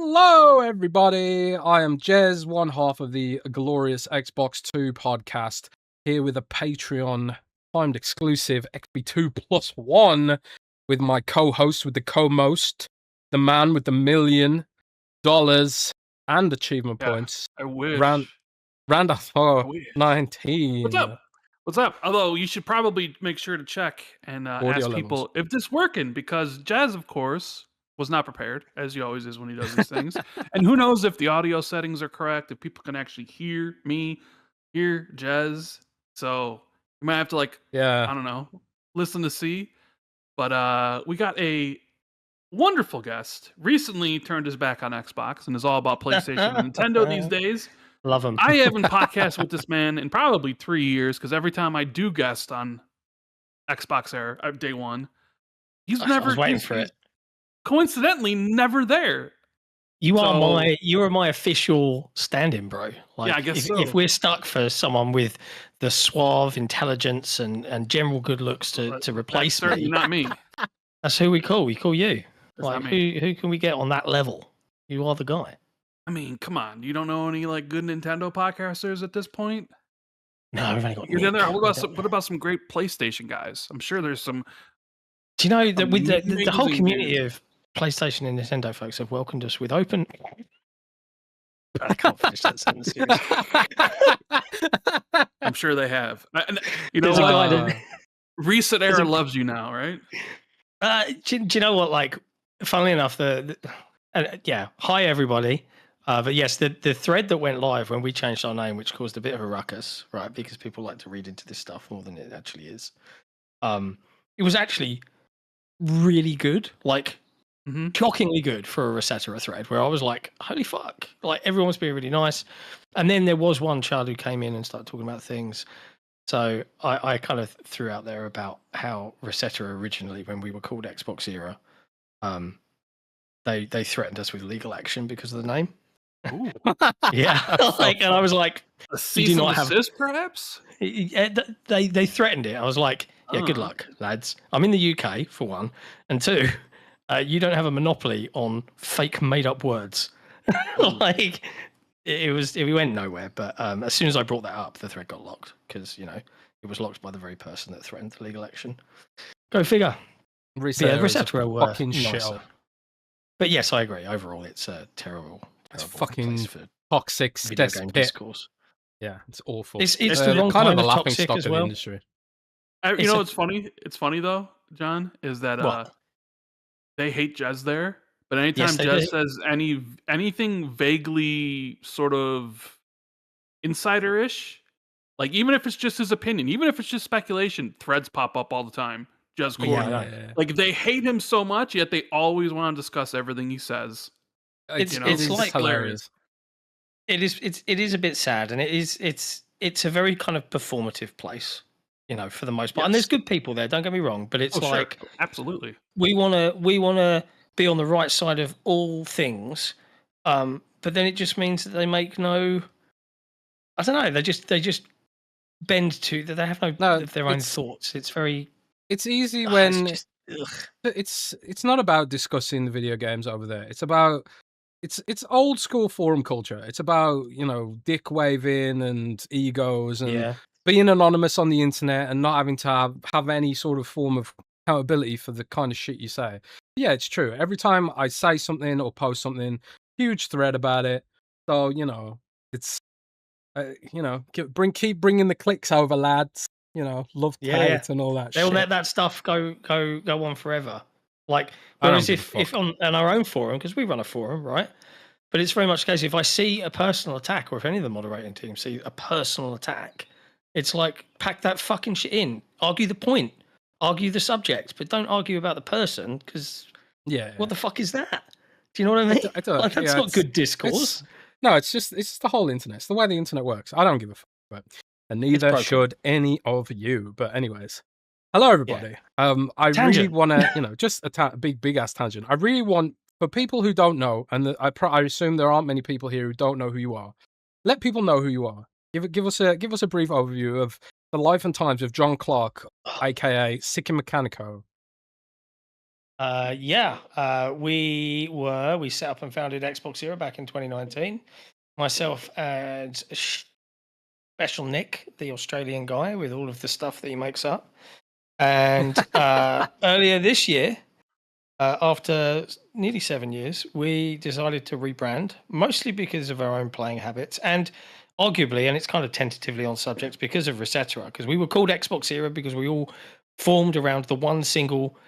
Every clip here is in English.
Hello, everybody. I am Jez, one half of the glorious Xbox 2 podcast, here with a Patreon timed exclusive XB2+1 with my co-host with the co-most, the man with the $1 million and achievement points. I wish. Randolph 19. What's up? What's up? Although you should probably make sure to check and ask people if this is working, because Jez, of course, was not prepared, as he always is when he does these things. And who knows if the audio settings are correct, if people can actually hear me, hear Jez. So you might have to, like, I don't know, listen to see. But we got a wonderful guest. Recently turned his back on Xbox and is all about PlayStation and Nintendo these days. Love him. I haven't podcasted with this man in probably 3 years, because every time I do guest on XboxEra, Day One, he's never. I was waiting for it. Coincidentally, never there. You are my official stand-in, bro. Like, yeah, I guess if we're stuck for someone with the suave intelligence and general good looks to replace me, not me. That's who we call. We call you. That's like, who can we get on that level? You are the guy. I mean, come on. You don't know any like good Nintendo podcasters at this point? No, we've only got. You're there. What about some great PlayStation guys? I'm sure there's some. Do you know that with the whole community of PlayStation and Nintendo folks have welcomed us with open. I can't finish that sentence. I'm sure they have. You know, Reset Era loves you now, right? Do you know what? Like, funnily enough, hi everybody. But yes, the thread that went live when we changed our name, which caused a bit of a ruckus, right? Because people like to read into this stuff more than it actually is. It was actually really good, like shockingly good for a Reset Era thread, where I was like, holy fuck, like everyone was being really nice. And then there was one child who came in and started talking about things. So I kind of threw out there about how Reset Era originally, when we were called XboxEra, they threatened us with legal action because of the name. Ooh. Yeah, and I was like, a cease and desist, perhaps? They threatened it. I was like, yeah, good luck, lads. I'm in the UK for one, and two, you don't have a monopoly on fake made-up words. Like, it went nowhere. But as soon as I brought that up, the thread got locked because it was locked by the very person that threatened the legal action. Go figure. Reset Era were fucking shit. But yes, I agree. Overall, it's a terrible. It's fucking toxic game discourse. Yeah, it's awful. It's the wrong kind of a of laughing toxic stock as of well. the industry. You know what's funny? It's funny though, John, is that they hate Jez there, but anytime Jez says anything vaguely sort of insider-ish, like even if it's just his opinion, even if it's just speculation, threads pop up all the time. Jez Corey. Yeah. Like they hate him so much, yet they always want to discuss everything he says. It's like hilarious. It is a bit sad, and it's a very kind of performative place, for the most part. Yes. And there's good people there. Don't get me wrong, but it's like sure. Absolutely, we wanna be on the right side of all things, but then it just means that they make no. I don't know. They just bend to that. They have their own thoughts. It's very. It's easy when it's not about discussing the video games over there. It's about. It's old school forum culture. It's about, dick waving and egos and being anonymous on the internet and not having to have any sort of form of accountability for the kind of shit you say. Yeah, it's true. Every time I say something or post something, huge thread about it. So, it's, keep bringing the clicks over, lads. Love Kate and all that shit. They'll let that stuff go on forever. Like, whereas if on our own forum, because we run a forum, right? But it's very much the case, if I see a personal attack, or if any of the moderating team see a personal attack, it's like, pack that fucking shit in. Argue the point. Argue the subject. But don't argue about the person, because what the fuck is that? Do you know what I mean? I don't, that's not good discourse. No, it's just the whole internet. It's the way the internet works. I don't give a fuck, but and neither should any of you. But anyways, hello everybody. Yeah. I really want to, just a big ass tangent. I really want, for people who don't know, and I assume there aren't many people here who don't know who you are. Let people know who you are. Give us a brief overview of the life and times of John Clarke, aka SIKAMIKANICO. We set up and founded XboxEra back in 2019. Myself and Special Nick, the Australian guy with all of the stuff that he makes up. And earlier this year, after nearly 7 years, we decided to rebrand, mostly because of our own playing habits and arguably, and it's kind of tentatively on subject, because of RYAN, because we were called XboxEra because we all formed around the one single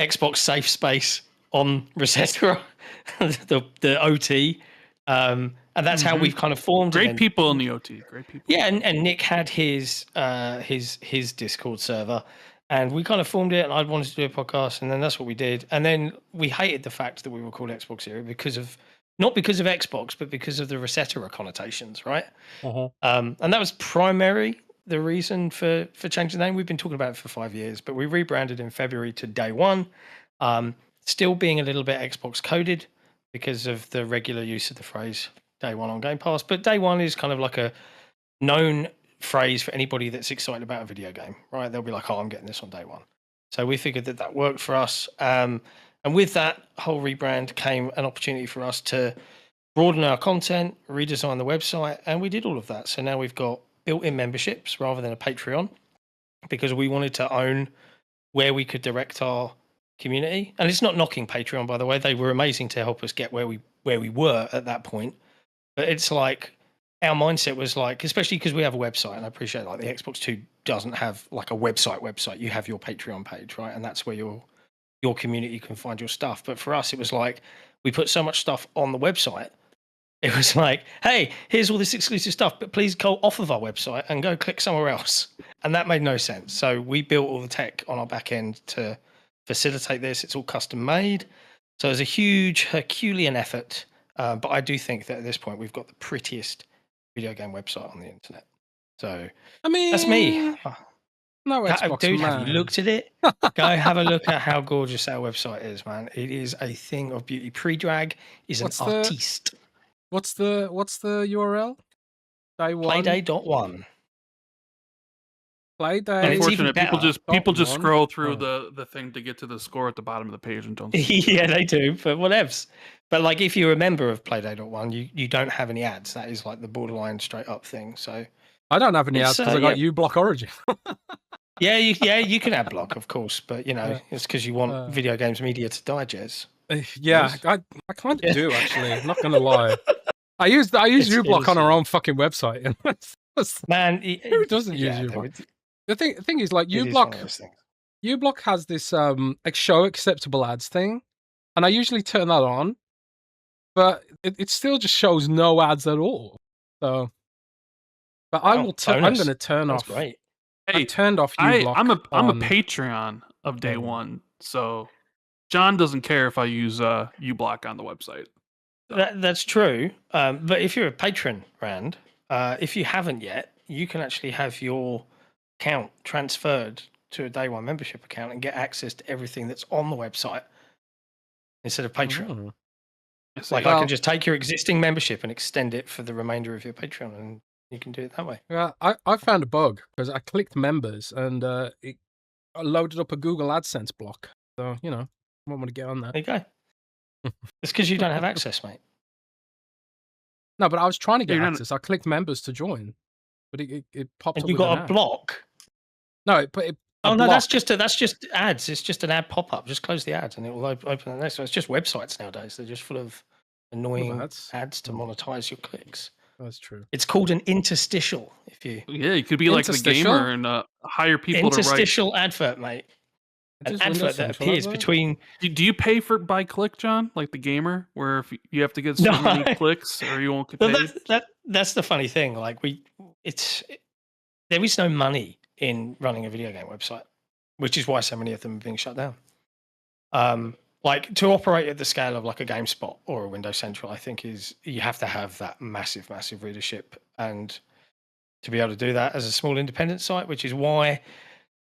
Xbox safe space on RYAN, the OT. And that's how we've kind of formed. Great people in the OT. Great people. Yeah, and Nick had his Discord server, and we kind of formed it. And I wanted to do a podcast, and then that's what we did. And then we hated the fact that we were called XboxEra not because of Xbox, but because of the RYAN connotations, right? And that was primarily the reason for changing the name. We've been talking about it for 5 years, but we rebranded in February to Day One, still being a little bit Xbox coded because of the regular use of the phrase Day One on Game Pass. But Day One is kind of like a known phrase for anybody that's excited about a video game, right? They'll be like, oh, I'm getting this on Day One. So we figured that worked for us. And with that whole rebrand came an opportunity for us to broaden our content, redesign the website, and we did all of that. So now we've got built-in memberships rather than a Patreon, because we wanted to own where we could direct our community. And it's not knocking Patreon, by the way. They were amazing to help us get where we were at that point. But it's like our mindset was like, especially because we have a website, and I appreciate like the Xbox 2 doesn't have like a website. You have your Patreon page, right? And that's where your community can find your stuff. But for us, it was like we put so much stuff on the website. It was like, hey, here's all this exclusive stuff, but please go off of our website and go click somewhere else. And that made no sense. So we built all the tech on our back end to facilitate this. It's all custom made. So it's a huge Herculean effort. But I do think that at this point, we've got the prettiest video game website on the internet. So I mean, that's me. No, Xbox, dude, man. have you looked at it? Go have a look at how gorgeous our website is, man. It is a thing of beauty. Pre-drag is an artiste. What's the URL? Playday.1. Playday. Unfortunate, people just scroll through the thing to get to the score at the bottom of the page and don't see Yeah, they do, but whatevs. But like if you're a member of Playday.1, you don't have any ads. That is like the borderline straight up thing. So I don't have any ads because I got uBlock Origin. Yeah, you can ad block, of course, but it's because you want video games media to digest. Yeah, I kind of do actually. I'm not gonna lie. I use uBlock on our own fucking website. Man, who doesn't use uBlock? The thing is, like, uBlock has this like show acceptable ads thing, and I usually turn that on, but it still just shows no ads at all. So, but I'm going to turn off. Great. Hey, I turned off uBlock. I'm a Patreon of Day One, so John doesn't care if I use uBlock on the website. So. That's true. But if you're a patron, Rand, if you haven't yet, you can actually have your account transferred to a Day One membership account and get access to everything that's on the website instead of Patreon. It's like I can just take your existing membership and extend it for the remainder of your Patreon, and you can do it that way. Yeah, I found a bug because I clicked members and it loaded up a Google AdSense block. So, I want to get on that. There you go. It's because you don't have access, mate. No, but I was trying to get access. I clicked members to join, but it popped up. And you got a block? No, no, that's just ads. It's just an ad pop up. Just close the ads and it will open the next one. It's just websites nowadays. They're just full of annoying ads to monetize your clicks. That's true. It's called an interstitial. You could be like the gamer and hire people to write. Interstitial advert, mate. An advert that appears between. Do you pay by click, John? Like the gamer, where if you have to get so many clicks, or you won't get paid? That's the funny thing. Like there is no money in running a video game website, which is why so many of them are being shut down. like to operate at the scale of like a GameSpot or a Windows Central, I think you have to have that massive readership, and to be able to do that as a small independent site, which is why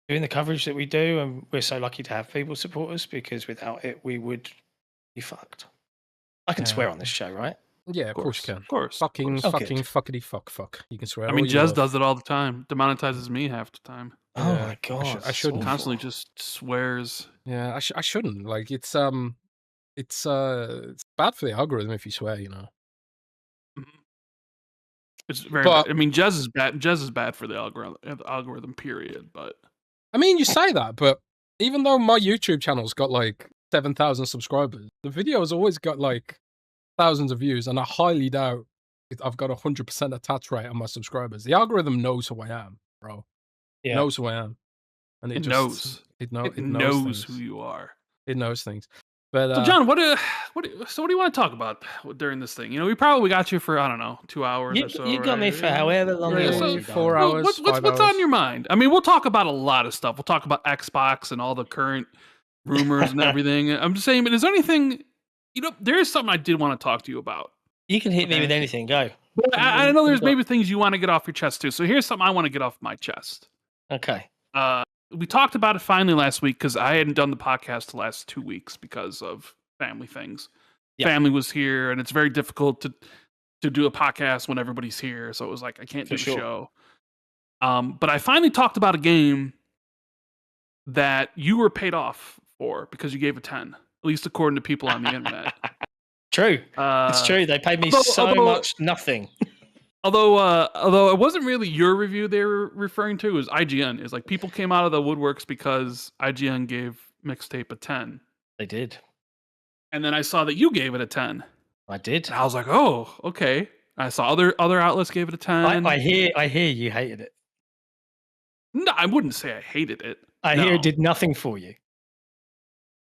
doing the coverage that we do, and we're so lucky to have people support us, because without it we would be fucked. I can swear on this show, right? Yeah, of course you can. Of course. Fuckity fuck. You can swear. I mean, Jez does it all the time. Demonetizes me half the time. Oh my god! I shouldn't. Constantly just swears. Yeah, I shouldn't. Like it's bad for the algorithm if you swear, you know. It's very bad. I mean, Jez is bad. Jez is bad for the algorithm. Period. But I mean, you say that, but even though my YouTube channel's got like 7,000 subscribers, the video has always got like thousands of views, and I highly doubt I've got 100% attach rate on my subscribers. The algorithm knows who I am, bro. Yeah. It knows who I am, and it knows. It knows who you are. It knows things. But so, John, what do you want to talk about during this thing? You know, we probably got you for, I don't know, 2 hours or so. You got me for however long you want. 4 hours. What's on your mind? I mean, we'll talk about a lot of stuff. We'll talk about Xbox and all the current rumors and everything. I'm just saying, but is there anything? You know, there is something I did want to talk to you about. You can hit me with anything. Go. But I know there's maybe things you want to get off your chest too. So here's something I want to get off my chest. Okay. We talked about it finally last week because I hadn't done the podcast the last 2 weeks because of family things. Yep. Family was here, and it's very difficult to do a podcast when everybody's here. So it was like I can't do the show. But I finally talked about a game that you were paid off for because you gave a 10. At least according to people on the internet. True. It's true. They paid me so much nothing. Although it wasn't really your review they were referring to, it was IGN. It's like people came out of the woodworks because IGN gave Mixtape a 10. They did. And then I saw that you gave it a 10. I did. And I was like, oh, okay. I saw other outlets gave it a 10. I hear you hated it. No, I wouldn't say I hated it. I hear it did nothing for you.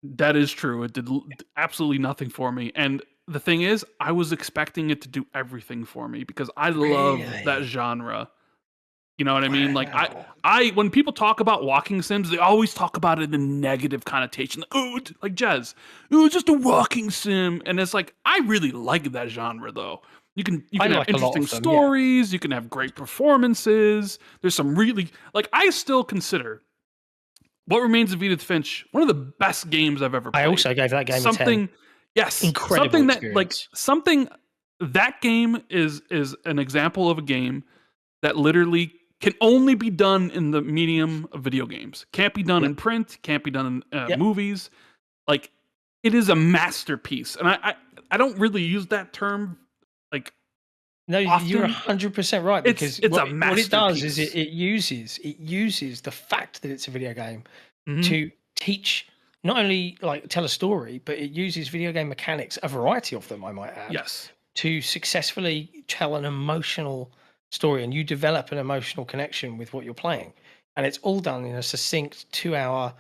That is true. It did absolutely nothing for me. And the thing is, I was expecting it to do everything for me because I love that genre. You know what I mean? Like I when people talk about walking sims, they always talk about it in a negative connotation. Like, oh, like Jez, it's just a walking sim. And it's like, I really like that genre though. You can have interesting stories, you can have great performances. There's some really, like, I still consider What Remains of Edith Finch one of the best games I've ever played. I also gave that game a 10. Yes, incredible something experience. That game is an example of a game that literally can only be done in the medium of video games. Can't be done in print. Can't be done in movies. Like, it is a masterpiece, and I don't really use that term like. No, often. You're 100% right, because it's a masterpiece. What it does is it uses the fact that it's a video game to teach. Not only like tell a story, but it uses video game mechanics, a variety of them, I might add. Yes. To successfully tell an emotional story, and you develop an emotional connection with what you're playing. And it's all done in a succinct 2-hour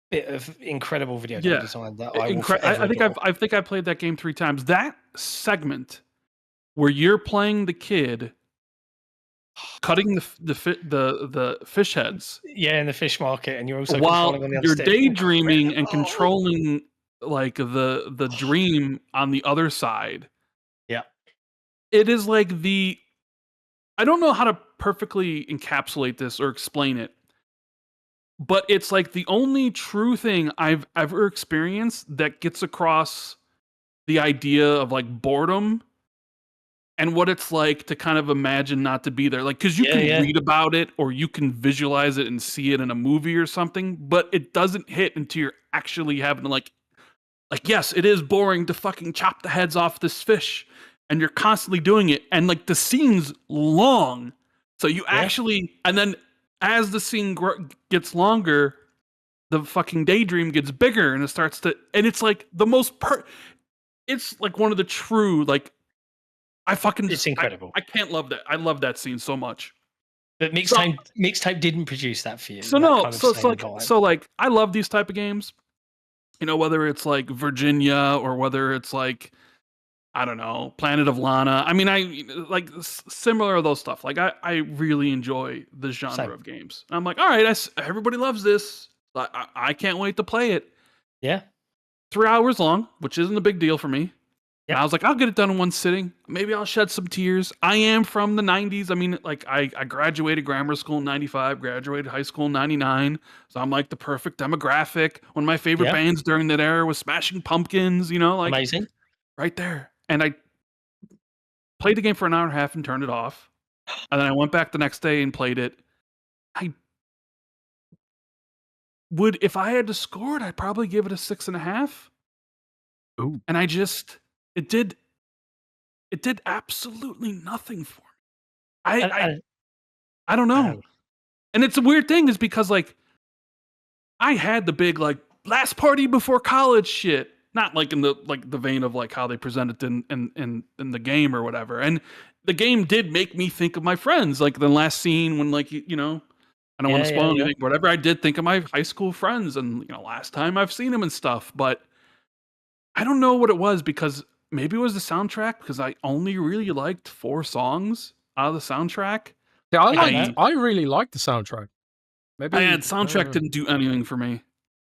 bit of incredible video game design that I think I played that game 3 times. That segment where you're playing the kid cutting the fish heads. Yeah, in the fish market, and you're also while controlling on the other you're stick. daydreaming and controlling like the dream on the other side. Yeah. It is like I don't know how to perfectly encapsulate this or explain it, but it's like the only true thing I've ever experienced that gets across the idea of like boredom and what it's like to kind of imagine not to be there. Like, because you can read about it or you can visualize it and see it in a movie or something, but it doesn't hit until you're actually having to like, yes, it is boring to fucking chop the heads off this fish, and you're constantly doing it. And like the scene's long. So you actually, and then as the scene gets longer, the fucking daydream gets bigger and it starts to, and it's like the most it's like one of the true, like, it's incredible. I can't love that. I love that scene so much. But Mixtape didn't produce that for you. So no, so like I love these type of games. You know, whether it's like Virginia or whether it's like, I don't know, Planet of Lana. I mean, I like similar to those stuff. Like I really enjoy this genre of games. And I'm like, all right, everybody loves this. I can't wait to play it. Yeah. 3 hours long, which isn't a big deal for me. Yep. And I was like, I'll get it done in one sitting. Maybe I'll shed some tears. I am from the 90s. I mean, like, I graduated grammar school in 95, graduated high school in 99. So I'm like the perfect demographic. One of my favorite bands during that era was Smashing Pumpkins, you know, like amazing. Right there. And I played the game for an hour and a half and turned it off. And then I went back the next day and played it. I would, if I had to score it, I'd probably give it a 6.5. Ooh. And it did absolutely nothing for me. I don't know. And it's a weird thing is because like I had the big like last party before college shit. Not like in the vein of like how they present it in the game or whatever. And the game did make me think of my friends. Like the last scene when like you know, I don't want to spoil anything. Whatever I did think of my high school friends and you know last time I've seen them and stuff. But I don't know what it was because maybe it was the soundtrack because I only really liked 4 songs out of the soundtrack. Yeah, I really liked the soundtrack. Maybe the soundtrack didn't do anything for me.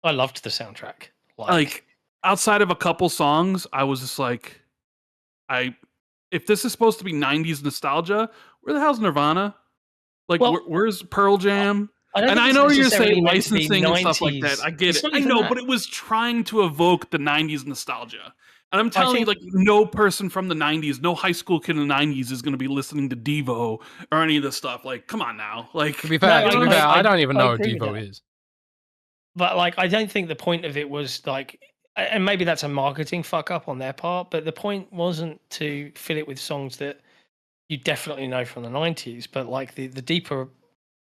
I loved the soundtrack. Like outside of a couple songs, I was just like, if this is supposed to be 90s nostalgia, where the hell's Nirvana? Like, where's Pearl Jam? And I know you're saying licensing and stuff like that. I get it. I know, but it was trying to evoke the 90s nostalgia. And I'm telling you, like, no person from the 90s, no high school kid in the 90s is going to be listening to Devo or any of this stuff. Like, come on now. Like, to be fair, I don't even know what Devo is. But, like, I don't think the point of it was, like, and maybe that's a marketing fuck up on their part, but the point wasn't to fill it with songs that you definitely know from the 90s. But, like, the deeper,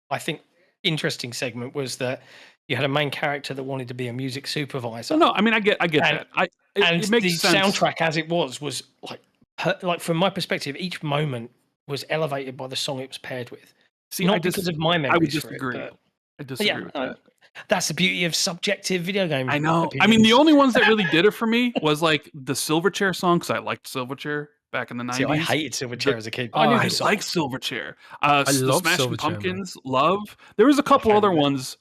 I think, interesting segment was that you had a main character that wanted to be a music supervisor. No, I mean, I get that. It makes sense. Soundtrack as it was like from my perspective, each moment was elevated by the song it was paired with. See, not because of my memories. I would disagree. I disagree with that. That's the beauty of subjective video game. I know. Opinions. I mean, the only ones that really did it for me was like the Silverchair song because I liked Silverchair back in the 90s. See, I hated Silverchair as a kid. I like Silverchair. I love Smashing Pumpkins. Love. There was a couple other ones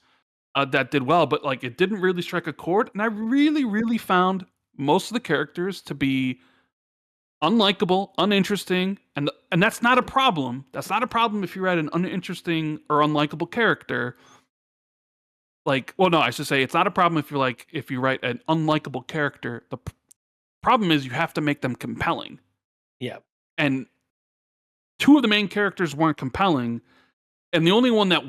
that did well, but like it didn't really strike a chord. And I really, really found most of the characters to be unlikable, uninteresting, and that's not a problem. That's not a problem if you write an uninteresting or unlikable character. Like, well, no, I should say it's not a problem if you write an unlikable character. The problem is you have to make them compelling. Yeah. And 2 of the main characters weren't compelling, and the only one that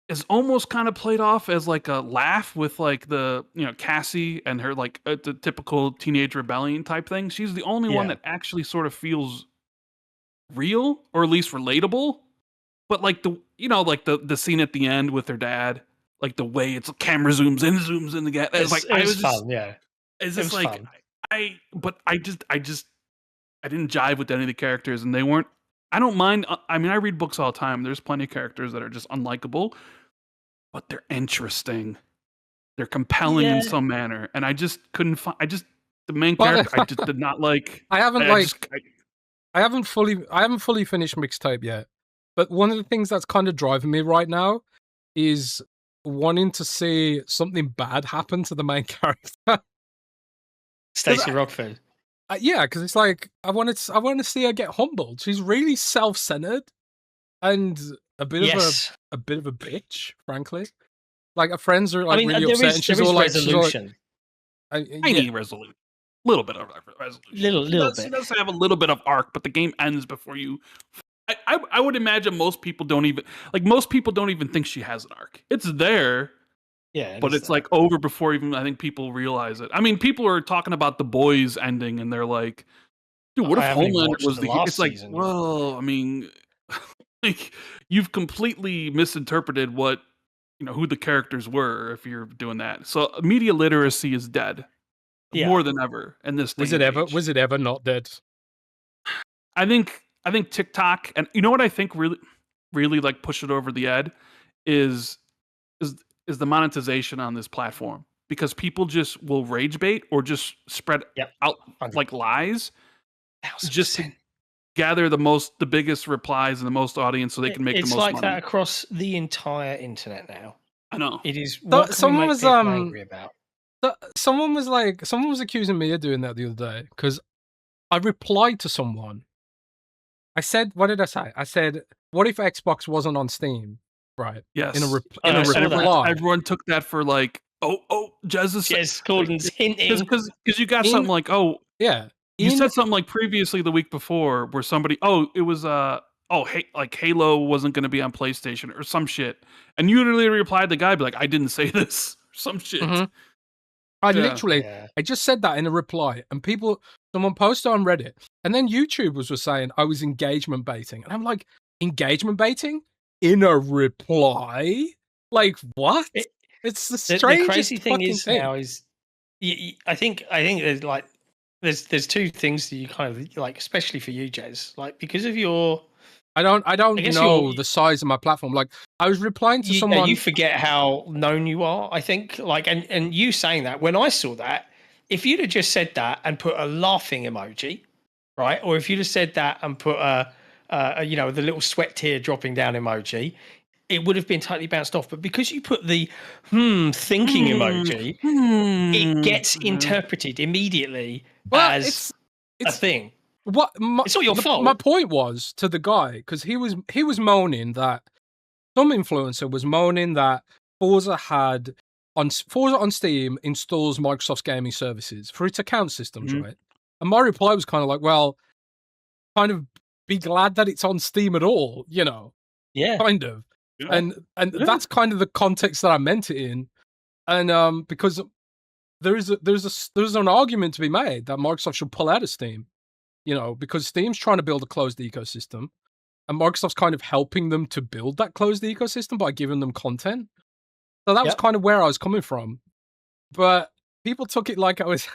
is almost kind of played off as like a laugh with like the, you know, Cassie and her like the typical teenage rebellion type thing. She's the only one that actually sort of feels real or at least relatable. But like the scene at the end with her dad, like the way it's camera zooms in again. It's like it was fun, yeah. It's just like fun. I didn't jive with any of the characters, and they weren't. I don't mind. I mean, I read books all the time. There's plenty of characters that are just unlikable, but they're interesting. They're compelling in some manner, and I just couldn't find. The main character I just did not like. I haven't fully finished Mixtape yet. But one of the things that's kind of driving me right now is wanting to see something bad happen to the main character. Stacey Rockford. Yeah, because it's like I want to see her get humbled. She's really self-centered and a bit of a bitch, frankly. Like her friends are like really upset, and she's all like, resolution. I need resolution. Little bit of resolution. Little bit. She does have a little bit of arc, but the game ends before you. I would imagine most people don't even think she has an arc. It's there, but it's like over before even I think people realize it. I mean, people are talking about The Boys ending, and they're like, "Dude, what if Homelander was the?" It's like, well, I mean, like you've completely misinterpreted what who the characters were if you're doing that. So media literacy is dead more than ever in this. Was it ever not dead? I think TikTok, and you know what I think really like push it over the edge is the monetization on this platform, because people just will rage bait or just spread out like lies just to gather the biggest replies and the most audience so they can make the most money. It's like that across the entire internet now. I know. It is what someone was angry about. someone was accusing me of doing that the other day because I replied to someone. I said, what did I say? I said, what if Xbox wasn't on Steam? Right. Yes. In a reply. Everyone took that for like, Jez Gordon's hinting. Because you got something like, yeah. You said something like previously the week before where somebody, it was, like Halo wasn't going to be on PlayStation or some shit. And you literally replied the guy, be like, I didn't say this. Some shit. Mm-hmm. I just said that in a reply, and someone posted on Reddit, and then YouTube was saying I was engagement baiting, and I'm like, engagement baiting in a reply? Like what? It's the strangest. The crazy thing is thing. Now is, I think there's like there's two things that you kind of like, especially for you, Jez, like because of your. I don't know the size of my platform. Like I was replying to someone. You forget how known you are. I think like, and you saying that when I saw that, if you'd have just said that and put a laughing emoji, right, or if you'd have said that and put the little sweat tear dropping down emoji, it would have been totally bounced off. But because you put the thinking emoji, it gets interpreted immediately as a thing. It's not your fault. My point was to the guy, because he was moaning that some influencer was moaning that Forza on Steam installs Microsoft's gaming services for its account systems, right? And my reply was kind of like, well, kind of be glad that it's on Steam at all, you know? Yeah, kind of. Yeah. And that's kind of the context that I meant it in, and because there's an argument to be made that Microsoft should pull out of Steam. You know, because Steam's trying to build a closed ecosystem, and Microsoft's kind of helping them to build that closed ecosystem by giving them content. So that was kind of where I was coming from. But people took it like I was,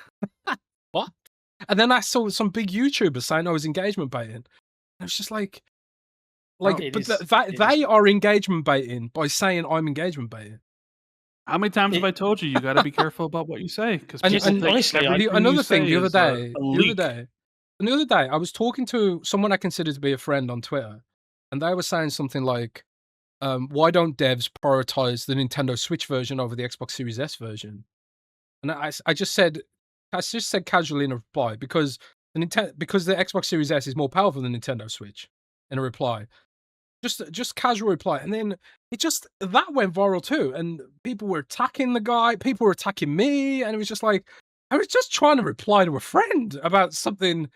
what? And then I saw some big YouTubers saying I was engagement baiting. I was just like they are engagement baiting by saying I'm engagement baiting. How many times have I told you? You got to be careful about what you say. Because honestly, another thing the other day, I was talking to someone I consider to be a friend on Twitter, and they were saying something like, why don't devs prioritize the Nintendo Switch version over the Xbox Series S version? And I just said casually in a reply, because the Xbox Series S is more powerful than Nintendo Switch, in a reply. Just casual reply. And then that went viral too, and people were attacking the guy, people were attacking me, and it was just like, I was just trying to reply to a friend about something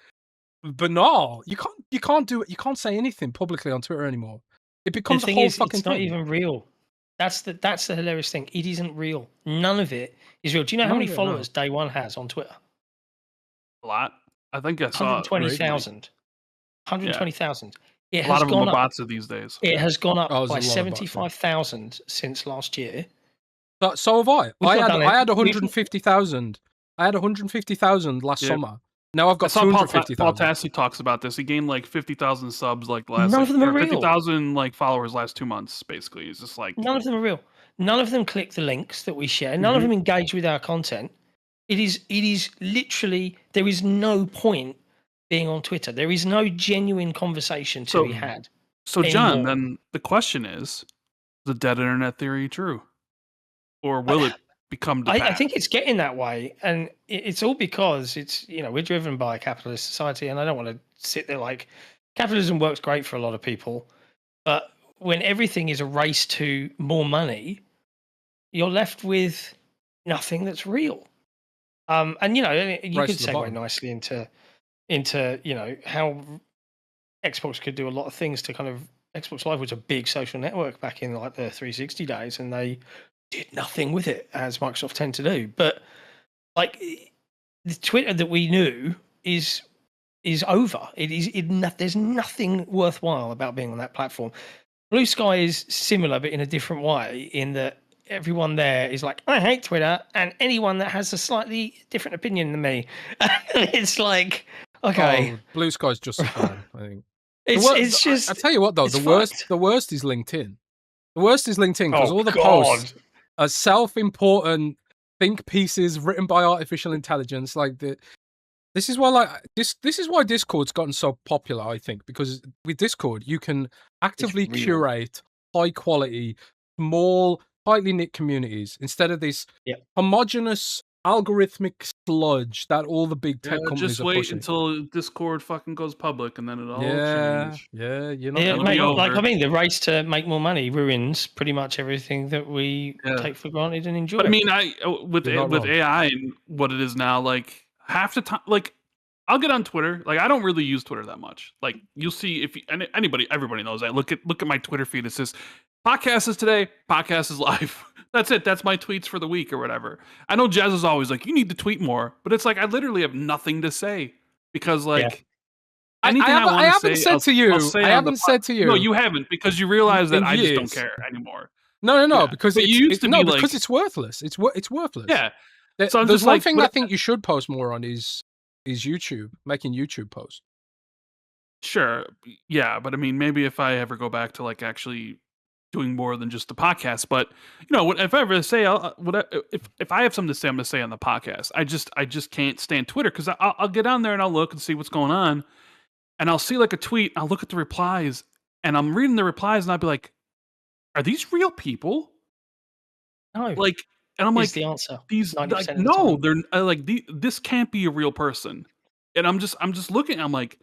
banal. You can't do it. You can't say anything publicly on Twitter anymore. It becomes a whole fucking thing. It's not even real. That's the hilarious thing. It isn't real. None of it is real. Do you know how many followers DayOne has on Twitter? A lot. I think I saw 120,000. 120,000. A lot of them are bots these days. It has gone up by 75,000 since last year. But so have I. I had 150,000. I had 150,000 last summer. Now I've got 250,000. Paul Tassi talks about this. He gained like 50,000 subs like last. None of them are real. 50,000 like followers last 2 months. Basically, it's just like none of them are real. None of them click the links that we share. None of them engage with our content. It is literally, there is no point being on Twitter. There is no genuine conversation to be had. So John, then the question is the dead internet theory true, or will it become? I think it's getting that way, and it's all because it's we're driven by a capitalist society, and I don't want to sit there like capitalism works great for a lot of people, but when everything is a race to more money, you're left with nothing that's real. And you could segue nicely into how Xbox could do a lot of things to kind of Xbox Live was a big social network back in like the 360 days, and they did nothing with it as Microsoft tend to do. But like the Twitter that we knew is over. There's nothing worthwhile about being on that platform. Blue Sky is similar, but in a different way, in that everyone there is like, I hate Twitter, and anyone that has a slightly different opinion than me. It's like, okay. Blue Sky's just fine, I think. It's just. I tell you what, though, the worst is LinkedIn. The worst is LinkedIn because all the posts are self-important think pieces written by artificial intelligence. Like this is why this is why Discord's gotten so popular. I think because with Discord you can actively curate high quality, small, tightly knit communities instead of this homogenous algorithmic sludge that all the big tech companies just are wait pushing. until Discord fucking goes public, and then it'll all change. Yeah, you're not. Yeah, mate, like I mean, the race to make more money ruins pretty much everything that we take for granted and enjoy. But I mean, with AI and what it is now, like half the time, like I'll get on Twitter. Like I don't really use Twitter that much. Like you'll see if everybody knows that. Look at my Twitter feed. It says podcast is today, podcast is live. That's it. That's my tweets for the week or whatever. I know Jazz is always like, you need to tweet more, but it's like I literally have nothing to say because like anything I haven't said to you. I haven't said to you. No, you haven't because you realize that I just don't care anymore. No, because you used to be like, because it's worthless. It's worthless. Yeah. So there's one thing I think you should post more on is YouTube, making YouTube posts. Sure. Yeah, but I mean, maybe if I ever go back to like actually doing more than just the podcast, but you know, if I ever say, if I have something to say, I'm going to say on the podcast. I just can't stand Twitter because I'll get on there and I'll look and see what's going on, and I'll see like a tweet. I'll look at the replies, and I'm reading the replies, and I'll be like, "Are these real people?" No. Like, and I'm like, the answer. These like, no, they're like this can't be a real person, and I'm just looking. I'm like,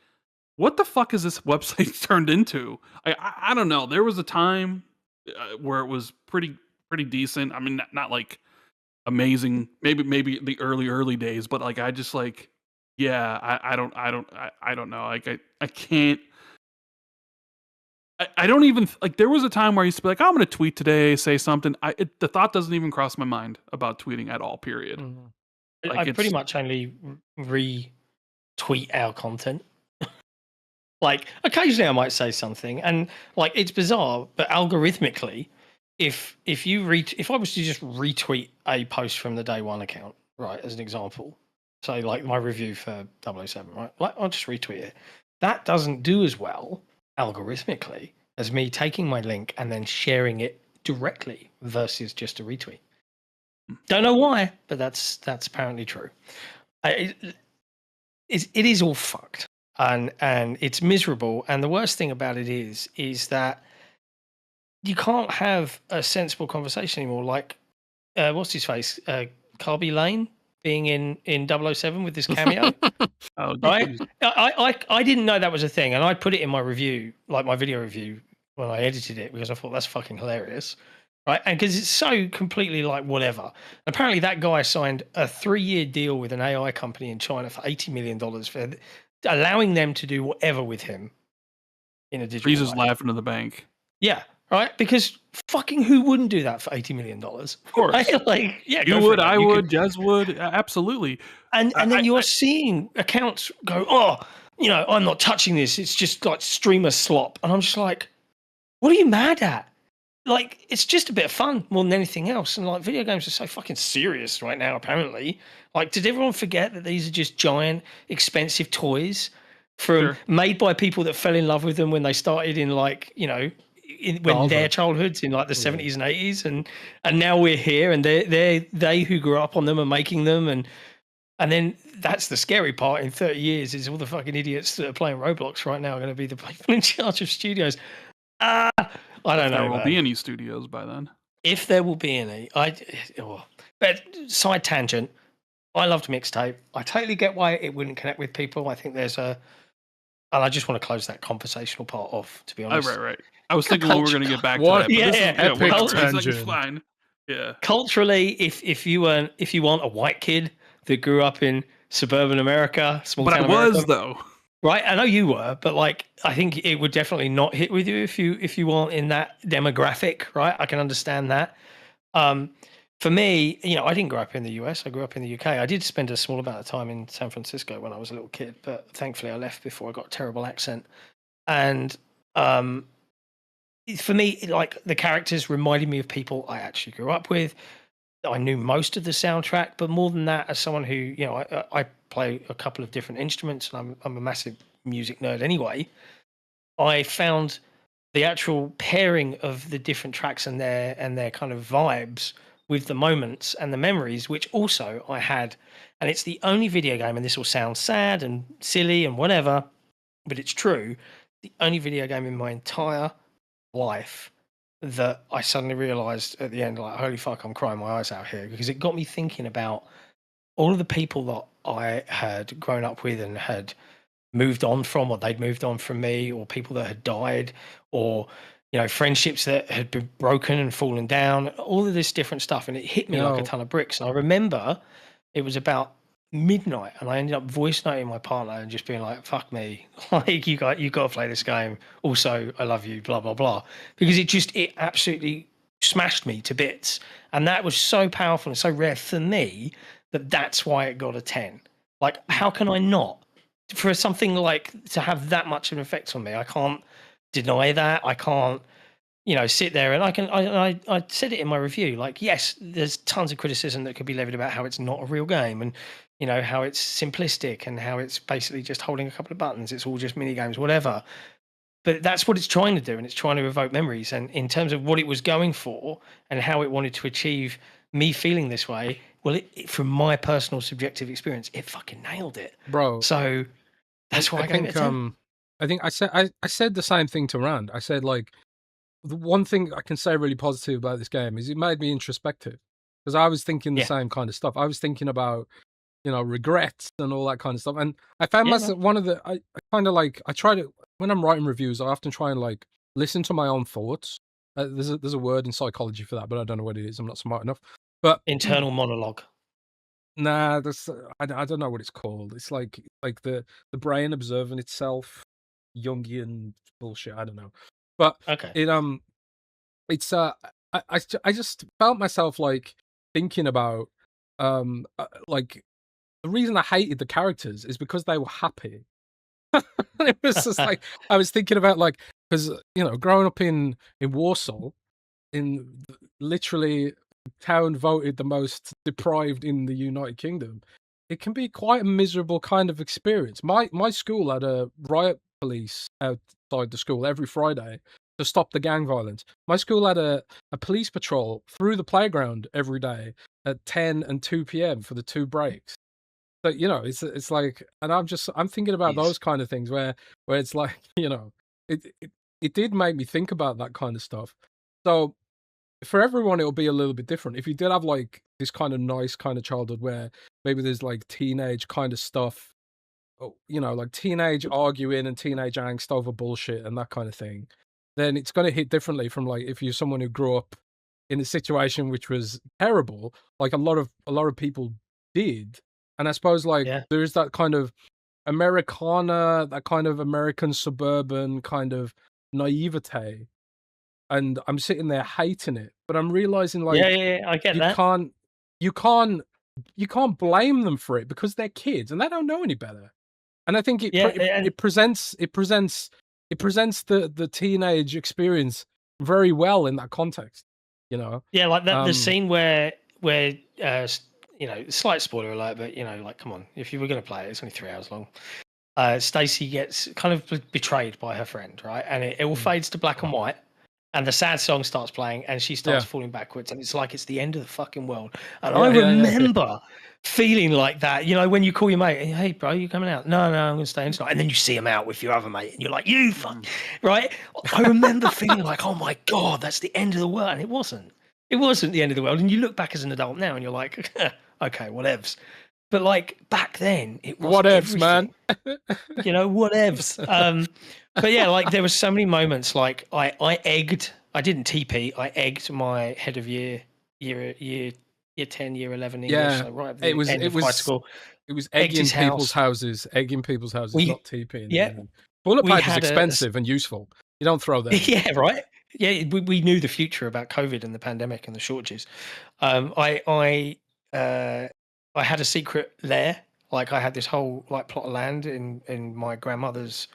what the fuck is this website turned into? I don't know. There was a time where it was pretty decent. I mean, not like amazing. Maybe the early days, but like I just like, yeah, I don't know. Like I can't. I don't even like. There was a time where I used to be like, oh, I'm going to tweet today, say something. The thought doesn't even cross my mind about tweeting at all. Period. Like I pretty much only retweet our content. Like occasionally I might say something, and like it's bizarre, but algorithmically, if I was to just retweet a post from the Day One account, right, as an example, so like my review for 007, right, like I'll just retweet it. That doesn't do as well algorithmically as me taking my link and then sharing it directly versus just a retweet. Don't know why, but that's apparently true. It is all fucked. And it's miserable. And the worst thing about it is that you can't have a sensible conversation anymore. Like, what's his face? Carby Lane being in 007 with this cameo. Right? I didn't know that was a thing. And I put it in my review, like my video review, when I edited it, because I thought that's fucking hilarious. Right? And because it's so completely like whatever. Apparently that guy signed a 3-year deal with an AI company in China for $80 million for allowing them to do whatever with him in a digital Freezes laughing to the bank. Yeah, right? Because fucking who wouldn't do that for $80 million? Of course. Right? Like, yeah, you would, I would, Jez would, absolutely. And then you're seeing accounts go, oh, you know, I'm not touching this. It's just like streamer slop. And I'm just like, what are you mad at? Like, it's just a bit of fun more than anything else. And like, video games are so fucking serious right now, apparently. Like, did everyone forget that these are just giant, expensive toys made by people that fell in love with them when they started in, like, you know, when their childhoods in like the 70s and 80s, and now we're here, and they who grew up on them are making them, and then that's the scary part. In 30 years, is all the fucking idiots that are playing Roblox right now are going to be the people in charge of studios. I don't know. There won't be any studios by then. If there will be any, but side tangent. I loved Mixtape. I totally get why it wouldn't connect with people. I think and I just want to close that conversational part off, to be honest. Oh, right. I was thinking we were going to get back to that. Epic fine. Yeah. Culturally, if you want a white kid that grew up in suburban America, small town America, I was though. Right, I know you were, but like I think it would definitely not hit with you if you weren't in that demographic, right? I can understand that. For me, you know, I didn't grow up in the US. I grew up in the UK. I did spend a small amount of time in San Francisco when I was a little kid, but thankfully I left before I got a terrible accent. And for me, like the characters reminded me of people I actually grew up with. I knew most of the soundtrack, but more than that, as someone who, you know, I play a couple of different instruments, and I'm a massive music nerd anyway. I found the actual pairing of the different tracks and their kind of vibes with the moments and the memories, which also I had. And it's the only video game, and this will sound sad and silly and whatever, but it's true, the only video game in my entire life that I suddenly realized at the end, like, holy fuck, I'm crying my eyes out here, because it got me thinking about all of the people that I had grown up with and had moved on from, or they'd moved on from me, or people that had died, or friendships that had been broken and fallen down, all of this different stuff, and it hit me like a ton of bricks. And I remember it was about midnight, and I ended up voice noting my partner and just being like, "Fuck me, like you got to play this game. Also, I love you, blah blah blah," because it absolutely smashed me to bits, and that was so powerful and so rare for me that's why it got a 10. Like, how can I not? For something like to have that much of an effect on me, I can't deny that. I can't, sit there and I said it in my review. Like, yes, there's tons of criticism that could be levied about how it's not a real game, and how it's simplistic and how it's basically just holding a couple of buttons. It's all just mini games, whatever. But that's what it's trying to do, and it's trying to evoke memories. And in terms of what it was going for and how it wanted to achieve me feeling this way, well, from my personal subjective experience, it fucking nailed it, bro. So that's why I think I think I said the same thing to Rand. I said, like, the one thing I can say really positive about this game is it made me introspective, because I was thinking the same kind of stuff. I was thinking about regrets and all that kind of stuff, and I found myself one of the I kind of like, I try to, when I'm writing reviews, I often try and like listen to my own thoughts. There's a word in psychology for that, but I don't know what it is. I'm not smart enough. But internal monologue. Nah, that's I don't know what it's called. It's like the brain observing itself, Jungian bullshit. I don't know, but okay, it's I just felt myself like thinking about like, the reason I hated the characters is because they were happy. It was just like, I was thinking about, like, because growing up in Warsaw, in literally town voted the most deprived in the United Kingdom, it can be quite a miserable kind of experience. My school had a riot police outside the school every Friday to stop the gang violence. My school had a police patrol through the playground every day at 10 and 2 p.m. for the 2 breaks. So, it's like, and I'm thinking about those kind of things where it's like, it did make me think about that kind of stuff. So for everyone, it'll be a little bit different. If you did have like this kind of nice kind of childhood where maybe there's like teenage kind of stuff, like teenage arguing and teenage angst over bullshit and that kind of thing, then it's going to hit differently from, like, if you're someone who grew up in a situation which was terrible, like a lot of people did. And I suppose, like, there is that kind of Americana, that kind of American suburban kind of naivete. And I'm sitting there hating it, but I'm realizing, like, I get that. You can't blame them for it, because they're kids and they don't know any better. And I think it presents the teenage experience very well in that context. Yeah, like that the scene where slight spoiler alert, but like, come on, if you were going to play it, it's only 3 hours long. Stacy gets kind of betrayed by her friend, right? And it all fades to black and white. And the sad song starts playing, and she starts falling backwards, and it's like it's the end of the fucking world. And I remember feeling like that, when you call your mate, "Hey, bro, you coming out?" "No, I'm going to stay in tonight." And then you see him out with your other mate, and you're like, "You fuck," right? I remember feeling like, "Oh my god, that's the end of the world," and it wasn't. It wasn't the end of the world. And you look back as an adult now, and you're like, "Okay, whatevs." But like back then, it was whatevs, man. Whatevs. But yeah, like there were so many moments. Like I didn't TP. I egged my head of year 10, year 11 English. Yeah, so right at the end of high school. It was egging people's houses, not TPing. Yeah, bullet pipe is expensive and useful. You don't throw them. Yeah, right. Yeah, we knew the future about COVID and the pandemic and the shortages. I had a secret lair. Like I had this whole like plot of land in my grandmother's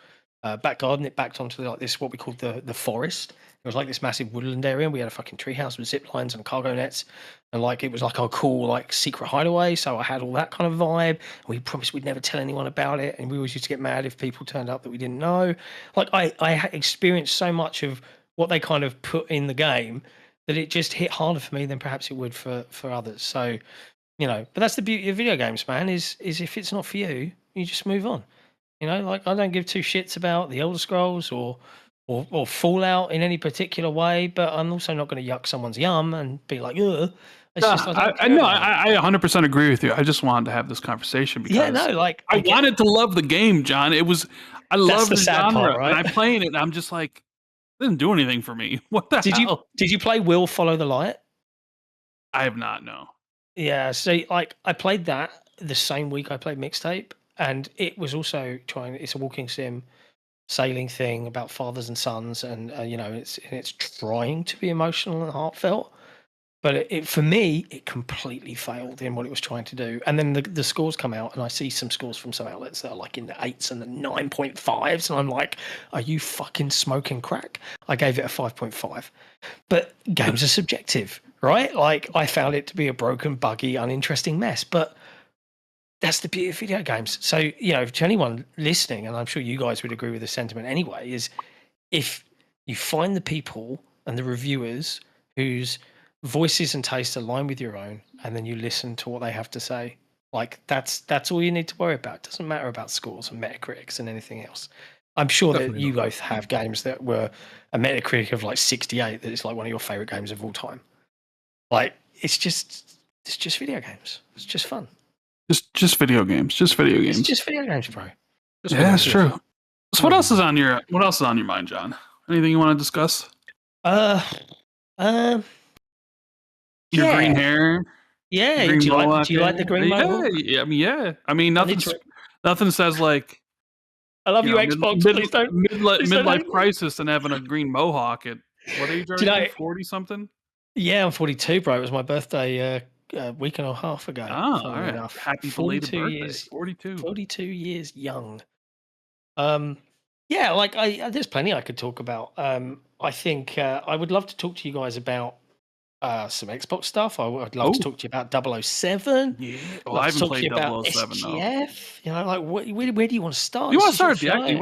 back garden. It backed onto like this, what we called the forest. It was like this massive woodland area, and we had a fucking treehouse with zip lines and cargo nets, and like it was like our cool like secret hideaway. So I had all that kind of vibe. And we promised we'd never tell anyone about it, and we always used to get mad if people turned up that we didn't know. Like I experienced so much of what they kind of put in the game that it just hit harder for me than perhaps it would for others. So but that's the beauty of video games, man. Is if it's not for you, you just move on. Like I don't give two shits about the Elder Scrolls or Fallout in any particular way, but I'm also not going to yuck someone's yum and be like, ugh. It's just, I know. I 100% agree with you. I just wanted to have this conversation because I wanted to love the game, John. I love the genre, part, right? And I play it, and I'm just like, it didn't do anything for me. What the hell? Did you play Will Follow the Light? I have not, no. Yeah, so like I played that the same week I played Mixtape, and it was also it's a walking sim sailing thing about fathers and sons, and it's trying to be emotional and heartfelt, but for me it completely failed in what it was trying to do. And then the scores come out, and I see some scores from some outlets that are like in the 8s and the 9.5s, and I'm like, are you fucking smoking crack? I gave it a 5.5. But games are subjective, right? Like, I found it to be a broken, buggy, uninteresting mess, but that's the beauty of video games. So, to anyone listening, and I'm sure you guys would agree with the sentiment anyway, is if you find the people and the reviewers whose voices and tastes align with your own, and then you listen to what they have to say, like, that's all you need to worry about. It doesn't matter about scores and Metacritics and anything else. I'm sure that you both have games that were a Metacritic of like 68 that is like one of your favorite games of all time. Like, it's just video games. It's just fun. Just video games. Just video games. It's just video games, bro. That's true. So what else is on your mind, John? Anything you want to discuss? Your green hair. Yeah. Do you like the green mohawk? Yeah. I mean, nothing says like, I love you, Xbox. Please don't. Midlife crisis and having a green mohawk at what age are you? 40 something? Yeah, I'm 42, bro. It was my birthday a week and a half ago. Oh, all right. Enough. Happy belated birthday. Years, 42. 42 years young. Yeah, like there's plenty I could talk about. I think I would love to talk to you guys about some Xbox stuff. I would love to talk to you about 007. Yeah. Well, I haven't played 007 SGF. Though. Like, where do you want to start? You want to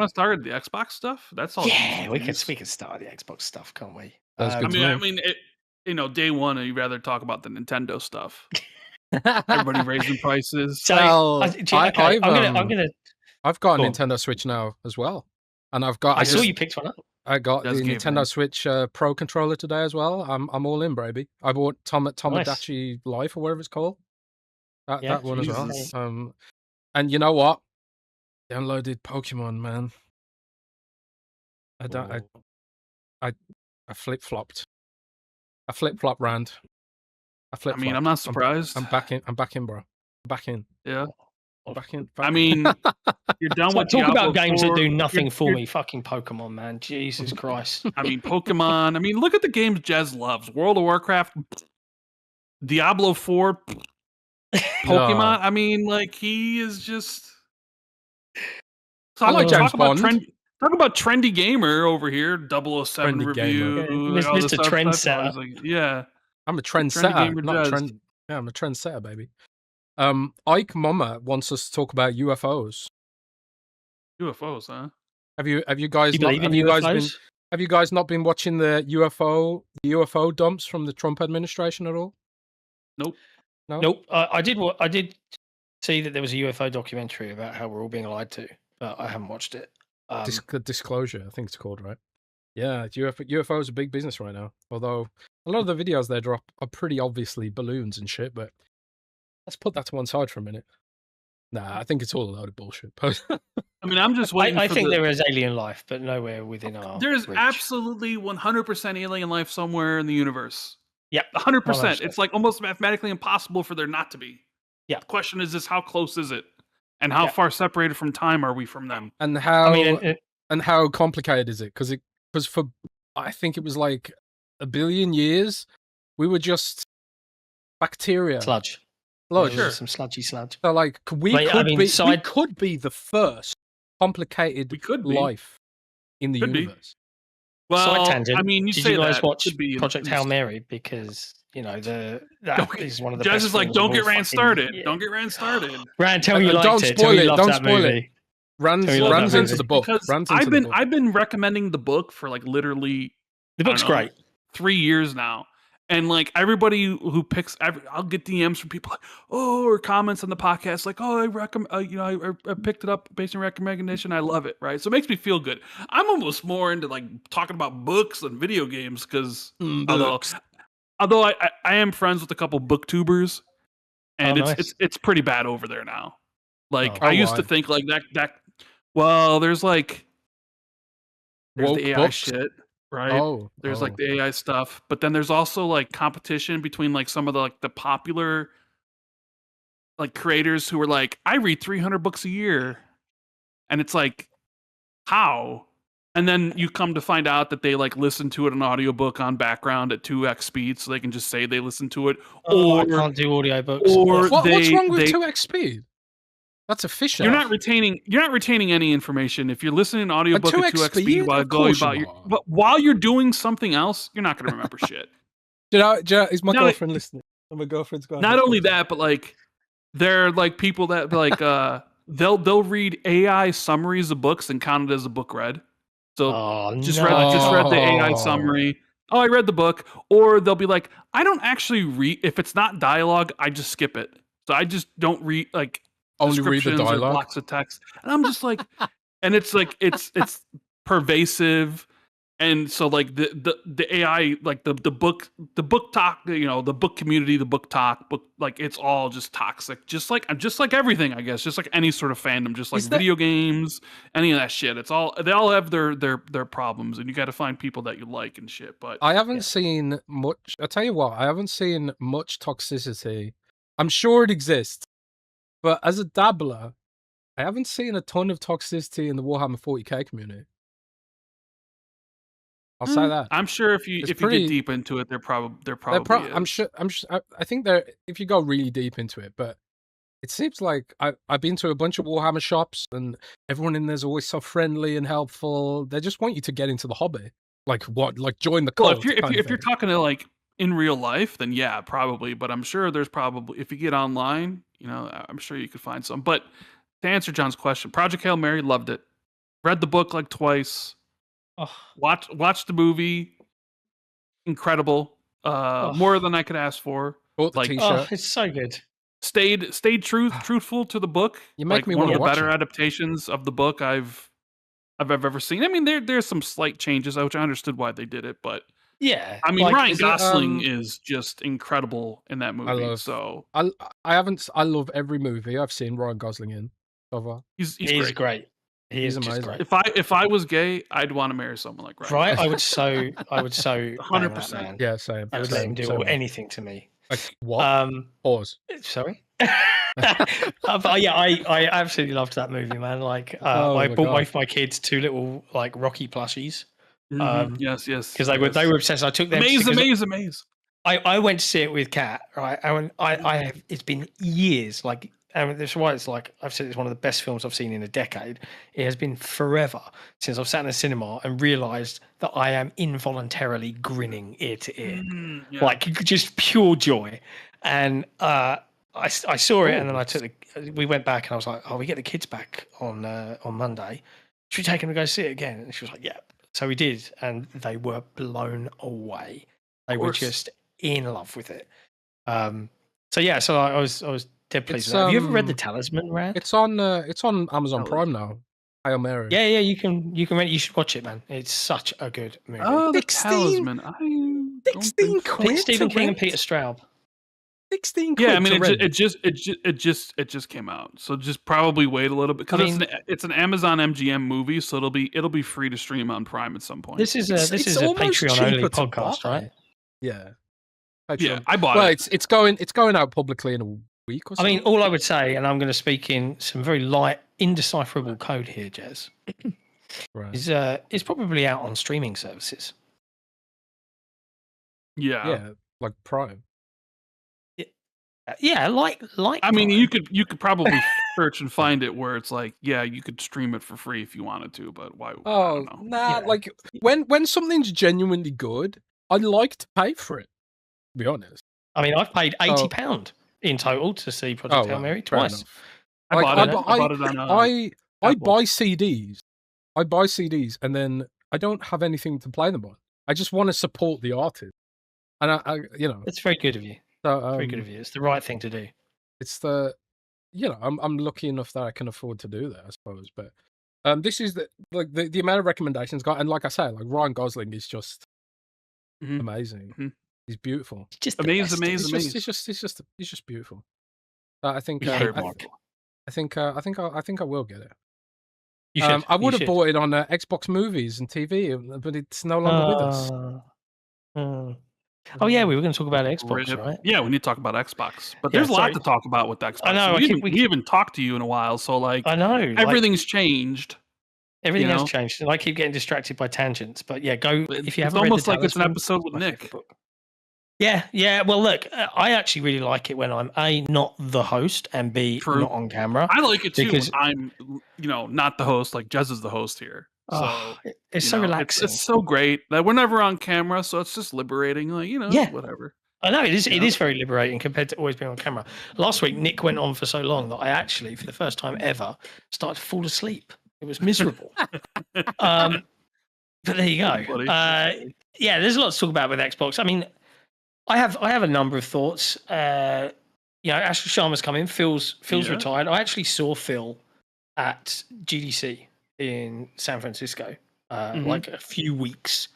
start at the Xbox stuff? That's all. Yeah, we can start the Xbox stuff, can't we? I mean, day one, you'd rather talk about the Nintendo stuff. Everybody raising prices. So, I've got a Nintendo Switch now as well, and I saw you picked one up. I got the Nintendo Switch Pro controller today as well. I'm all in, baby. I bought Tomodachi Life or whatever it's called. That one as well. And you know what? Downloaded Pokemon, man. I flip-flopped. I flip-flop Rand. I mean, I'm not surprised. I'm back in, bro. Back in. Yeah. Back in. I mean, you're done with talk about games that do nothing for me. Fucking Pokemon, man. Jesus Christ. I mean, Pokemon. I mean, look at the games Jez loves. World of Warcraft, Diablo 4, Pokemon. No. I mean, like, he is just... I like James Bond. Talk about trendy gamer over here. 007 trendy review. Mr. Trendsetter. Like, yeah. I'm a trendsetter. I'm a trendsetter, baby. Ike Mama wants us to talk about UFOs. UFOs, huh? Have you guys not been watching the UFO dumps from the Trump administration at all? Nope. No? Nope. I did see that there was a UFO documentary about how we're all being lied to, but I haven't watched it. Disclosure, I think it's called, right? Yeah, UFO is a big business right now. Although a lot of the videos they drop are pretty obviously balloons and shit, but let's put that to one side for a minute. Nah, I think it's all a load of bullshit. I mean, I'm just waiting. I think there is alien life, but nowhere within our. There's reach. Absolutely 100% alien life somewhere in the universe. Yep, 100%. It's like almost mathematically impossible for there not to be. Yeah. The question is how close is it, and how far separated from time are we from them? And how and how complicated is it? Because for I think it was like 1 billion years, we were just bacteria. Sludge. Sure. Some sludgy sludge. So, like, we could be the first complicated life in the universe. Well, side tangent. I mean, did you guys watch Project Hail Mary? Because that is one of the Jez best. Is like, don't get Rand started. Yeah. Don't get Rand started. Rand, tell me you liked don't it. Spoil it. Don't spoil it. Runs into the book. I've been recommending the book for like literally. The book's great. 3 years now. And like everybody who picks, I'll get DMs from people like, or comments on the podcast like, I recommend, I picked it up based on recommendation. I love it, right? So it makes me feel good. I'm almost more into like talking about books and video games because Although I am friends with a couple booktubers, and nice. it's pretty bad over there now. Like Oh, I used to why? think like that. Well, there's the Woke AI books? shit, right? Oh, There's like the AI stuff, but then there's also like competition between like some of the popular like creators who are like, I read 300 books a year, and it's like, how? And then you come to find out that they like listen to it an audiobook on background at 2x speed, so they can just say they listen to it. Oh, I can't do audiobooks. Or what's wrong with 2x speed? That's a fish. You're not retaining any information if you're listening to an audiobook at 2x speed while going about but while you're doing something else, you're not going to remember shit. Is my girlfriend listening? My girlfriend's got. Not only that, but like there are like people that like they'll read AI summaries of books and count it as a book read. So just read the AI summary. Oh, I read the book. Or they'll be like, I don't actually read if it's not dialogue, I just skip it. So I just don't read like only read the dialogue or blocks of text. And I'm just like, and it's like it's pervasive. And so like the AI, like the book talk, the book community, the book talk, like it's all just toxic, just like everything, I guess, just like any sort of fandom, just like video games, any of that shit. They all have their problems, and you got to find people that you like and shit. But I haven't seen much. I'll tell you what, I haven't seen much toxicity. I'm sure it exists, but as a dabbler, I haven't seen a ton of toxicity in the Warhammer 40k community. I'll say that. I'm sure if you get deep into it, they're probably is. I'm sure. I think they're if you go really deep into it, but it seems like I've been to a bunch of Warhammer shops, and everyone in there's always so friendly and helpful. They just want you to get into the hobby, like join the cult. Well, if you're talking to like in real life, then yeah, probably. But I'm sure there's probably if you get online, I'm sure you could find some. But to answer John's question, Project Hail Mary, loved it. Read the book like twice. Oh. Watch the movie. Incredible. More than I could ask for. Bought the t-shirt. It's so good. Stayed truthful to the book. You make me one want of to the watch better adaptations of the book I've ever seen. I mean, there's some slight changes, which I understood why they did it, but yeah, I mean, Ryan Gosling is just incredible in that movie. I love every movie I've seen Ryan Gosling in. He's great. He's amazing. Great. If I was gay, I'd want to marry someone like Ryan. Right? I would so 100%. Yeah, same. I would let him do anything to me. Like what? Pause. Sorry. But yeah, I absolutely loved that movie, man. Like, I bought both my kids 2 little like Rocky plushies. Yes, because they were obsessed. I took them. Maze. I went to see it with Kat, right? I have. It's been years, like. And that's why it's like I've said it's one of the best films I've seen in a decade. It has been forever since I've sat in a cinema and realised that I am involuntarily grinning ear to ear, like just pure joy. And I saw it, and then we went back, and I was like, "Oh, we get the kids back on Monday. Should we take them to go see it again?" And she was like, "Yeah." So we did, and they were blown away. They were just in love with it. So yeah, so I was. Have you ever read The Talisman, Rand? It's on Amazon Prime now. Hail Mary. Yeah, you can rent. You should watch it, man. It's such a good movie. Oh, The Talisman. 16 quid. Stephen King and Peter Straub. 16 quid. Yeah, I mean it just came out, so just probably wait a little bit because it's an Amazon MGM movie, so it'll be free to stream on Prime at some point. This is a Patreon only podcast, right? Yeah. Patreon. Yeah, I bought it. It's going out publicly in a week or so. I mean, all I would say, and I'm going to speak in some very light, indecipherable code here, Jez, is it's probably out on streaming services. Yeah, like Prime. Yeah, like. I mean, you could probably search and find it where it's like, yeah, you could stream it for free if you wanted to, but why? Oh, nah. Yeah. Like when something's genuinely good, I'd like to pay for it. To be honest. I mean, I've paid £80 in total to see Project Hail Mary twice. I bought it on. I buy CDs. I buy CDs, and then I don't have anything to play them on. I just want to support the artist, and I it's very good of you. So, very good of you. It's the right thing to do. It's I'm lucky enough that I can afford to do that, I suppose. But this is the amount of recommendations got, and like I say, like Ryan Gosling is just amazing. He's beautiful. He's just amazing. He's just beautiful. I think I think I will get it. You should. I would have bought it on Xbox Movies and TV, but it's no longer with us. Oh yeah, we were going to talk about Xbox, right? Yeah, we need to talk about Xbox, but there's a lot to talk about with Xbox. I know. We haven't talked to you in a while, so like, I know everything's changed. Everything has changed, and I keep getting distracted by tangents. But yeah, go if you haven't. It's almost like it's an episode with Nick. Yeah. Well, look, I actually really like it when I'm A, not the host, and B, not on camera. I like it too because when I'm, not the host. Like Jez is the host here. So it's so relaxing. It's so great that we're never on camera, so it's just liberating. Like whatever. I know it is. It is very liberating compared to always being on camera. Last week, Nick went on for so long that I actually, for the first time ever, started to fall asleep. It was miserable. But there you go. Yeah, there's a lot to talk about with Xbox. I mean, I have a number of thoughts. Ashley Sharma's come in. Phil's retired. I actually saw Phil at GDC in San Francisco, like a few weeks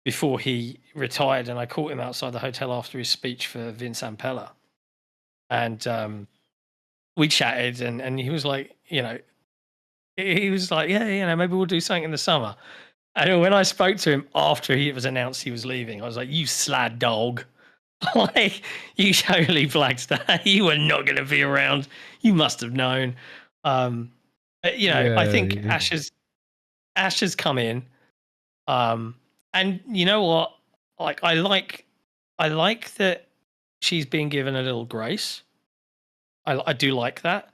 before he retired, and I caught him outside the hotel after his speech for Vince Ampella, and we chatted, and he was like, yeah, maybe we'll do something in the summer. And when I spoke to him after it was announced he was leaving, I was like, you slad dog. Like, you totally flagged that. You were not going to be around. You must have known. I think Ash has come in. And you know what? Like, I like that she's being given a little grace. I do like that.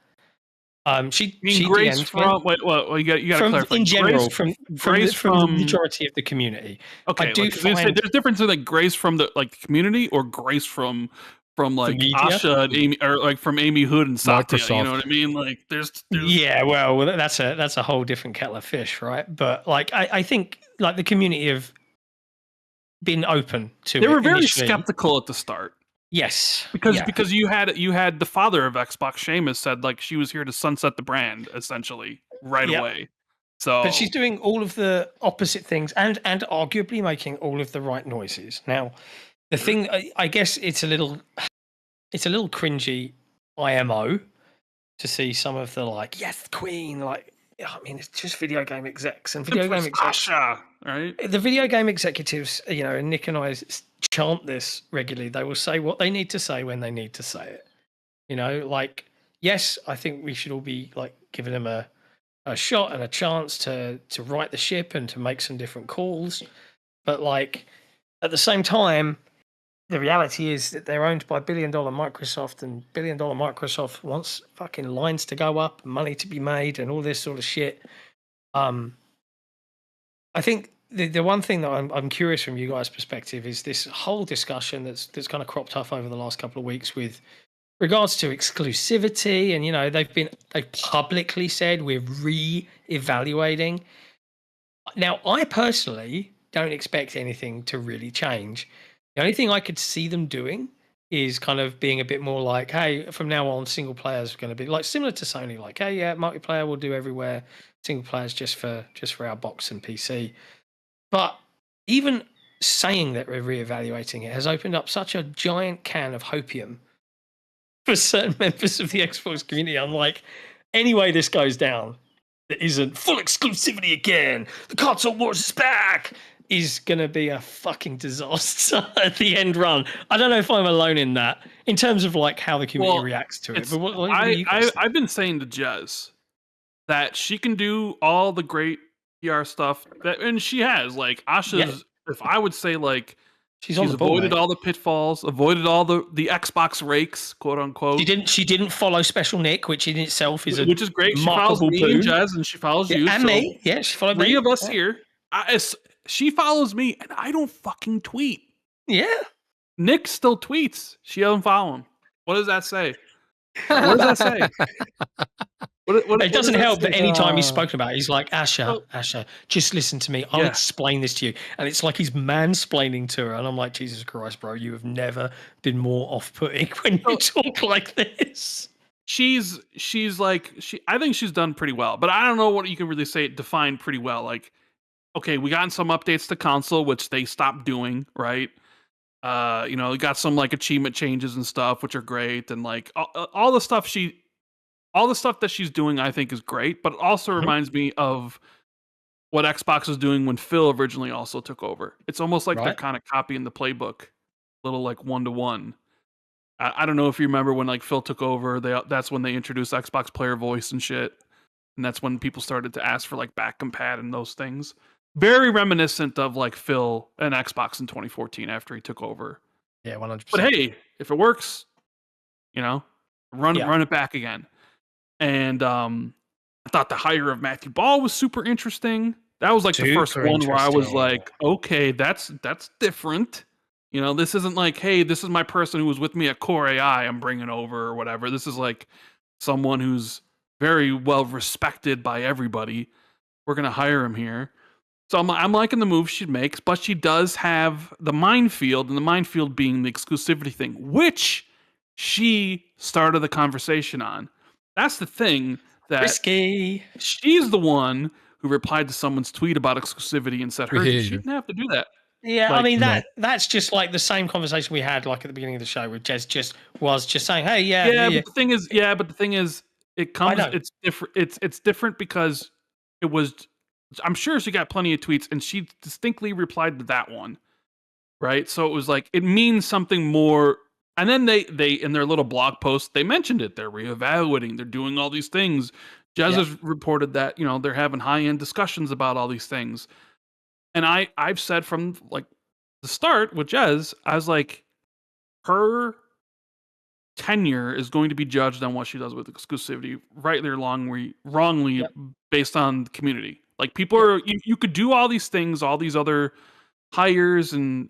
She grace from you got to clarify. In general, from the majority of the community. Okay, I do find there's a difference in like grace from the community or grace from like Asha and Amy, or like from Amy Hood and Satya. Microsoft. You know what I mean? Like there's yeah. Well, that's a whole different kettle of fish, right? But like I think like the community have been open to. They were very skeptical at the start. Yes, because you had the father of Xbox, Seamus, said like she was here to sunset the brand essentially right away. So, but she's doing all of the opposite things and arguably making all of the right noises. Now, the thing I guess it's a little cringy IMO to see some of the like yes Queen like. I mean, it's just video game execs and video game execs. Right? The video game executives, and Nick and I chant this regularly. They will say what they need to say when they need to say it. Like, yes, I think we should all be like giving them a shot and a chance to right the ship and to make some different calls. But like at the same time, the reality is that they're owned by billion-dollar Microsoft, and billion-dollar Microsoft wants fucking lines to go up, money to be made, and all this sort of shit. I think the one thing that I'm curious from you guys' perspective is this whole discussion that's kind of cropped up over the last couple of weeks with regards to exclusivity, and they've publicly said we're re-evaluating. Now, I personally don't expect anything to really change. The only thing I could see them doing is kind of being a bit more like, hey, from now on, single player is going to be like similar to Sony, like, hey, yeah, multiplayer we'll do everywhere. Single player is just for our box and PC. But even saying that we're reevaluating it has opened up such a giant can of hopium for certain members of the Xbox community. I'm like, any way this goes down, that isn't full exclusivity again. The console wars is back. Is going to be a fucking disaster at the end run. I don't know if I'm alone in that, in terms of like how the community reacts to it. But what I've been saying to Jez that she can do all the great PR stuff, and she has. Like Asha's, if I would say like she's avoided all the pitfalls, avoided all the Xbox rakes, quote unquote. She didn't follow Special Nick, which in itself is which is great. She follows me and Jez, and she follows you and me. Yeah, she followed me. Three of us here. She follows me, and I don't fucking tweet. Yeah. Nick still tweets. She doesn't follow him. What does that say? What does that say? It doesn't help that any time he's spoken about it, he's like, Asha, just listen to me. I'll explain this to you. And it's like he's mansplaining to her. And I'm like, Jesus Christ, bro, you have never been more off-putting when you talk like this. She's like, I think she's done pretty well. But I don't know what you can really say, define pretty well. Like, okay, we got some updates to console, which they stopped doing, right? You know, got some like achievement changes and stuff, which are great, and like all the stuff that she's doing, I think is great. But it also reminds me of what Xbox was doing when Phil originally also took over. It's almost like they're kind of copying the playbook, little like 1-to-1. I don't know if you remember when like Phil took over. That's when they introduced Xbox Player Voice and shit, and that's when people started to ask for like back compat and those things. Very reminiscent of like Phil and Xbox in 2014 after he took over. Yeah, 100%. But hey, if it works, you know, run it back again. And I thought the hire of Matthew Ball was super interesting. That was like the first one where I was like, okay, that's different. You know, this isn't like, hey, this is my person who was with me at Core AI I'm bringing over or whatever. This is like someone who's very well respected by everybody. We're going to hire him here. So I'm liking the move she makes, but she does have the minefield, and the minefield being the exclusivity thing, which she started the conversation on. That's the thing, that risky. She's the one who replied to someone's tweet about exclusivity and said she didn't have to do that. Yeah, like, I mean that's just like the same conversation we had like at the beginning of the show with Jez just saying, hey, But the thing is, it comes. It's different. It's different because it was. I'm sure she got plenty of tweets, and she distinctly replied to that one, right? So it was like it means something more. And then they in their little blog post they mentioned it. They're reevaluating. They're doing all these things. Jez has reported that they're having high-end discussions about all these things. And I've said from like the start with Jez, I was like, her tenure is going to be judged on what she does with exclusivity, rightly or wrongly, based on the community. Like people are, you could do all these things, all these other hires and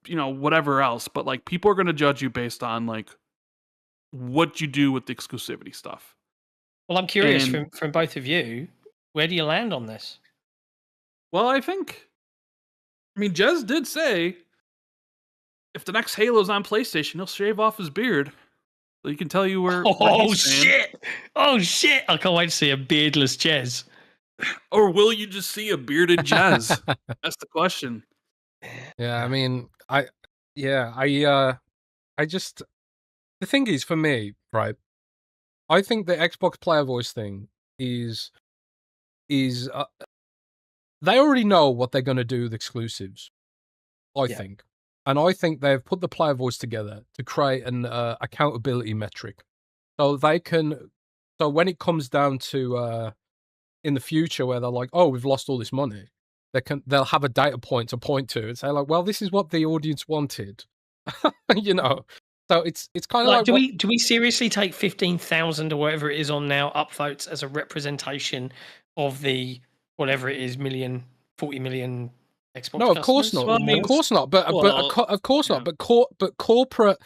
whatever else, but like people are going to judge you based on like what you do with the exclusivity stuff. Well, I'm curious from both of you, where do you land on this? Well, I mean, Jez did say if the next Halo's on PlayStation, he'll shave off his beard. So he can tell you where. Oh shit! Oh shit! I can't wait to see a beardless Jez. Or will you just see a bearded Jez? That's the question. Yeah, I mean, I just, the thing is for me, right? I think the Xbox Player Voice thing is they already know what they're going to do with exclusives. I think, and I think they've put the Player Voice together to create an accountability metric, so they can. So when it comes down to in the future where they're like, oh, we've lost all this money, they'll have a data point to point to and say like, well, this is what the audience wanted, So it's kind of like do we seriously take 15,000 or whatever it is on now upvotes as a representation of the whatever it is 40 million Xbox? No, of course not. Of course not. But of course not. But corporate.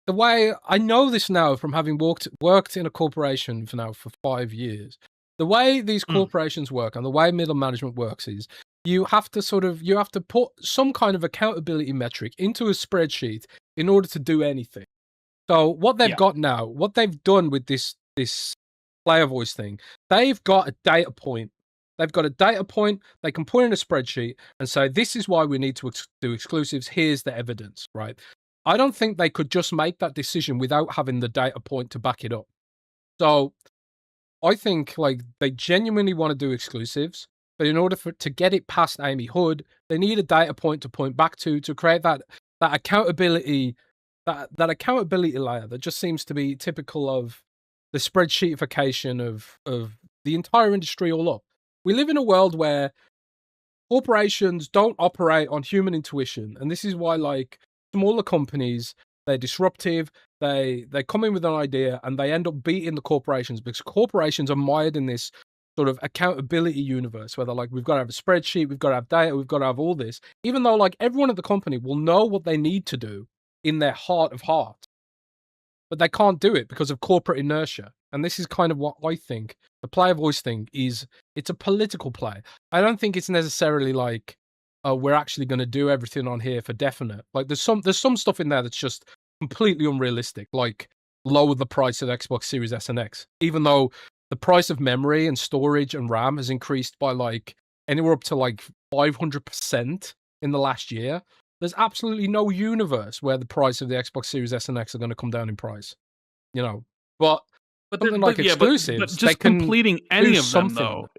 The way I know this now from having worked in a corporation for 5 years. The way these corporations work and the way middle management works is you have to put some kind of accountability metric into a spreadsheet in order to do anything. So what they've got now, what they've done with this Player Voice thing, they've got a data point. They've got a data point they can put in a spreadsheet and say, this is why we need to do exclusives. Here's the evidence, right? I don't think they could just make that decision without having the data point to back it up. So I think like they genuinely want to do exclusives, but in order to get it past Amy Hood, they need a data point to point back to create that accountability, that accountability layer that just seems to be typical of the spreadsheetification of the entire industry all up. We live in a world where corporations don't operate on human intuition, and this is why like smaller companies, they're disruptive. They come in with an idea and they end up beating the corporations because corporations are mired in this sort of accountability universe where they're like, we've got to have a spreadsheet, we've got to have data, we've got to have all this, even though like everyone at the company will know what they need to do in their heart of hearts, but they can't do it because of corporate inertia. And this is kind of what I think the Player Voice thing is. It's a political play. I don't think it's necessarily like, we're actually going to do everything on here for definite. Like there's some stuff in there that's just completely unrealistic, like lower the price of Xbox Series S and X, even though the price of memory and storage and RAM has increased by like anywhere up to like 500% in the last year. there's absolutely no universe where the price of the Xbox Series S and X are going to come down in price. You know, but something like exclusives, but just they can completing any of them something. though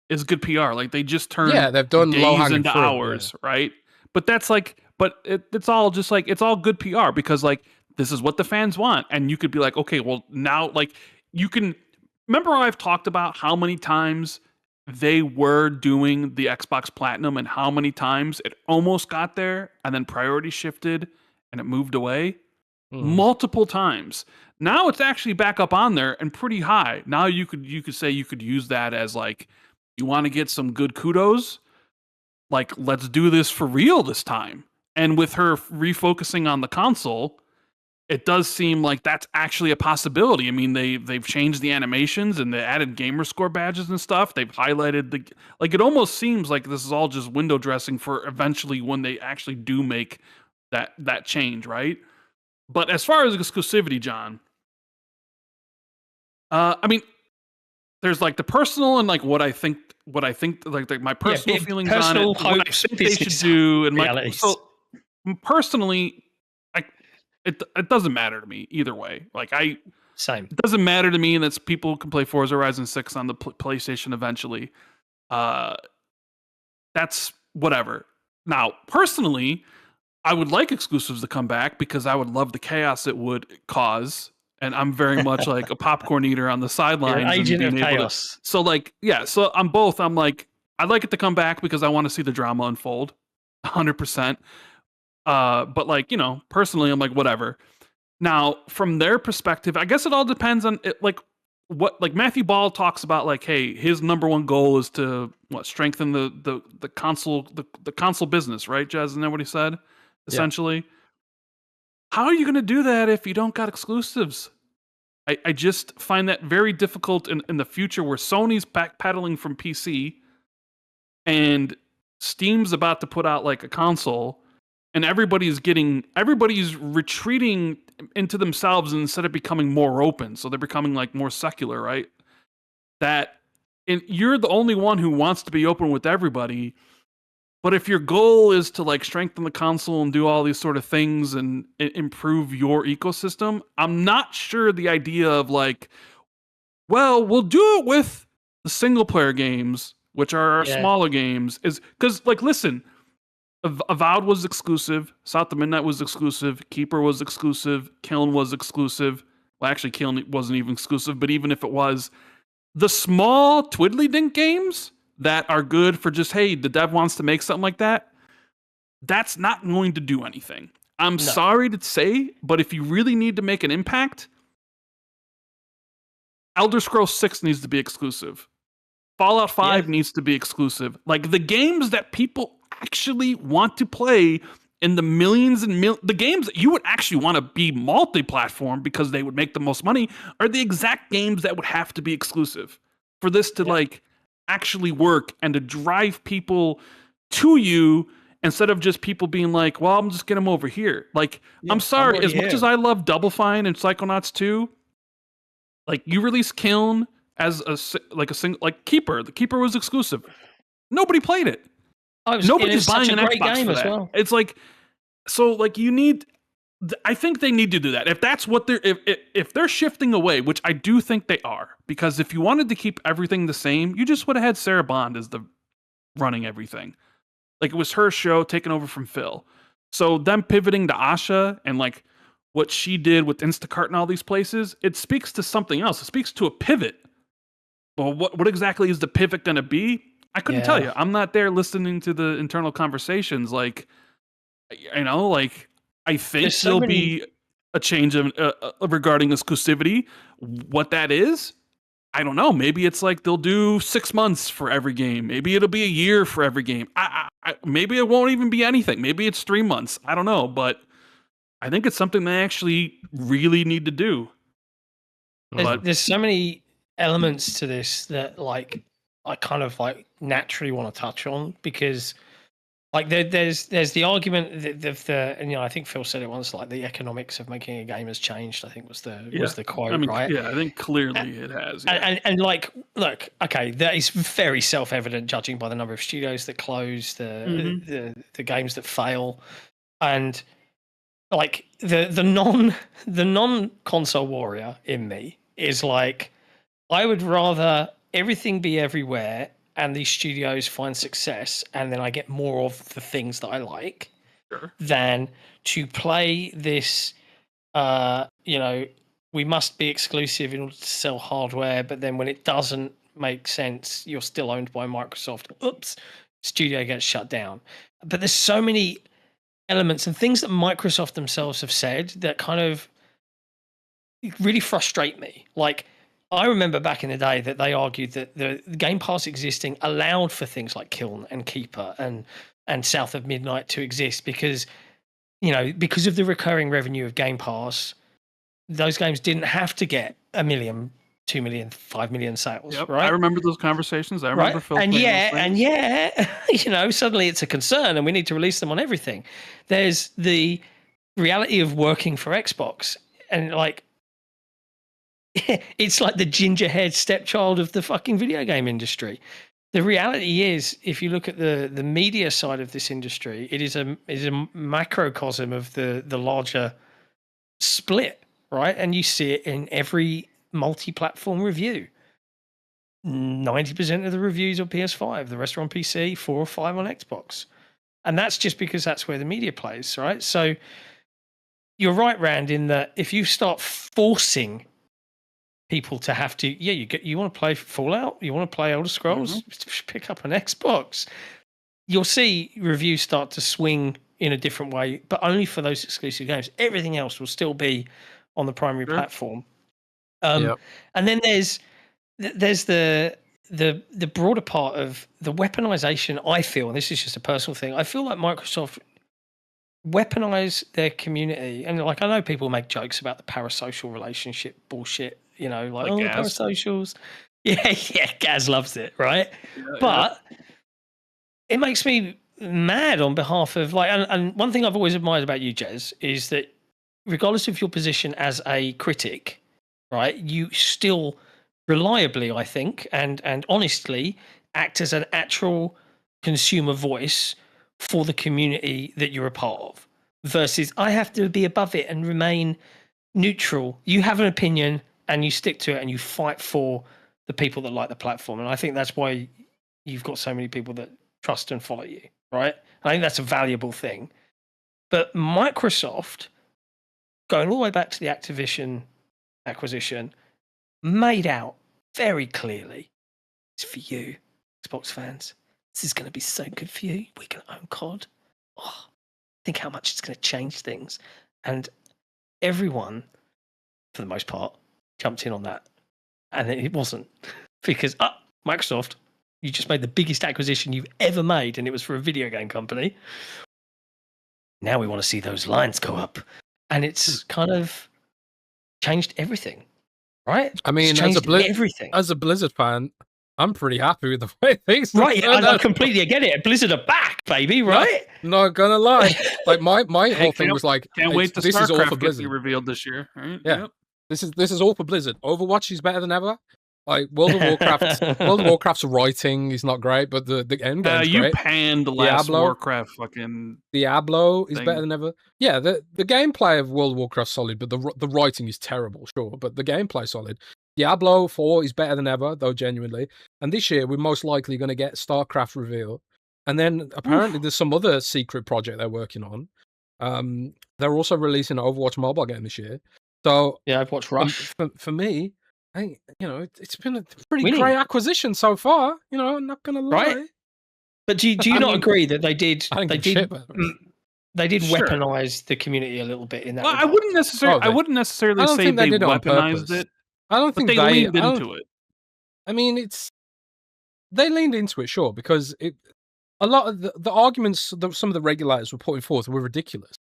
is good PR. Like they just turned they've done days into hours, right? But that's like, it's all just like, it's all good PR because like this is what the fans want, and you could be like, okay, well now like you can remember I've talked about how many times they were doing the Xbox Platinum and how many times it almost got there and then priority shifted and it moved away multiple times. Now it's actually back up on there and pretty high. Now you could say you could use that as like, you want to get some good kudos? Like, let's do this for real this time. And with her refocusing on the console, it does seem like that's actually a possibility. I mean, they've changed the animations and they added gamer score badges and stuff. They've highlighted the like. It almost seems like this is all just window dressing for eventually when they actually do make that change, right? But as far as exclusivity, John, I mean, there's like the personal and like what I think like my personal feelings on it, what I think they should do, and like so personally, it doesn't matter to me either way. Like same. It doesn't matter to me that people can play Forza Horizon 6 on the PlayStation eventually. That's whatever. Now, personally, I would like exclusives to come back because I would love the chaos it would cause. And I'm very much like a popcorn eater on the sidelines. Agent of chaos. So like, yeah, so I'm both. I'm like, I'd like it to come back because I want to see the drama unfold 100%. But like, you know, personally, I'm like, whatever. Now, from their perspective, I guess it all depends on it, like what, like Matthew Ball talks about, like, hey, his number one goal is to strengthen the console, the console business, right, Jez? Isn't that what he said? Essentially. Yeah. How are you going to do that if you don't got exclusives? I just find that very difficult in the future where Sony's backpedaling from PC and Steam's about to put out like a console. And everybody's retreating into themselves instead of becoming more open. So they're becoming like more secular, right? And you're the only one who wants to be open with everybody. But if your goal is to like strengthen the console and do all these sort of things and improve your ecosystem, I'm not sure the idea of like, well, we'll do it with the single player games, which are our smaller games, is because like, listen, Avowed was exclusive. South of Midnight was exclusive. Keeper was exclusive. Kiln was exclusive. Well, actually, Kiln wasn't even exclusive, but even if it was, the small twiddly dink games that are good for just, hey, the dev wants to make something like that, that's not going to do anything. I'm sorry to say, but if you really need to make an impact, Elder Scrolls 6 needs to be exclusive. Fallout 5 needs to be exclusive. Like the games that people actually want to play in the millions and the games that you would actually want to be multi-platform because they would make the most money are the exact games that would have to be exclusive for this to like actually work and to drive people to you instead of just people being like, well, I'm just getting them over here. Like, I'm sorry, as much as I love Double Fine and Psychonauts 2, like you release Kiln as a single, like Keeper. The Keeper was exclusive. Nobody played it. Nobody's buying an Xbox for that. Well. It's like, so like you need, I think they need to do that. If that's what they're, if they're shifting away, which I do think they are, because if you wanted to keep everything the same, you just would have had Sarah Bond as the running everything. Like it was her show taken over from Phil. So them pivoting to Asha and like what she did with Instacart and all these places, it speaks to something else. It speaks to a pivot. Well, what exactly is the pivot going to be? I couldn't tell you. I'm not there listening to the internal conversations. Like, you know, like I think there'll be a change of regarding exclusivity. What that is, I don't know. Maybe it's like they'll do 6 months for every game. Maybe it'll be a year for every game. Maybe it won't even be anything. Maybe it's 3 months. I don't know. But I think it's something they actually really need to do. There's so many elements to this that like I kind of like naturally want to touch on because like there's the argument that and you know I think Phil said it once, like the economics of making a game has changed, I think was the quote. I mean, right? Yeah, I think clearly it has. Yeah. And like, look, okay, that is very self-evident judging by the number of studios that close, the games that fail. And like the non console warrior in me is like, I would rather everything be everywhere and these studios find success and then I get more of the things that I like, than to play this we must be exclusive in order to sell hardware, but then when it doesn't make sense, you're still owned by Microsoft. Oops, studio gets shut down. But there's so many elements and things that Microsoft themselves have said that kind of really frustrate me. Like, I remember back in the day that they argued that the Game Pass existing allowed for things like Kiln and Keeper and South of Midnight to exist because of the recurring revenue of Game Pass, those games didn't have to get 1 million, 2 million, 5 million sales. Yep, right? I remember those conversations. I remember Phil. And suddenly it's a concern, and we need to release them on everything. There's the reality of working for Xbox, and like, it's like the gingerhead stepchild of the fucking video game industry. The reality is, if you look at the media side of this industry, it is a macrocosm of the larger split, right? And you see it in every multi-platform review. 90% of the reviews are PS5, the rest are on PC, 4 or 5 on Xbox. And that's just because that's where the media plays, right? So you're right, Rand, in that if you start forcing people to have to, you want to play Fallout, you want to play Elder Scrolls, pick up an Xbox. You'll see reviews start to swing in a different way, but only for those exclusive games. Everything else will still be on the primary platform. And then there's the broader part of the weaponization. I feel, and this is just a personal thing, I feel like Microsoft weaponize their community. And like, I know people make jokes about the parasocial relationship bullshit, like the parasocials. Yeah, Gaz loves it, right? But it makes me mad on behalf of and one thing I've always admired about you, Jez, is that regardless of your position as a critic, right, you still reliably, I think, and honestly act as an actual consumer voice for the community that you're a part of, versus I have to be above it and remain neutral. You have an opinion and you stick to it and you fight for the people that like the platform. And I think that's why you've got so many people that trust and follow you, right? I think that's a valuable thing. But Microsoft, going all the way back to the Activision acquisition, made out very clearly, it's for you, Xbox fans. This is going to be so good for you. We can own COD. Oh, think how much it's going to change things. And everyone, for the most part, jumped in on that. And it wasn't. Because, Microsoft, you just made the biggest acquisition you've ever made, and it was for a video game company. Now we want to see those lines go up. And it's kind of changed everything, right? I mean, everything. As a Blizzard fan, I'm pretty happy with the way things are. Right, I completely get it. Blizzard are back, baby, right? Not gonna lie. Like my whole thing was like, can't wait to StarCraft get revealed this year, right? Yeah. Yep. This is all for Blizzard. Overwatch is better than ever. Like World of Warcraft's writing is not great, but the end game's you great. panned the last Warcraft fucking Diablo is better than ever. Yeah, the gameplay of World of Warcraft's solid, but the writing is terrible, sure, but the gameplay's solid. Diablo 4 is better than ever, though, genuinely. And this year, we're most likely going to get StarCraft reveal. And then apparently there's some other secret project they're working on. They're also releasing an Overwatch mobile game this year. So yeah, I've watched Rush. For me, it's been a pretty great acquisition so far. I'm not going to lie. Right? But do you not agree that they did weaponize the community a little bit in that? Well, I wouldn't necessarily say they weaponized it. I don't think they leaned into it. I mean, they leaned into it, sure, because a lot of the arguments that some of the regulators were putting forth were ridiculous,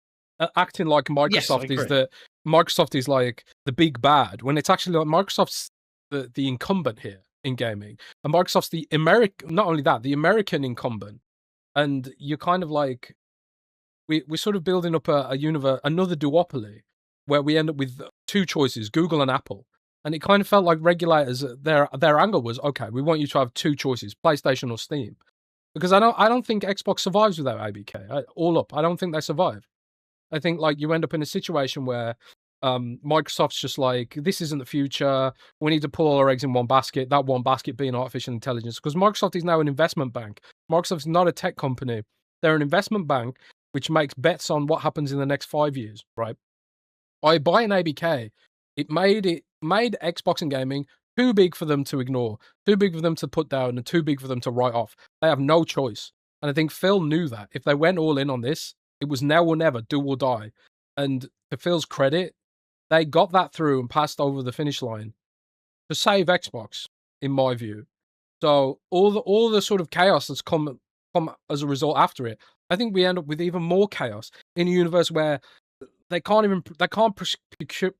acting like Microsoft is like the big bad, when it's actually like Microsoft's the incumbent here in gaming, and Microsoft's the American incumbent, and you're kind of like we're sort of building up a universe, another duopoly, where we end up with two choices, Google and Apple. And it kind of felt like regulators, their angle was, okay, we want you to have two choices, PlayStation or Steam. Because I don't think Xbox survives without ABK. All up, I don't think they survive. I think like you end up in a situation where Microsoft's just like, this isn't the future. We need to put all our eggs in one basket. That one basket being artificial intelligence, because Microsoft is now an investment bank. Microsoft's not a tech company. They're an investment bank which makes bets on what happens in the next 5 years, right? By buying ABK, it made Xbox and gaming too big for them to ignore, too big for them to put down, and too big for them to write off. They have no choice. And I think Phil knew that. If they went all in on this, it was now or never, do or die. And to Phil's credit, they got that through and passed over the finish line to save Xbox, in my view. So all the sort of chaos that's come as a result after it, I think we end up with even more chaos in a universe where they can't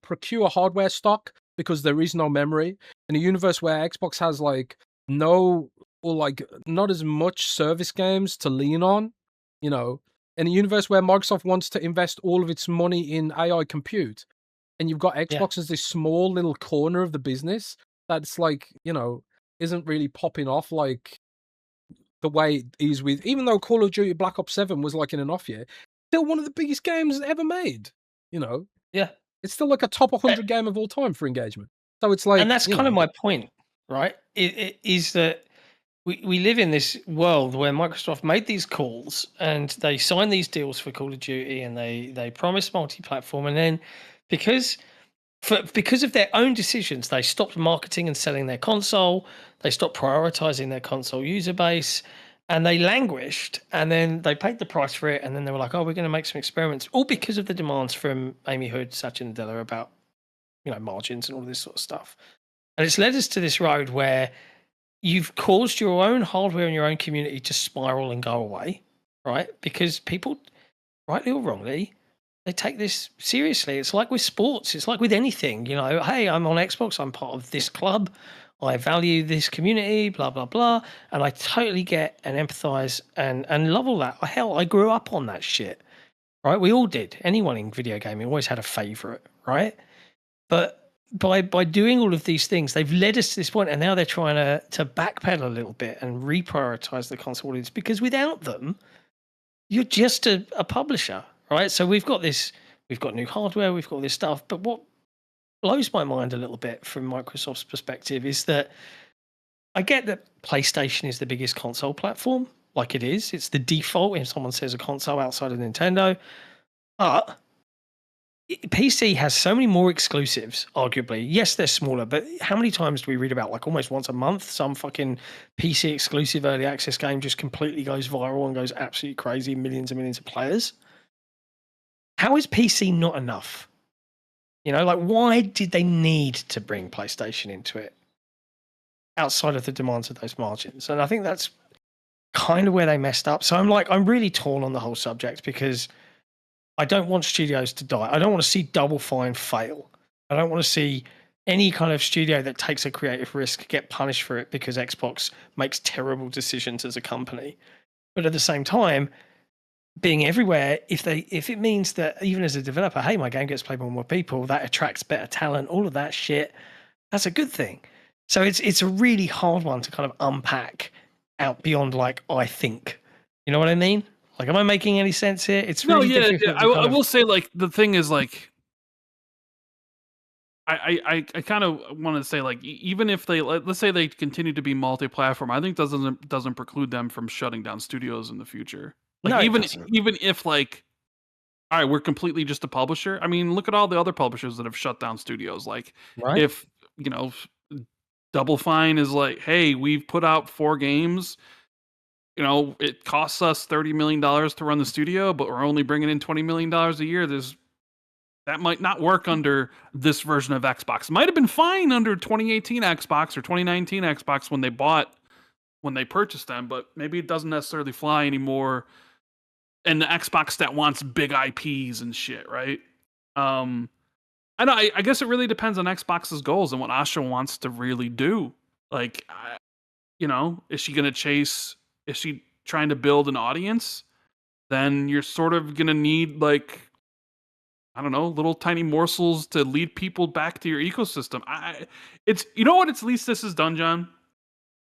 procure hardware stock because there is no memory. In a universe where Xbox has like no, or like not as much service games to lean on, you know, in a universe where Microsoft wants to invest all of its money in AI compute, and you've got Xbox as this small little corner of the business that's like, you know, isn't really popping off like the way it is with, even though Call of Duty Black Ops 7 was like in an off year, still one of the biggest games ever made, you know? Yeah. It's still like a top 100 game of all time for engagement. So it's like, and that's kind of my point, right? It is that we live in this world where Microsoft made these calls and they signed these deals for Call of Duty and they promised multi-platform, and then because of their own decisions, they stopped marketing and selling their console. They stopped prioritizing their console user base, and they languished. And then they paid the price for it. And then they were like, "Oh, we're going to make some experiments," all because of the demands from Amy Hood, Satya Nadella about, you know, margins and all this sort of stuff. And it's led us to this road where you've caused your own hardware and your own community to spiral and go away, right? Because people, rightly or wrongly, they take this seriously. It's like with sports. It's like with anything, you know, hey, I'm on Xbox. I'm part of this club. I value this community, blah, blah, blah. And I totally get and empathize and love all that. Hell, I grew up on that shit, right? We all did. Anyone in video gaming always had a favorite, right? But by doing all of these things, they've led us to this point, and now they're trying to backpedal a little bit and reprioritize the console audience, because without them, you're just a publisher. Right, so we've got new hardware, we've got this stuff, but what blows my mind a little bit from Microsoft's perspective is that I get that PlayStation is the biggest console platform, like it is. It's the default if someone says a console outside of Nintendo, but PC has so many more exclusives, arguably. Yes, they're smaller, but how many times do we read about, like almost once a month, some fucking PC exclusive early access game just completely goes viral and goes absolutely crazy, millions and millions of players? How is PC not enough? You know, like, why did they need to bring PlayStation into it outside of the demands of those margins? And I think that's kind of where they messed up. So I'm really torn on the whole subject, because I don't want studios to die. I don't want to see Double Fine fail. I don't want to see any kind of studio that takes a creative risk get punished for it because Xbox makes terrible decisions as a company. But at the same time, being everywhere, if it means that even as a developer, hey, my game gets played by more people, that attracts better talent, all of that shit, that's a good thing. So it's a really hard one to kind of unpack out beyond, like, I think. You know what I mean? Like, am I making any sense here? It's really difficult. I will say, like, the thing is, like, I kind of want to say, like, even if they, let's say they continue to be multi-platform, I think doesn't preclude them from shutting down studios in the future. Like, No, even if, like, all right, we're completely just a publisher. I mean, look at all the other publishers that have shut down studios. Like, right? If, you know, Double Fine is like, hey, we've put out 4 games. You know, it costs us $30 million to run the studio, but we're only bringing in $20 million a year. That might not work under this version of Xbox. It might have been fine under 2018 Xbox or 2019 Xbox when they purchased them, but maybe it doesn't necessarily fly anymore. And the Xbox that wants big IPs and shit, right? I guess it really depends on Xbox's goals and what Asha wants to really do. Like, you know, is she trying to build an audience? Then you're sort of going to need, like, I don't know, little tiny morsels to lead people back to your ecosystem. It's, you know what, at least this has done, John?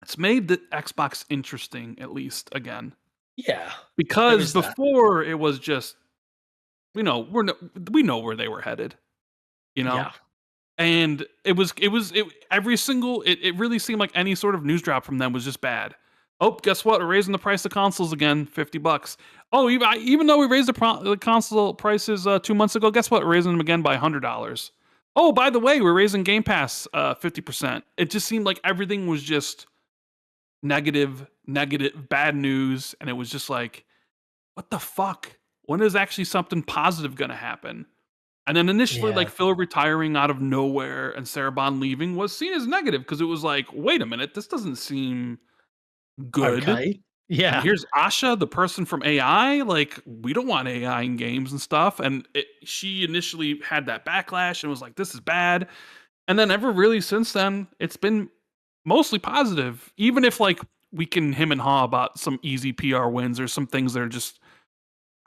It's made the Xbox interesting, at least, again. Yeah. Because before it was just, we know where they were headed, you know. Yeah. And it really seemed like any sort of news drop from them was just bad. Oh, guess what? We're raising the price of consoles again, $50. Oh, even though we raised the console prices 2 months ago, guess what? We're raising them again by $100. Oh, by the way, we're raising Game Pass 50%. It just seemed like everything was just negative, bad news, and it was just like, what the fuck? When is actually something positive going to happen? And then initially, like Phil retiring out of nowhere and Sarah Bond leaving was seen as negative because it was like, wait a minute, this doesn't seem good. Okay. Yeah. And here's Asha, the person from AI. Like, we don't want AI in games and stuff. And she initially had that backlash and was like, this is bad. And then ever really since then, it's been mostly positive. Even if like we can him and haw about some easy PR wins or some things that are just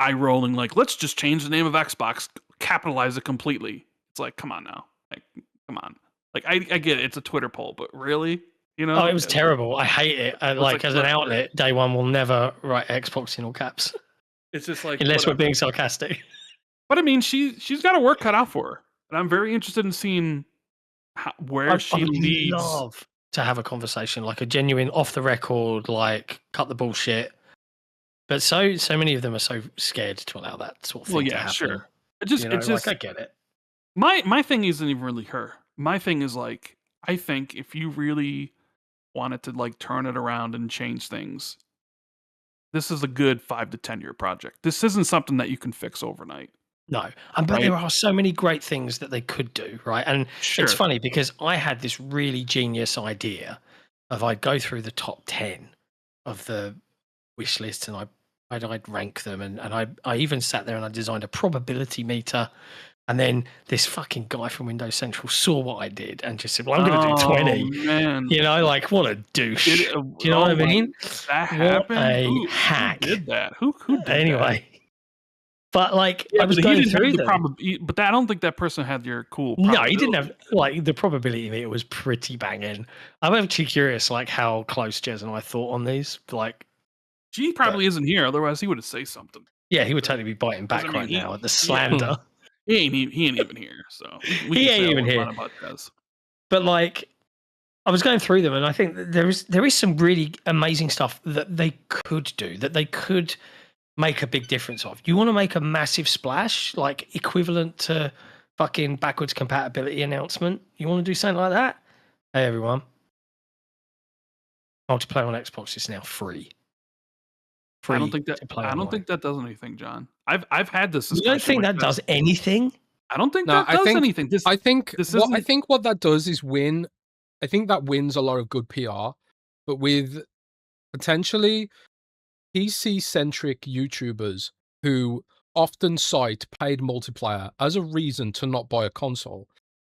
eye rolling, like let's just change the name of Xbox, capitalize it completely. It's like, come on now, like, come on. Like, I get it, it's a Twitter poll, but really, you know? Oh, it was terrible. I hate it. Like as an outlet, Day One will never write Xbox in all caps. It's just like, unless we're being sarcastic. But I mean, she's got her work cut out for her, and I'm very interested in seeing where she leads. I'd love to have a conversation, like a genuine off the record, like cut the bullshit. But so many of them are so scared to allow that sort of thing to happen. Sure. It's just like, I get it. My thing isn't even really her. My thing is like, I think if you really wanted to like turn it around and change things, this is a good 5 to 10 year project. This isn't something that you can fix overnight. No, but there are so many great things that they could do, right? And it's funny because I had this really genius idea of I'd go through the top 10 of the wish lists and I'd rank them, and I even sat there and I designed a probability meter, and then this fucking guy from Windows Central saw what I did and just said, well, I'm going to do 20. Man. You know, like, what a douche. Do you know what I mean? That happened? Who hack. Who did that? Who did anyway. That? But like, I was going through them. But I don't think that person had your cool. No, he didn't have, like, the probability meter was pretty banging. I'm actually curious, like, how close Jez and I thought on these. Like, she probably isn't here, otherwise he would have said something. Yeah, he would totally be biting back right now at the slander. He ain't even here, so he ain't even here. But like, I was going through them, and I think there is some really amazing stuff that they could do, that they could make a big difference of. You want to make a massive splash, like equivalent to fucking backwards compatibility announcement? You want to do something like that? Hey everyone, multiplayer on Xbox is now free. I don't think that does anything, John. I've had this discussion. You don't think that does anything? I don't think that does anything. I think what that does is win. I think that wins a lot of good PR, but with potentially PC-centric YouTubers who often cite paid multiplayer as a reason to not buy a console.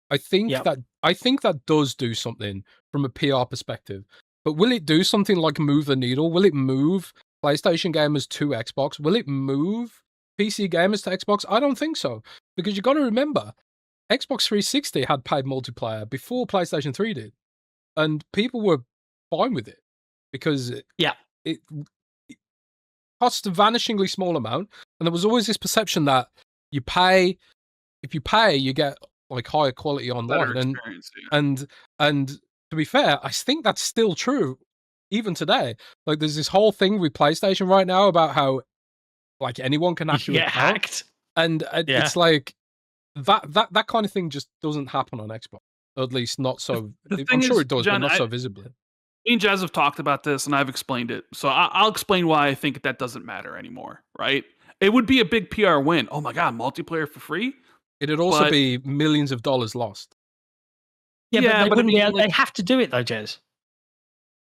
I think that does do something from a PR perspective. But will it do something like move the needle? Will it move PlayStation gamers to Xbox? Will it move PC gamers to Xbox? I don't think so. Because you got to remember, Xbox 360 had paid multiplayer before PlayStation 3 did. And people were fine with it. Because it cost a vanishingly small amount. And there was always this perception that if you pay, you get like higher quality online. And to be fair, I think that's still true even today. Like, there's this whole thing with PlayStation right now about how like anyone can actually get hacked. And it's like that kind of thing just doesn't happen on Xbox. Or at least not so. I'm sure it does, John, but not so visibly. Me and Jez have talked about this, and I've explained it. So I'll explain why I think that doesn't matter anymore, right? It would be a big PR win. Oh my God, multiplayer for free? It'd also be millions of dollars lost. Yeah, but they have to do it though, Jez.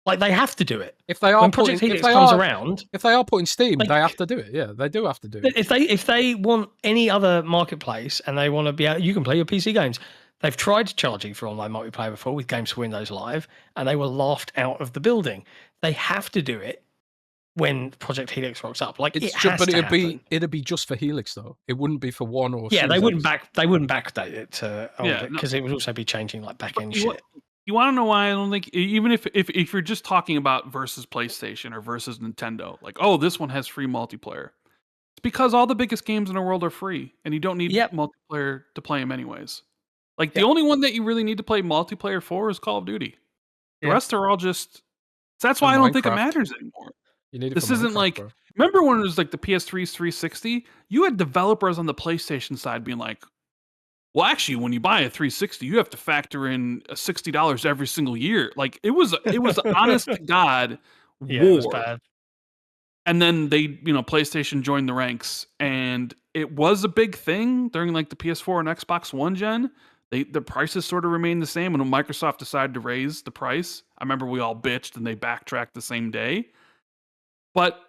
Like, they have to do it. If they are when Project Helix comes around, if they are putting Steam, they have to do it. Yeah, they do have to do it. If they want any other marketplace and they want to be able, you can play your PC games. They've tried charging for online multiplayer before with Games for Windows Live, and they were laughed out of the building. They have to do it when Project Helix rocks up. Like, it'd be just for Helix though. It wouldn't be for One or they wouldn't backdate it to because it would also be changing like back end shit. You want to know why I don't think, even if you're just talking about versus PlayStation or versus Nintendo, like, oh, this one has free multiplayer. It's because all the biggest games in the world are free, and you don't need Yep. multiplayer to play them anyways. Like, the only one that you really need to play multiplayer for is Call of Duty. The rest are all just... That's why I don't think it matters anymore. You need it This for isn't Minecraft, like... bro. Remember when it was like the PS3's 360? You had developers on the PlayStation side being like, well, actually, when you buy a 360, you have to factor in $60 every single year. Like, it was honest to God war. Yeah, it was bad. And then they, PlayStation joined the ranks, and it was a big thing during like the PS4 and Xbox One gen. The prices sort of remained the same, and when Microsoft decided to raise the price, I remember we all bitched and they backtracked the same day. But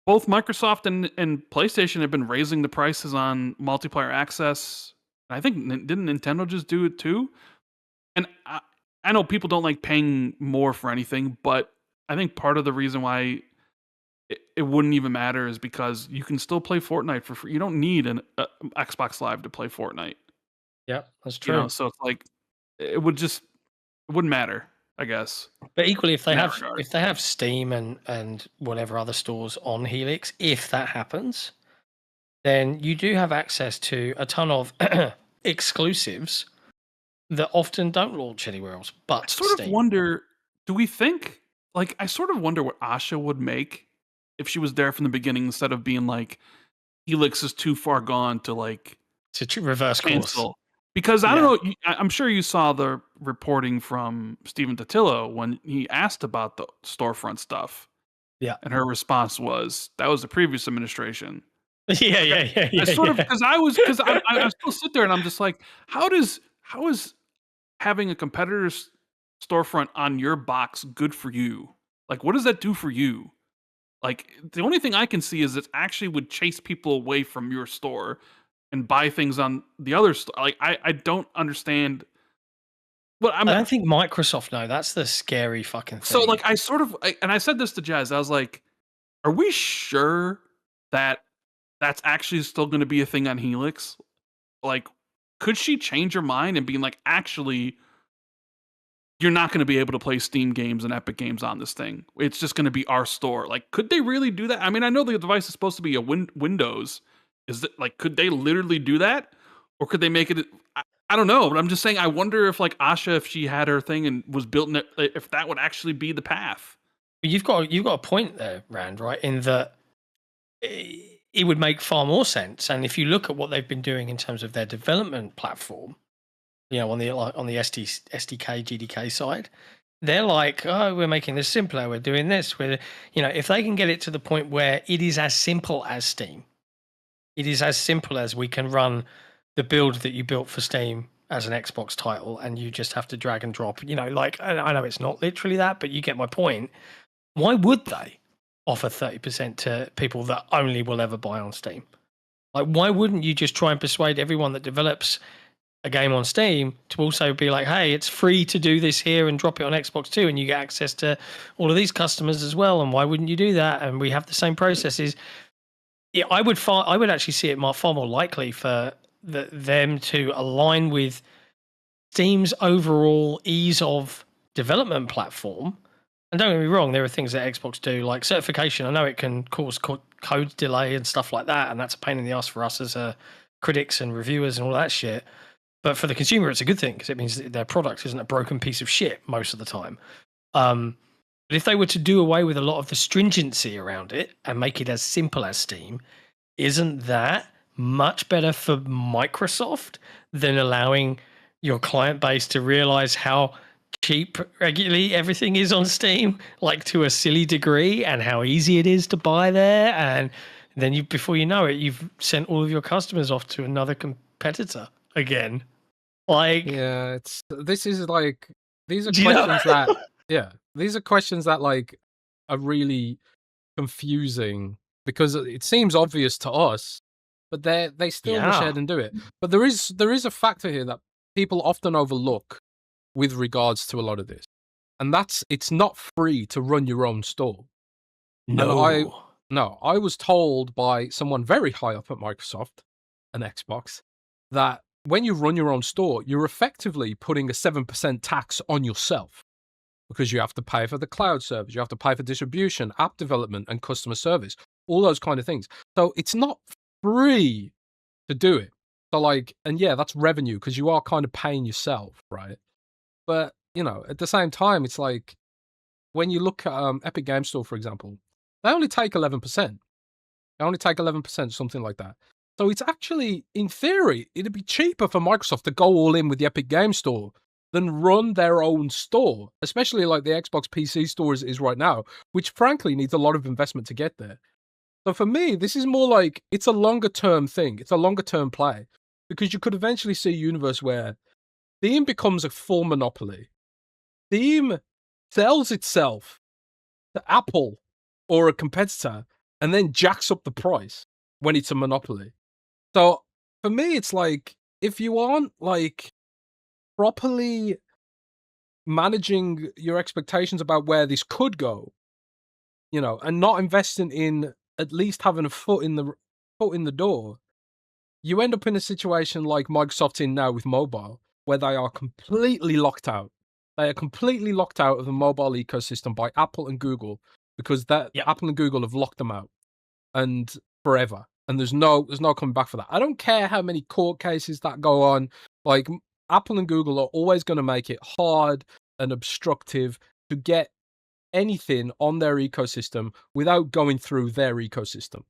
both Microsoft and PlayStation have been raising the prices on multiplayer access. I think, didn't Nintendo just do it too? And I know people don't like paying more for anything, but I think part of the reason why it wouldn't even matter is because you can still play Fortnite for free. You don't need an Xbox Live to play Fortnite. Yeah, that's true. So it's like it wouldn't matter, I guess. But equally, if they have Steam and whatever other stores on Helix, if that happens, then you do have access to a ton of exclusives that often don't launch anywhere else but Steam. I sort of wonder, do we think, like, I sort of wonder what Asha would make if she was there from the beginning instead of being like, Helix is too far gone to like... To reverse cancel. course. Because I don't know, I'm sure you saw the reporting from Stephen Totillo when he asked about the storefront stuff. Yeah. And her response was, that was the previous administration. Yeah. I sort of, because I still sit there and I'm just like, how is having a competitor's storefront on your box good for you? Like, what does that do for you? Like, the only thing I can see is it actually would chase people away from your store and buy things on the other store. Like, I don't understand. But I don't think Microsoft know. That's the scary fucking thing. So, like, I said this to Jazz. I was like, are we sure that that's actually still going to be a thing on Helix? Like, could she change her mind and be like, actually, you're not going to be able to play Steam games and Epic games on this thing. It's just going to be our store. Like, could they really do that? I mean, I know the device is supposed to be a Windows. Is it like, could they literally do that? Or could they make it? I don't know, but I'm just saying, I wonder if like Asha, if she had her thing and was built in it, if that would actually be the path. You've got a point there, Rand, right? In that it would make far more sense. And if you look at what they've been doing in terms of their development platform, on the SDK, GDK side, they're like, oh, we're making this simpler. We're doing this. If they can get it to the point where it is as simple as Steam, it is as simple as we can run the build that you built for Steam as an Xbox title, and you just have to drag and drop. Like, I know it's not literally that, but you get my point. Why would they offer 30% to people that only will ever buy on Steam? Like, why wouldn't you just try and persuade everyone that develops a game on Steam to also be like, hey, it's free to do this here and drop it on Xbox too, and you get access to all of these customers as well, and why wouldn't you do that? And we have the same processes. Yeah, I would actually see it far more likely for them to align with Steam's overall ease of development platform. And don't get me wrong, there are things that Xbox do, like certification. I know it can cause code delay and stuff like that, and that's a pain in the ass for us as critics and reviewers and all that shit. But for the consumer, it's a good thing because it means that their product isn't a broken piece of shit most of the time. But if they were to do away with a lot of the stringency around it and make it as simple as Steam, isn't that much better for Microsoft than allowing your client base to realize how cheap regularly everything is on Steam, like to a silly degree, and how easy it is to buy there? And then before you know it, you've sent all of your customers off to another competitor again. Like, yeah, these are questions these are questions that like are really confusing because it seems obvious to us, but they still wish ahead and do it. But there is a factor here that people often overlook with regards to a lot of this, and that's it's not free to run your own store. No, I was told by someone very high up at Microsoft and Xbox that when you run your own store, you're effectively putting a 7% tax on yourself because you have to pay for the cloud service, you have to pay for distribution, app development, and customer service. all those kind of things. So it's not free to do it. So like, and yeah, that's revenue because you are kind of paying yourself, right? But you know, at the same time, it's like when you look at Epic Game Store, for example, they only take 11%. They only take 11%, something like that. So it's actually, in theory, it'd be cheaper for Microsoft to go all in with the Epic Game Store than run their own store, especially like the Xbox PC store is right now, which frankly needs a lot of investment to get there. So for me, this is more like, it's a longer term thing. It's a longer term play because you could eventually see a universe where Steam becomes a full monopoly. Steam sells itself to Apple or a competitor and then jacks up the price when it's a monopoly. So for me, it's like, if you aren't like properly managing your expectations about where this could go, you know, and not investing in at least having a foot in the door, you end up in a situation like Microsoft's in now with mobile, where they are completely locked out. They are completely locked out of the mobile ecosystem by Apple and Google because Apple and Google have locked them out and forever. And there's no coming back for that. I don't care how many court cases that go on. Like, Apple and Google are always going to make it hard and obstructive to get anything on their ecosystem without going through their ecosystem.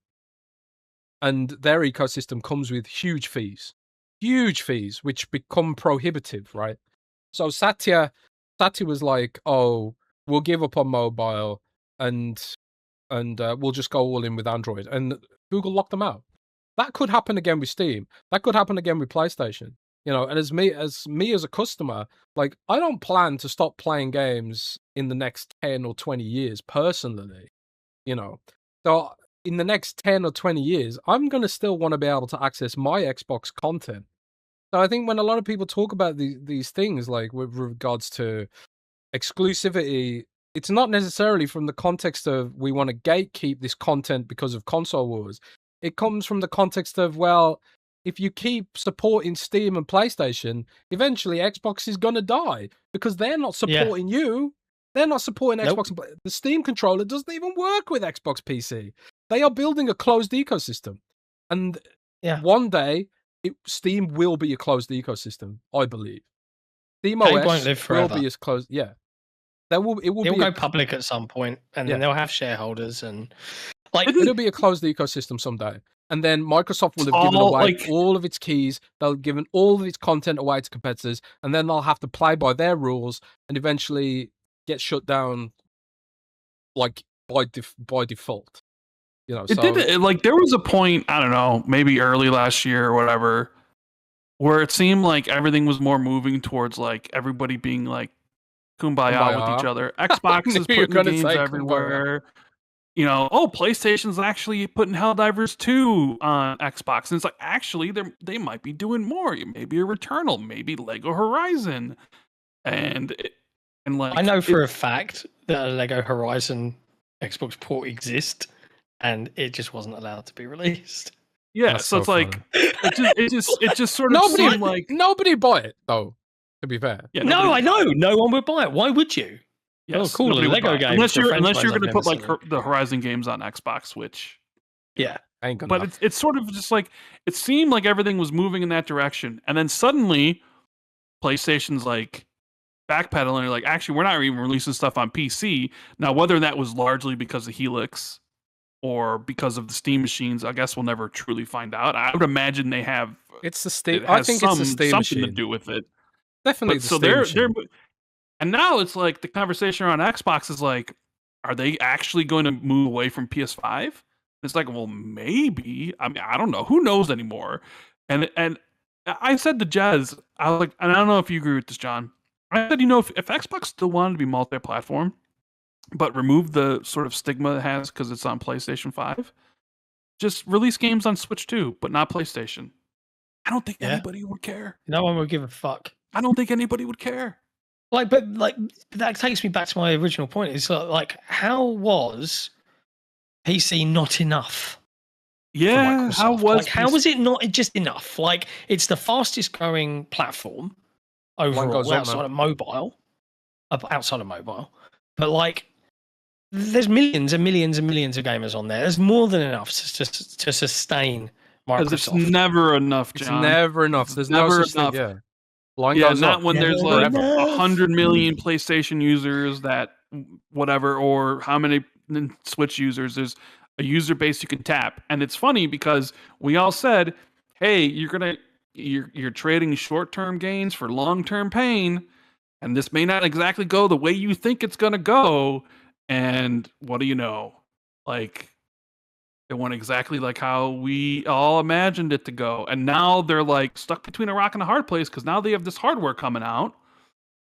And their ecosystem comes with huge fees, which become prohibitive, right? So Satya was like, "Oh, we'll give up on mobile and we'll just go all in with Android." And Google locked them out. That could happen again with Steam. That could happen again with PlayStation. You know, and as me as a customer, like, I don't plan to stop playing games in the next 10 or 20 years personally, you know. So in the next 10 or 20 years, I'm going to still want to be able to access my Xbox content. So I think when a lot of people talk about these things, like with regards to exclusivity, it's not necessarily from the context of we want to gatekeep this content because of console wars. It comes from the context of, well, if you keep supporting Steam and PlayStation, eventually Xbox is going to die because they're not supporting you. They're not supporting Xbox. The Steam controller doesn't even work with Xbox PC. They are building a closed ecosystem. And one day, Steam will be a closed ecosystem, I believe. Steam OS won't live forever. Will be as closed. Yeah. It will go public at some point, and then they'll have shareholders, and like it'll be a closed ecosystem someday. And then Microsoft will have given away all of its keys. They'll have given all of its content away to competitors, and then they'll have to play by their rules and eventually get shut down, like by default. You know, there was a point, I don't know, maybe early last year or whatever, where it seemed like everything was more moving towards like everybody being like kumbaya with each other. Xbox is putting games everywhere. Kumbaya. You know, PlayStation's actually putting Helldivers 2 on Xbox. And it's like, actually, they might be doing more. Maybe a Returnal, maybe Lego Horizon. And like, I know for a fact that a Lego Horizon Xbox port exists, and it just wasn't allowed to be released. Yeah, so it's funny. Like it just sort of seemed like nobody bought it though. To be fair, yeah, I know no one would buy it. Why would you? Yes, cool, Lego game. Unless you're going to put like the Horizon games on Xbox, which ain't gonna. But it's sort of just like it seemed like everything was moving in that direction, and then suddenly PlayStation's like backpedaling, like, actually, we're not even releasing stuff on PC now. Whether that was largely because of Helix or because of the Steam machines, I guess we'll never truly find out. I would imagine they have. It's the Steam. I think it's the Steam something machine to do with it. Definitely. But so they're and now it's like the conversation around Xbox is like, are they actually going to move away from PS5? It's like, well, maybe. I mean, I don't know. Who knows anymore? And I said to Jez, I was like, and I don't know if you agree with this, John. I said, you know, if Xbox still wanted to be multi-platform, but remove the sort of stigma it has because it's on PlayStation 5, just release games on Switch too, but not PlayStation. I don't think anybody would care. No one would give a fuck. I don't think anybody would care. But that takes me back to my original point. It's like, how was PC not enough? Yeah, how was it not just enough? Like, it's the fastest growing platform overall outside of mobile. But like, there's millions and millions and millions of gamers on there. There's more than enough to sustain Microsoft. It's never enough, John. It's never enough. There's never enough. Yeah. Not when there's like 100 million PlayStation users that whatever, or how many Switch users. There's a user base you can tap, and it's funny because we all said, "Hey, you're trading short-term gains for long-term pain, and this may not exactly go the way you think it's gonna go." And what do you know? Like, it went exactly like how we all imagined it to go. And now they're like stuck between a rock and a hard place because now they have this hardware coming out,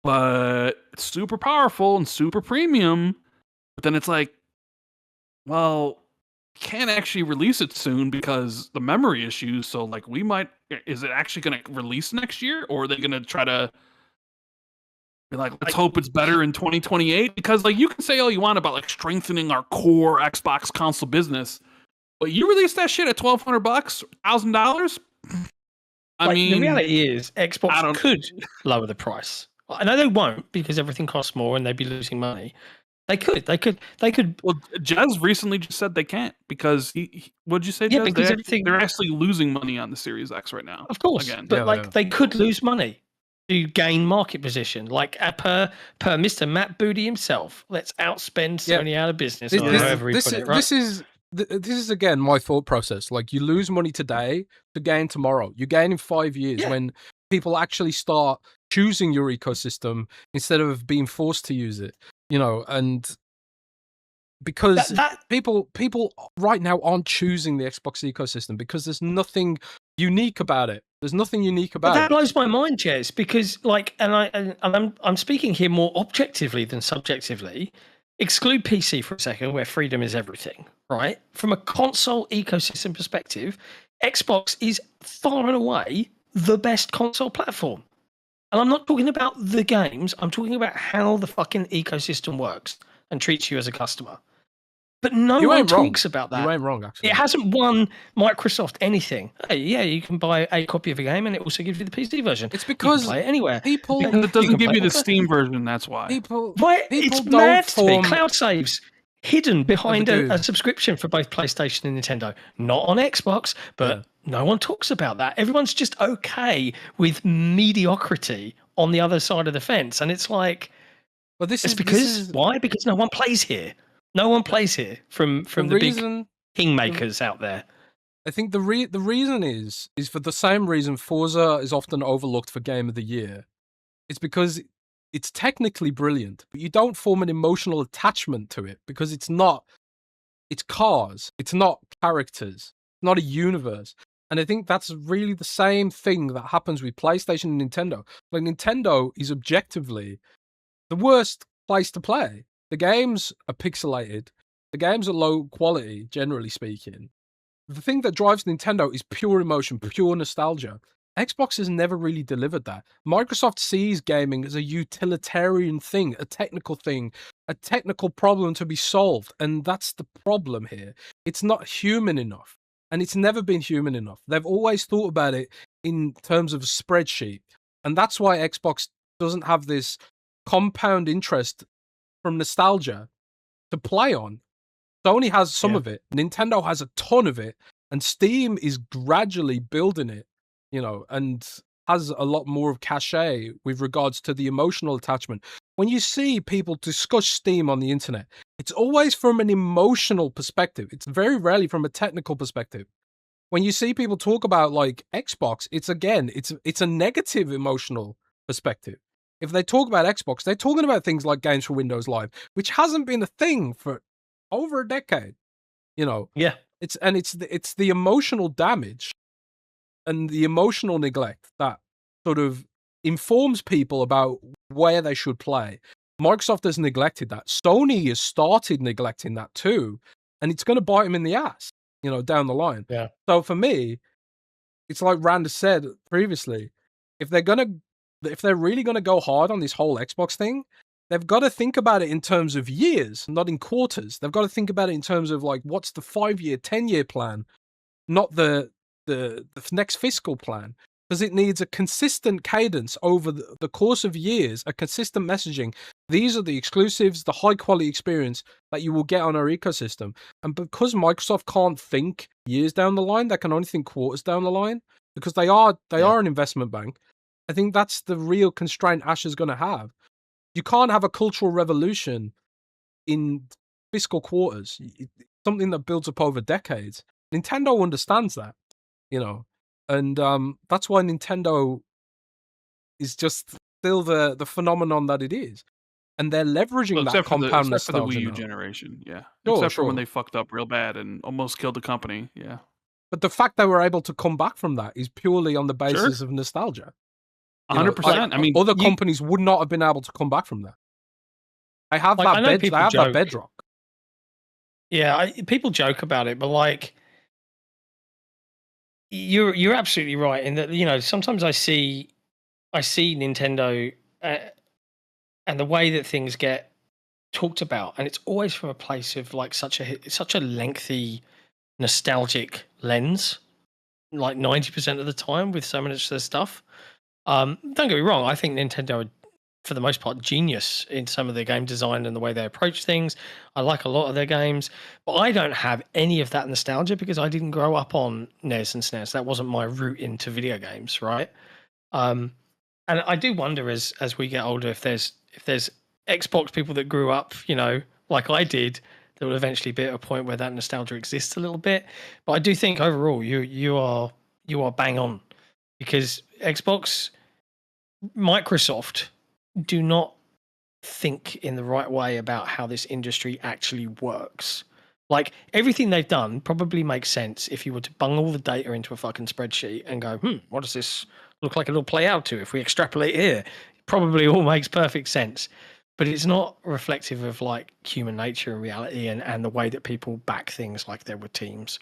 but it's super powerful and super premium. But then it's like, well, can't actually release it soon because the memory issues. So like is it actually going to release next year, or are they going to try to be like, let's hope it's better in 2028? Because like you can say all you want about like strengthening our core Xbox console business, but you release that shit at $1,200, $1,000. I mean, the reality is Xbox could lower the price. I know they won't because everything costs more and they'd be losing money. They could. Well, Jez recently just said they can't because what'd you say, yeah, Jez? because they're actually losing money on the Series X right now. Of course, again. But they could lose money to gain market position. Like per Mr. Matt Booty himself, let's outspend Sony out of business. This is again my thought process. Like, you lose money today to gain tomorrow. You gain in 5 years when people actually start choosing your ecosystem instead of being forced to use it. You know, and because people right now aren't choosing the Xbox ecosystem because there's nothing unique about it. There's nothing unique about it. That blows my mind, Jez, because like, I'm speaking here more objectively than subjectively. Exclude PC for a second, where freedom is everything, right? From a console ecosystem perspective, Xbox is far and away the best console platform. And I'm not talking about the games. I'm talking about how the fucking ecosystem works and treats you as a customer. But no one talks about that. You ain't wrong, actually. It hasn't won Microsoft anything. Hey, yeah, you can buy a copy of a game and it also gives you the PC version. It's because you can play it anywhere. And it doesn't give you the Steam version, that's why. It's mad to me. Cloud saves hidden behind a subscription for both PlayStation and Nintendo. Not on Xbox, but no one talks about that. Everyone's just okay with mediocrity on the other side of the fence. And it's like, why? Because no one plays here. No one plays here from the big kingmakers out there. I think the reason is for the same reason Forza is often overlooked for Game of the Year. It's because it's technically brilliant, but you don't form an emotional attachment to it because it's cars, it's not characters, not a universe. And I think that's really the same thing that happens with PlayStation and Nintendo. Like, Nintendo is objectively the worst place to play. The games are pixelated. The games are low quality, generally speaking. The thing that drives Nintendo is pure emotion, pure nostalgia. Xbox has never really delivered that. Microsoft sees gaming as a utilitarian thing, a technical thing, a technical problem to be solved. And that's the problem here. It's not human enough. And it's never been human enough. They've always thought about it in terms of a spreadsheet. And that's why Xbox doesn't have this compound interest from nostalgia to play on. Sony has some of it. Nintendo has a ton of it. And Steam is gradually building it, you know, and has a lot more of cachet with regards to the emotional attachment. When you see people discuss Steam on the internet, it's always from an emotional perspective. It's very rarely from a technical perspective. When you see people talk about like Xbox, it's a negative emotional perspective. If they talk about Xbox, they're talking about things like games for Windows Live, which hasn't been a thing for over a decade. You know, it's the emotional damage and the emotional neglect that sort of informs people about where they should play. Microsoft has neglected that. Sony has started neglecting that too, and it's going to bite them in the ass, you know, down the line. Yeah. So for me, it's like Rand said previously, if they're really going to go hard on this whole Xbox thing, they've got to think about it in terms of years, not in quarters. They've got to think about it in terms of like, what's the 5-year, 10-year plan, not the next fiscal plan, because it needs a consistent cadence over the course of years, a consistent messaging these are the exclusives, the high quality experience that you will get on our ecosystem. And because Microsoft can't think years down the line, they can only think quarters down the line, because they are an investment bank. I think that's the real constraint Ash is going to have. You can't have a cultural revolution in fiscal quarters, something that builds up over decades. Nintendo understands that, you know, and that's why Nintendo is just still the phenomenon that it is. And they're leveraging that compound nostalgia except for the Wii U now. generation, yeah. Sure, except sure. for when they fucked up real bad and almost killed the company, yeah. But the fact they were able to come back from that is purely on the basis of nostalgia. 100%. I mean, other companies would not have been able to come back from that. I have that bedrock. Yeah, people joke about it, but like, you're absolutely right in that. You know, sometimes I see Nintendo and the way that things get talked about, and it's always from a place of like such a lengthy nostalgic lens, like 90% of the time with so much of their stuff. Don't get me wrong, I think Nintendo are, for the most part, genius in some of their game design and the way they approach things. I like a lot of their games, but I don't have any of that nostalgia because I didn't grow up on NES and SNES. That wasn't my route into video games, right? And I do wonder as we get older if there's Xbox people that grew up, you know, like I did, that will eventually be at a point where that nostalgia exists a little bit. But I do think overall you are bang on, because Microsoft do not think in the right way about how this industry actually works. Like, everything they've done probably makes sense if you were to bung all the data into a fucking spreadsheet and go, what does this look like it'll play out to if we extrapolate here? It probably all makes perfect sense. But it's not reflective of like human nature and reality and the way that people back things like there were teams.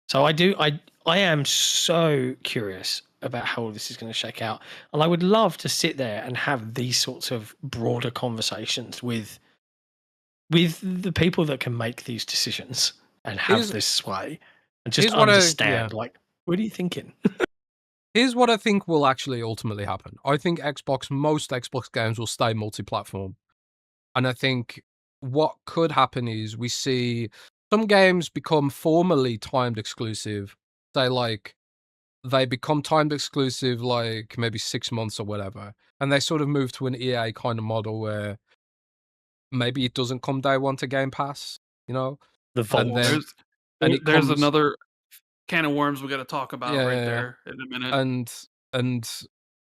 So I am so curious about how all this is going to shake out. And I would love to sit there and have these sorts of broader conversations with the people that can make these decisions and have this sway and just understand, like, what are you thinking? Here's what I think will actually ultimately happen. I think most Xbox games will stay multi-platform. And I think what could happen is we see some games become formally timed exclusive. Say, like, they become timed exclusive, like, maybe 6 months or whatever. And they sort of move to an EA kind of model where maybe it doesn't come day one to Game Pass, you know? The vault. There's another can of worms we got to talk about there in a minute. And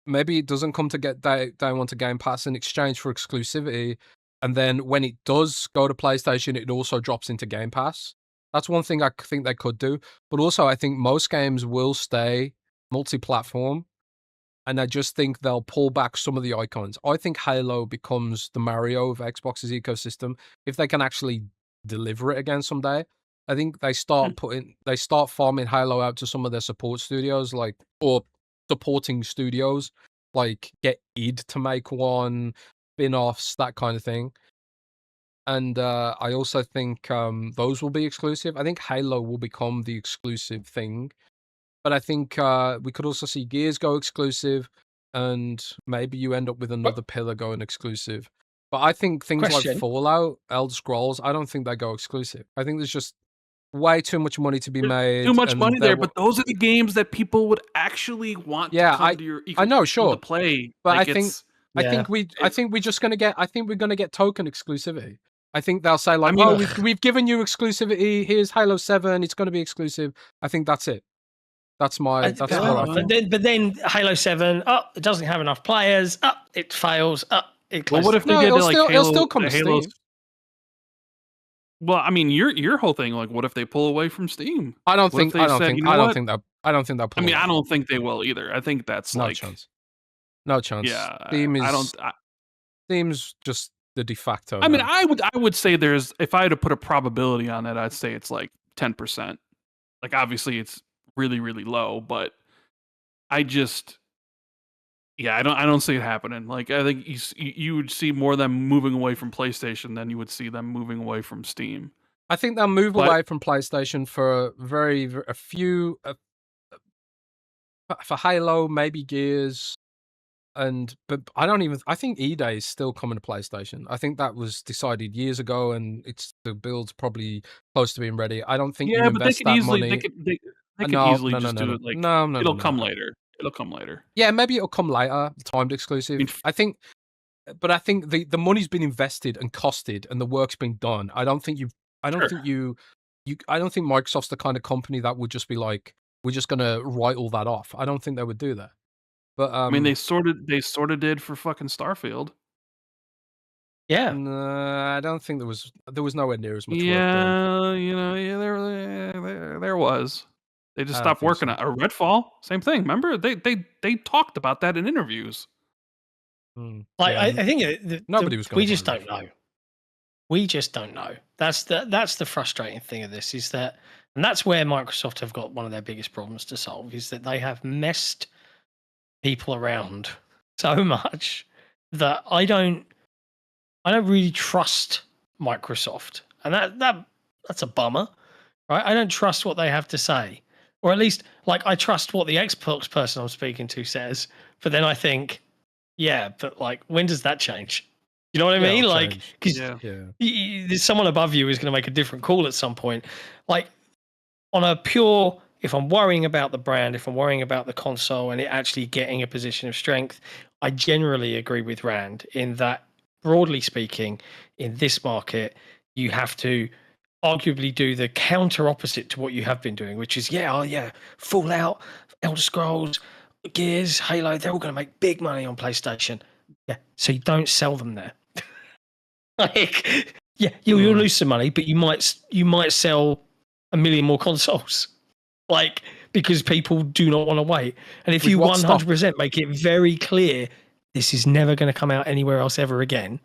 maybe it doesn't come to get day one to Game Pass in exchange for exclusivity. And then when it does go to PlayStation, it also drops into Game Pass. That's one thing I think they could do. But also, I think most games will stay multi-platform. And I just think they'll pull back some of the icons. I think Halo becomes the Mario of Xbox's ecosystem if they can actually deliver it again someday. I think they start farming Halo out to some of their support studios, or supporting studios, like get id to make one, spin-offs, that kind of thing. And I also think those will be exclusive. I think Halo will become the exclusive thing. But I think we could also see Gears go exclusive, and maybe you end up with another pillar going exclusive. But I think things like Fallout, Elder Scrolls, I don't think they go exclusive. I think there's just way too much money to be made. Too much money there, but those are the games that people would actually want to come to your ecosystem I know, sure. to play. But like, I think we're gonna get token exclusivity. I think they'll say like, we've given you exclusivity. Here's Halo 7. It's going to be exclusive. I think that's it. That's what I think. But then Halo 7, it doesn't have enough players. It fails. It well, what if they did it'll still come to Steam. Well, I mean, your whole thing, like, what if they pull away from Steam? I don't think they'll pull away. I mean, I don't think they will either. I think that's no chance. No chance. Yeah, Steam is. Steam's just the de facto. I mean, I would say if I had to put a probability on it, I'd say it's like 10%. Like, obviously, it's really, really low, but I don't see it happening. Like, I think you would see more of them moving away from PlayStation than you would see them moving away from Steam. I think they'll move away from PlayStation for a few for Halo, maybe Gears, but I think E-Day is still coming to PlayStation. I think that was decided years ago, and the build's probably close to being ready. I don't think you Yeah, but they invest could that easily money. they could No, easily no, no, just no, do no, it like no, no, no, it'll no, come no. later. It'll come later. Yeah, maybe it'll come later, timed I exclusive. mean, I think, but I think the money's been invested and costed, and the work's been done. I don't think sure. I don't think Microsoft's the kind of company that would just be like, we're just gonna write all that off. I don't think they would do that. But I mean, they sort of did for fucking Starfield. Yeah. no, I don't think there was nowhere near as much work Yeah, done. yeah, there was. They just I don't stopped think working so. on Redfall. Same thing. Remember, they talked about that in interviews. Like Yeah, I think nobody was. We just don't know. We just don't know. That's the frustrating thing of this is that, and that's where Microsoft have got one of their biggest problems to solve is that they have messed people around so much that I don't really trust Microsoft, and that's a bummer, right? I don't trust what they have to say, or at least like I trust what the Xbox person I'm speaking to says, but then I think, yeah, but like when does that change? You know what I mean? Like, because there's someone above you who's going to make a different call at some point. Like, on a pure, if I'm worrying about the brand, if I'm worrying about the console and it actually getting a position of strength, I generally agree with Rand in that, broadly speaking, in this market, you have to arguably do the counter opposite to what you have been doing, which is, Fallout, Elder Scrolls, Gears, Halo, they're all going to make big money on PlayStation. Yeah, so you don't sell them there. Like, yeah, you'll lose some money, but you might sell 1 million more consoles, like, because people do not want to wait. And if you 100% make it very clear this is never going to come out anywhere else ever again,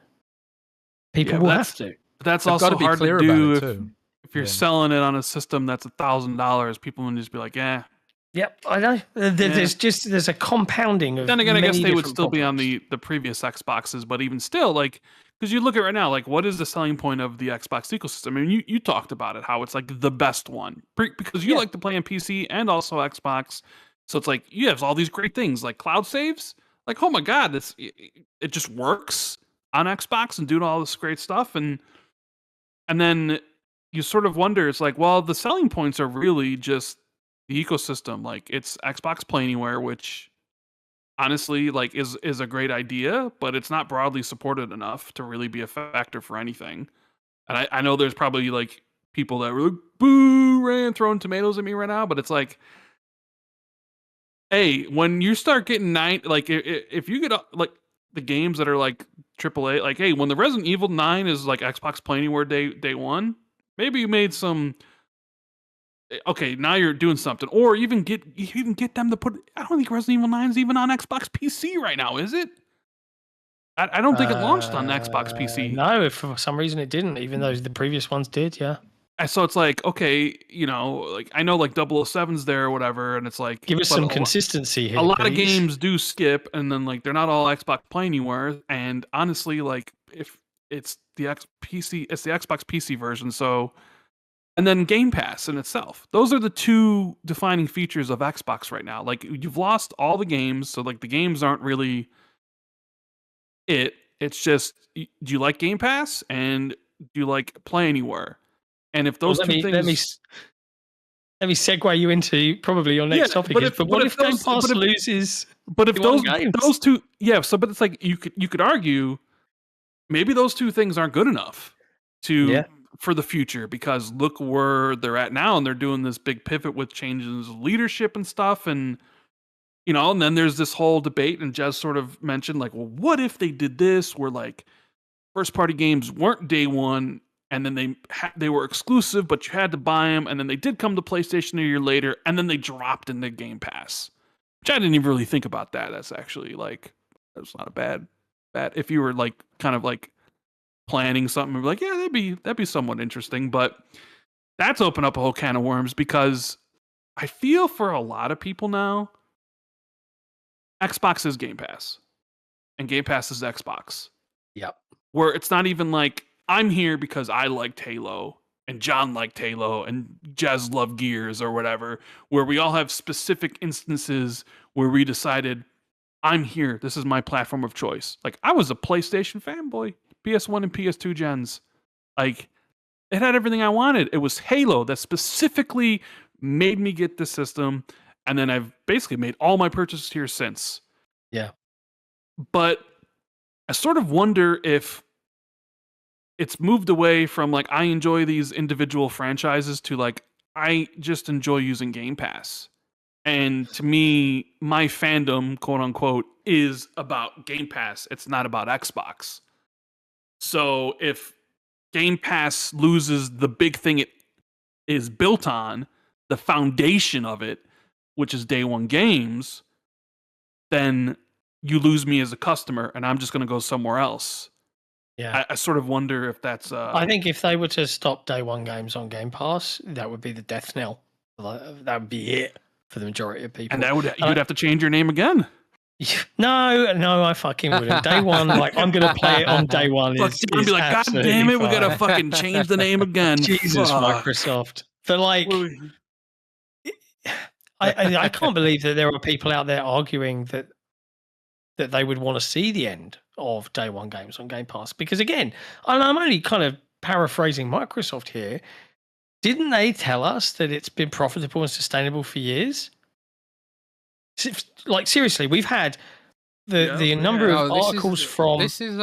people will have to. But that's also hard to do if you're selling it on a system that's $1,000. People will just be like, yeah. Yep, I know. There's a compounding of. Then again, I guess they would still problems. be on the previous Xboxes, but even still, like, because you look at right now, like, what is the selling point of the Xbox ecosystem? I mean, you talked about it, how it's like the best one because you like to play on PC and also Xbox. So it's like you have all these great things like cloud saves. Like, oh my god, it just works on Xbox and doing all this great stuff, and then you sort of wonder, it's like, well, the selling points are really just the ecosystem. Like, it's Xbox Play Anywhere, which honestly, like, is a great idea, but it's not broadly supported enough to really be a factor for anything. And I know there's probably like people that were like, boo, Ryan, throwing tomatoes at me right now, but it's like, hey, when you start getting if you get like the games that are like AAA, like, hey, when the Resident Evil 9 is like Xbox Play Anywhere day one, maybe you made some. Okay, now you're doing something, or even get them to put. I don't think Resident Evil 9 is even on Xbox PC right now, is it? I don't think it launched on Xbox PC. No, if for some reason it didn't, even though the previous ones did. Yeah. So it's like, okay, like I know like 007's there or whatever, and it's like, give us some consistency here. A lot of games do skip, and then like they're not all Xbox Play Anywhere. And honestly, like if it's the it's the Xbox PC version, so. And then Game Pass in itself. Those are the two defining features of Xbox right now. Like, you've lost all the games, so like the games aren't really it. It's just, do you like Game Pass and do you like Play Anywhere? And if those two things, let me segue you into probably your next topic. What if Game Pass loses? But if those two, but it's like you could argue maybe those two things aren't good enough to. For the future, because look where they're at now, and they're doing this big pivot with changes of leadership and stuff, and and then there's this whole debate, and Jez sort of mentioned, like, well, what if they did this where like first party games weren't day one, and then they were exclusive, but you had to buy them, and then they did come to PlayStation a year later, and then they dropped into Game Pass, which I didn't even really think about that. That's actually like, that's not a bad if you were like kind of like planning something, like, yeah, that'd be somewhat interesting, but that's opened up a whole can of worms, because I feel for a lot of people now, Xbox is Game Pass, and Game Pass is Xbox. Yep. Where it's not even like, I'm here because I liked Halo, and John liked Halo, and Jez loved Gears or whatever, where we all have specific instances where we decided, I'm here. This is my platform of choice. Like, I was a PlayStation fanboy, PS1 and PS2 gens. Like, it had everything I wanted. It was Halo that specifically made me get this system, and then I've basically made all my purchases here since. Yeah. But I sort of wonder if it's moved away from, like, I enjoy these individual franchises to, like, I just enjoy using Game Pass. And to me, my fandom, quote unquote, is about Game Pass. It's not about Xbox. So if Game Pass loses the big thing it is built on, the foundation of it, which is day one games, then you lose me as a customer and I'm just going to go somewhere else. Yeah. I sort of wonder if that's... I think if they were to stop day one games on Game Pass, that would be the death knell. That would be it for the majority of people. And that would you'd have to change your name again. No, I fucking wouldn't. Day one, like, I'm gonna play it on day one. I'd be like, God damn it, we gotta fucking change the name again. Jesus, Microsoft. But like, I can't believe that there are people out there arguing that they would want to see the end of day one games on Game Pass. Because again, and I'm only kind of paraphrasing Microsoft here. Didn't they tell us that it's been profitable and sustainable for years? Like, seriously, we've had the number of articles from... This is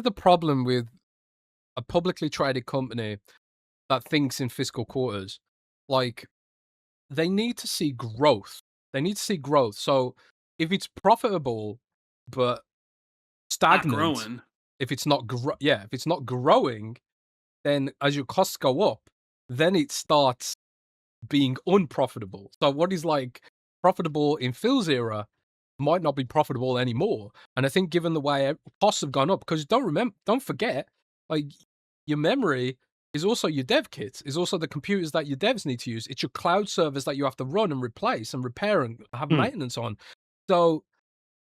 the problem with a publicly traded company that thinks in fiscal quarters. Like, they need to see growth. So if it's profitable but stagnant, if it's not growing, then as your costs go up, then it starts being unprofitable. So what is like profitable in Phil's era might not be profitable anymore. And I think given the way costs have gone up, because don't forget, like, your memory is also your dev kits, is also the computers that your devs need to use. It's your cloud servers that you have to run and replace and repair and have maintenance on. So,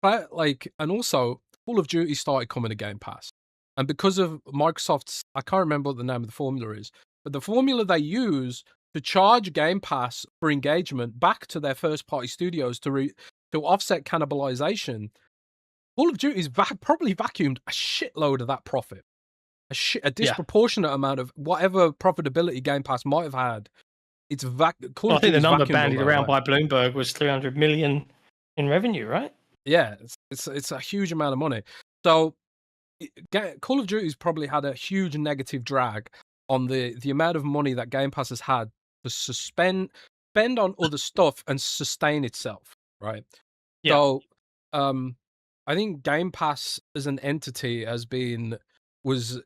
like, and also Call of Duty started coming to Game Pass. And because of Microsoft's, I can't remember what the name of the formula is, but the formula they use to charge Game Pass for engagement back to their first-party studios to offset cannibalization, Call of Duty's probably vacuumed a shitload of that profit. A disproportionate amount of whatever profitability Game Pass might have had. I think the number bandied around by Bloomberg was 300 million in revenue, right? Yeah, it's a huge amount of money. So Call of Duty's probably had a huge negative drag on the amount of money that Game Pass has had to spend on other stuff and sustain itself, right? Yeah. So I think Game Pass as an entity was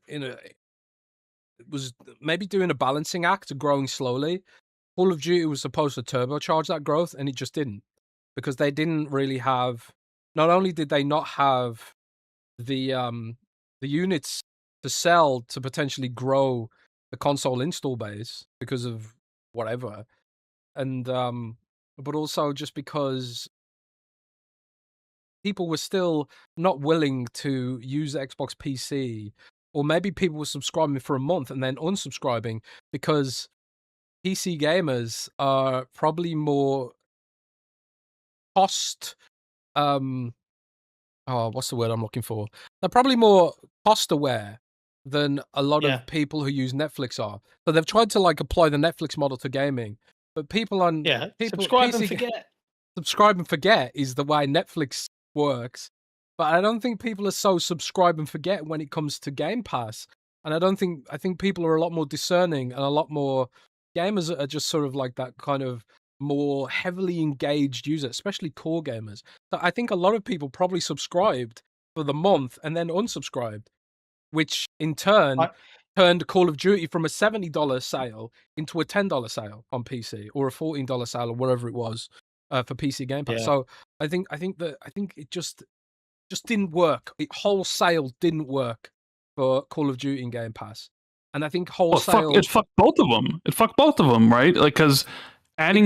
maybe doing a balancing act, growing slowly. Call of Duty was supposed to turbocharge that growth, and it just didn't, because they didn't really have. Not only did they not have the units to sell to potentially grow the console install base because of whatever, and but also just because people were still not willing to use Xbox PC, or maybe people were subscribing for a month and then unsubscribing because PC gamers are probably more cost what's the word I'm looking for? They're probably more cost aware than a lot of people who use Netflix are. So they've tried to, like, apply the Netflix model to gaming, but people subscribe and forget. Subscribe and forget is the way Netflix works. But I don't think people are so subscribe and forget when it comes to Game Pass. And I think people are a lot more discerning, and a lot more gamers are just sort of like that kind of more heavily engaged user, especially core gamers. So I think a lot of people probably subscribed for the month and then unsubscribed, which in turn turned Call of Duty from a $70 sale into a $10 sale on PC, or a $14 sale, or whatever it was for PC Game Pass. Yeah. So I think it just didn't work. Wholesale didn't work for Call of Duty in Game Pass, and I think wholesale it fucked both of them. It fucked both of them, right? Like, because adding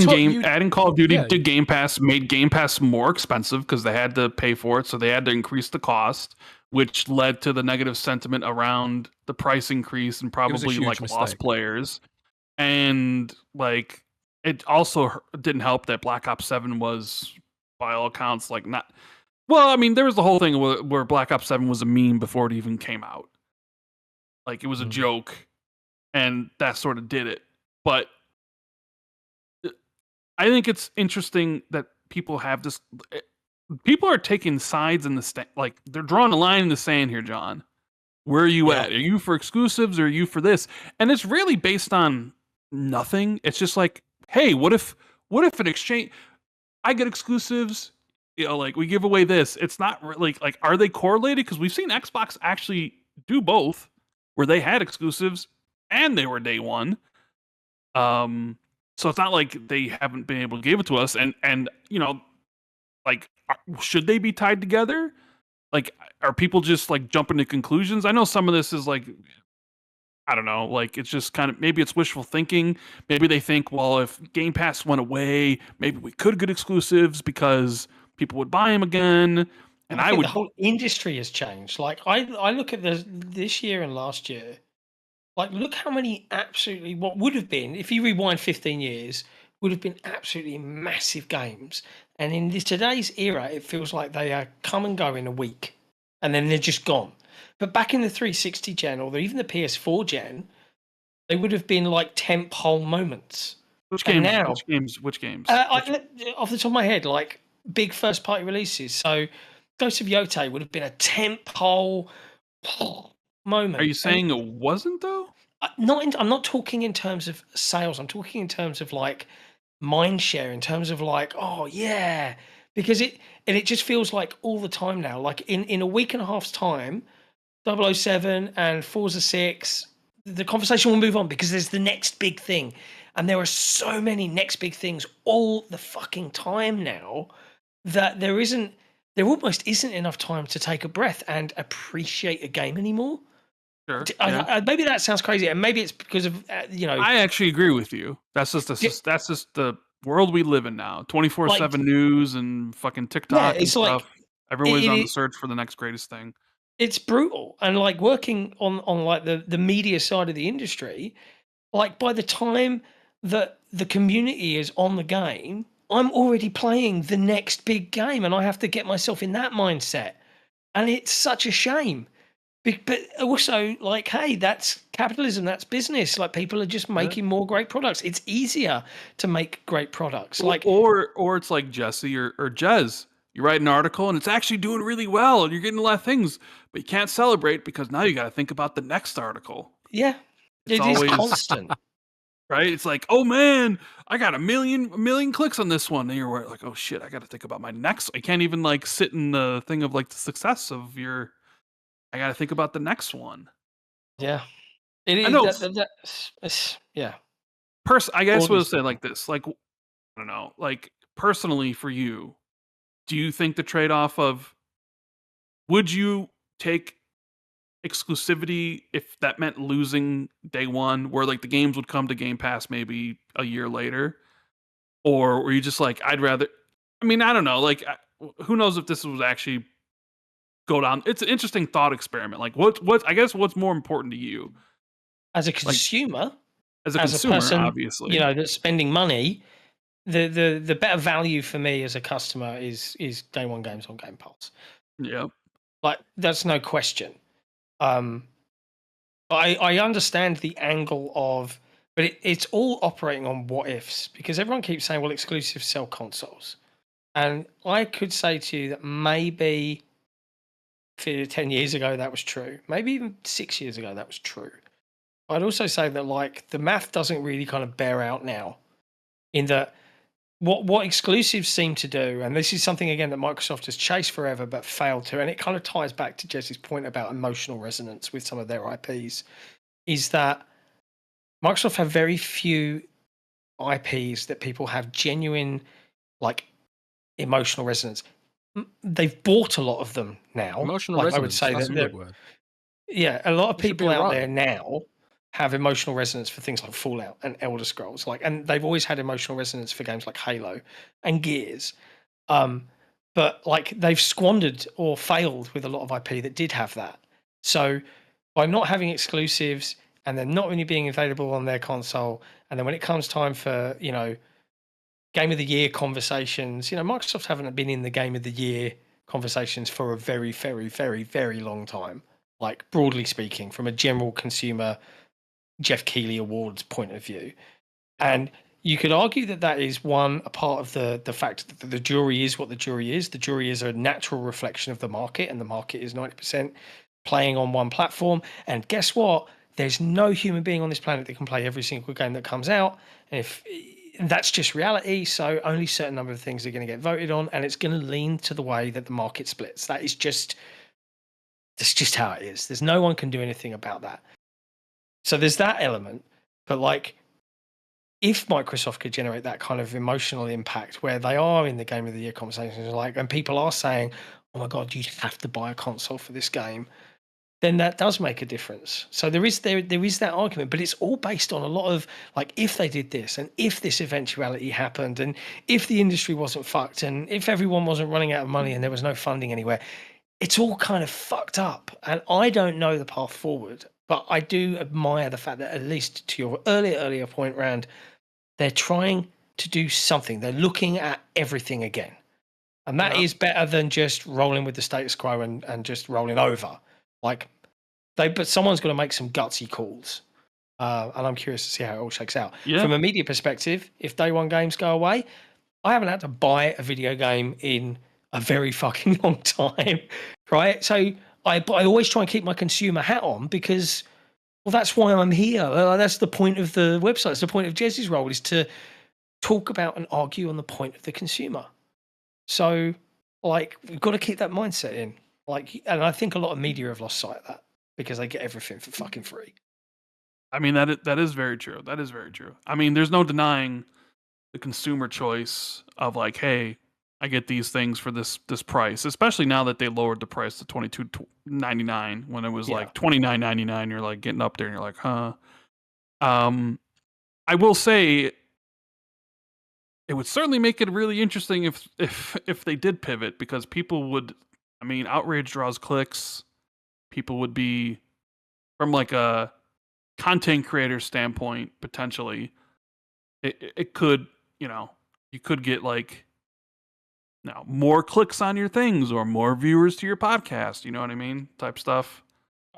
Call of Duty to Game Pass made Game Pass more expensive because they had to pay for it, so they had to increase the cost, which led to the negative sentiment around the price increase and probably like lost players. And like, it also didn't help that Black Ops 7 was by all accounts, like not. Well, I mean, there was the whole thing where Black Ops 7 was a meme before it even came out. Like it was a joke, and that sort of did it. But I think it's interesting that people have this. People are taking sides in the like they're drawing a line in the sand here, John. Where are you at? Are you for exclusives or are you for this? And it's really based on nothing. It's just like, hey, what if an exchange? I get exclusives. Like we give away this. It's not really like are they correlated? Because we've seen Xbox actually do both, where they had exclusives and they were day one. So it's not like they haven't been able to give it to us. And like should they be tied together? Like, are people just like jumping to conclusions? I know some of this is like, I don't know, like it's just kind of maybe it's wishful thinking. Maybe they think, well, if Game Pass went away, maybe we could get exclusives because people would buy them again. And I would. The whole industry has changed. Like I look at this year and last year. Like, look how many absolutely what would have been if you rewind 15 years would have been absolutely massive games. And in today's era, it feels like they are come and go in a week, and then they're just gone. But back in the 360 gen or even the PS4 gen, they would have been like tentpole moments. Which games? Now, which games? Off the top of my head, like big first party releases. So, Ghost of Yotei would have been a tentpole moment. Are you saying it wasn't though? I'm not talking in terms of sales. I'm talking in terms of like mind share, in terms of like, oh yeah, because it just feels like all the time now. Like in a week and a half's time, 007 and Forza 6, the conversation will move on because there's the next big thing, and there are so many next big things all the fucking time now that there almost isn't enough time to take a breath and appreciate a game anymore. Sure. Maybe that sounds crazy, and maybe it's because of I actually agree with you. That's just the world we live in now. 24/7 news and fucking TikTok and stuff. Everyone's on the search for the next greatest thing. It's brutal, and like working on like the media side of the industry, like by the time that the community is on the game, I'm already playing the next big game, and I have to get myself in that mindset, and it's such a shame. But also, like, hey, that's capitalism, that's business. Like, people are just making more great products. It's easier to make great products. Like, or it's like Jesse or Jez. You write an article and it's actually doing really well, and you're getting a lot of things, but you can't celebrate because now you got to think about the next article. Yeah, it is constant, right? It's like, oh man, I got a million clicks on this one, and you're like, oh shit, I got to think about my next. I can't even like sit in the thing of like the success of your. I got to think about the next one. Yeah. It is. I know. Yeah. I guess we'll say like this. Like, I don't know. Like, personally for you, do you think the trade-off of would you take exclusivity if that meant losing day one, where like the games would come to Game Pass maybe a year later? Or were you just like, I'd rather, I mean, I don't know. Like, who knows if this was actually go down. It's an interesting thought experiment. Like I guess what's more important to you as a consumer, like, as a consumer, person, obviously, that's spending money. The better value for me as a customer is day one games on Game Pass. Yeah, like that's no question. I understand the angle of, but it's all operating on what ifs, because everyone keeps saying, well, exclusives sell consoles, and I could say to you that maybe 10 years ago that was true, maybe even 6 years ago that was true. I'd also say that like the math doesn't really kind of bear out now, in that what exclusives seem to do, and this is something again that Microsoft has chased forever but failed to, and it kind of ties back to Jesse's point about emotional resonance with some of their IPs, is that Microsoft have very few IPs that people have genuine like emotional resonance. They've bought a lot of them now. Emotional resonance. I would say that's a good word. Yeah, a lot of people out there now have emotional resonance for things like Fallout and Elder Scrolls, and they've always had emotional resonance for games like Halo and Gears. But like they've squandered or failed with a lot of IP that did have that. So by not having exclusives and then not really being available on their console, and then when it comes time for Game of the Year conversations. You know, Microsoft haven't been in the Game of the Year conversations for a very, very, very, very long time. Like, broadly speaking, from a general consumer Jeff Keighley Awards point of view. And you could argue that that is a part of the fact that the jury is what the jury is. The jury is a natural reflection of the market, and the market is 90% playing on one platform. And guess what? There's no human being on this planet that can play every single game that comes out. And if that's just reality, so only a certain number of things are going to get voted on, and it's going to lean to the way that the market splits. That's just how it is. There's no one can do anything about that. So there's that element. But like, if Microsoft could generate that kind of emotional impact where they are in the Game of the Year conversations, like, and people are saying, "Oh my God, you have to buy a console for this game," then that does make a difference. So there is that argument, but it's all based on a lot of like, if they did this, and if this eventuality happened, and if the industry wasn't fucked, and if everyone wasn't running out of money and there was no funding anywhere, it's all kind of fucked up. And I don't know the path forward. But I do admire the fact that, at least to your earlier point, Rand, they're trying to do something. They're looking at everything again. And that is better than just rolling with the status quo and just rolling over. Like, but someone's got to make some gutsy calls. And I'm curious to see how it all shakes out. Yeah. From a media perspective, if day one games go away, I haven't had to buy a video game in a very fucking long time, right? So I always try and keep my consumer hat on because, well, that's why I'm here. That's the point of the website. It's the point of Jez's role, is to talk about and argue on the point of the consumer. So, like, we've got to keep that mindset in. Like, and I think a lot of media have lost sight of that because they get everything for fucking free. I mean, that is very true. That is very true. I mean, there's no denying the consumer choice of like, hey, I get these things for this price, especially now that they lowered the price to $22.99 when it was like $29.99. You're like getting up there and you're like, huh. I will say it would certainly make it really interesting if they did pivot, because people would, I mean, outrage draws clicks. People would be, from like a content creator standpoint, potentially, it could, you know, you could get like, now, more clicks on your things or more viewers to your podcast, you know what I mean? Type stuff.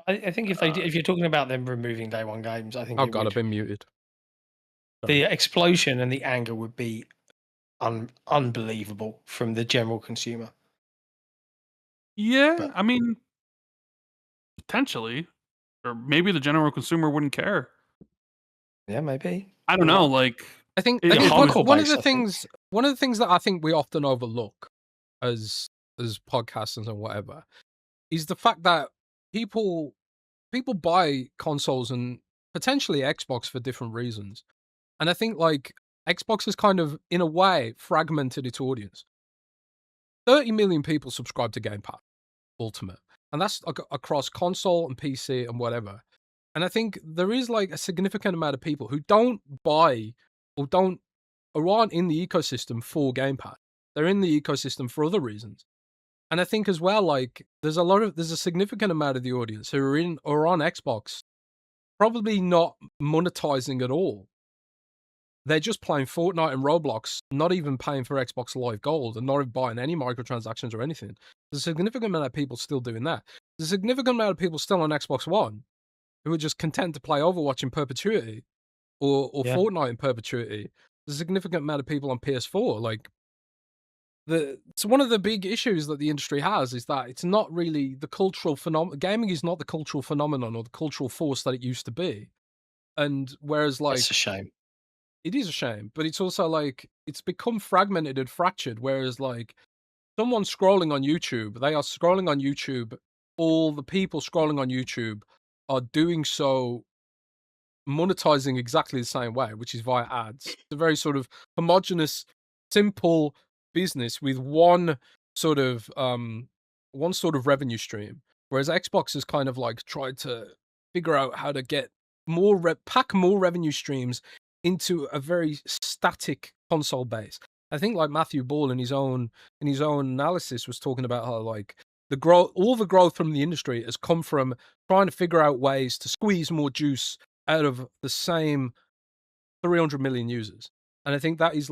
I think if you're talking about them removing day one games, I think I've been muted. The explosion and the anger would be unbelievable from the general consumer. Yeah, I mean, potentially, or maybe the general consumer wouldn't care. Yeah, maybe. I don't know. Like, I think one of the things that I think we often overlook as podcasters and whatever is the fact that people buy consoles and potentially Xbox for different reasons. And I think like Xbox has kind of, in a way, fragmented its audience. 30 million people subscribe to Game Pass Ultimate, and that's across console and PC and whatever. And I think there is like a significant amount of people who don't buy or aren't in the ecosystem for Game Pass. They're in the ecosystem for other reasons. And I think as well, like, there's a significant amount of the audience who are on Xbox, probably not monetizing at all. They're just playing Fortnite and Roblox, not even paying for Xbox Live Gold and not buying any microtransactions or anything. There's a significant amount of people still doing that. There's a significant amount of people still on Xbox One who are just content to play Overwatch in perpetuity or Fortnite in perpetuity. There's a significant amount of people on PS4. Like, so one of the big issues that the industry has is that it's not really the cultural phenomenon. Gaming is not the cultural phenomenon or the cultural force that it used to be. And whereas, like, it's a shame. It is a shame, but it's also like it's become fragmented and fractured. Whereas, like, someone scrolling on YouTube, they are scrolling on YouTube. All the people scrolling on YouTube are doing so monetizing exactly the same way, which is via ads. It's a very sort of homogenous, simple business with one sort of revenue stream. Whereas Xbox has kind of like tried to figure out how to get pack more revenue streams into a very static console base. I think like Matthew Ball in his own analysis was talking about how like all the growth from the industry has come from trying to figure out ways to squeeze more juice out of the same 300 million users. And I think that is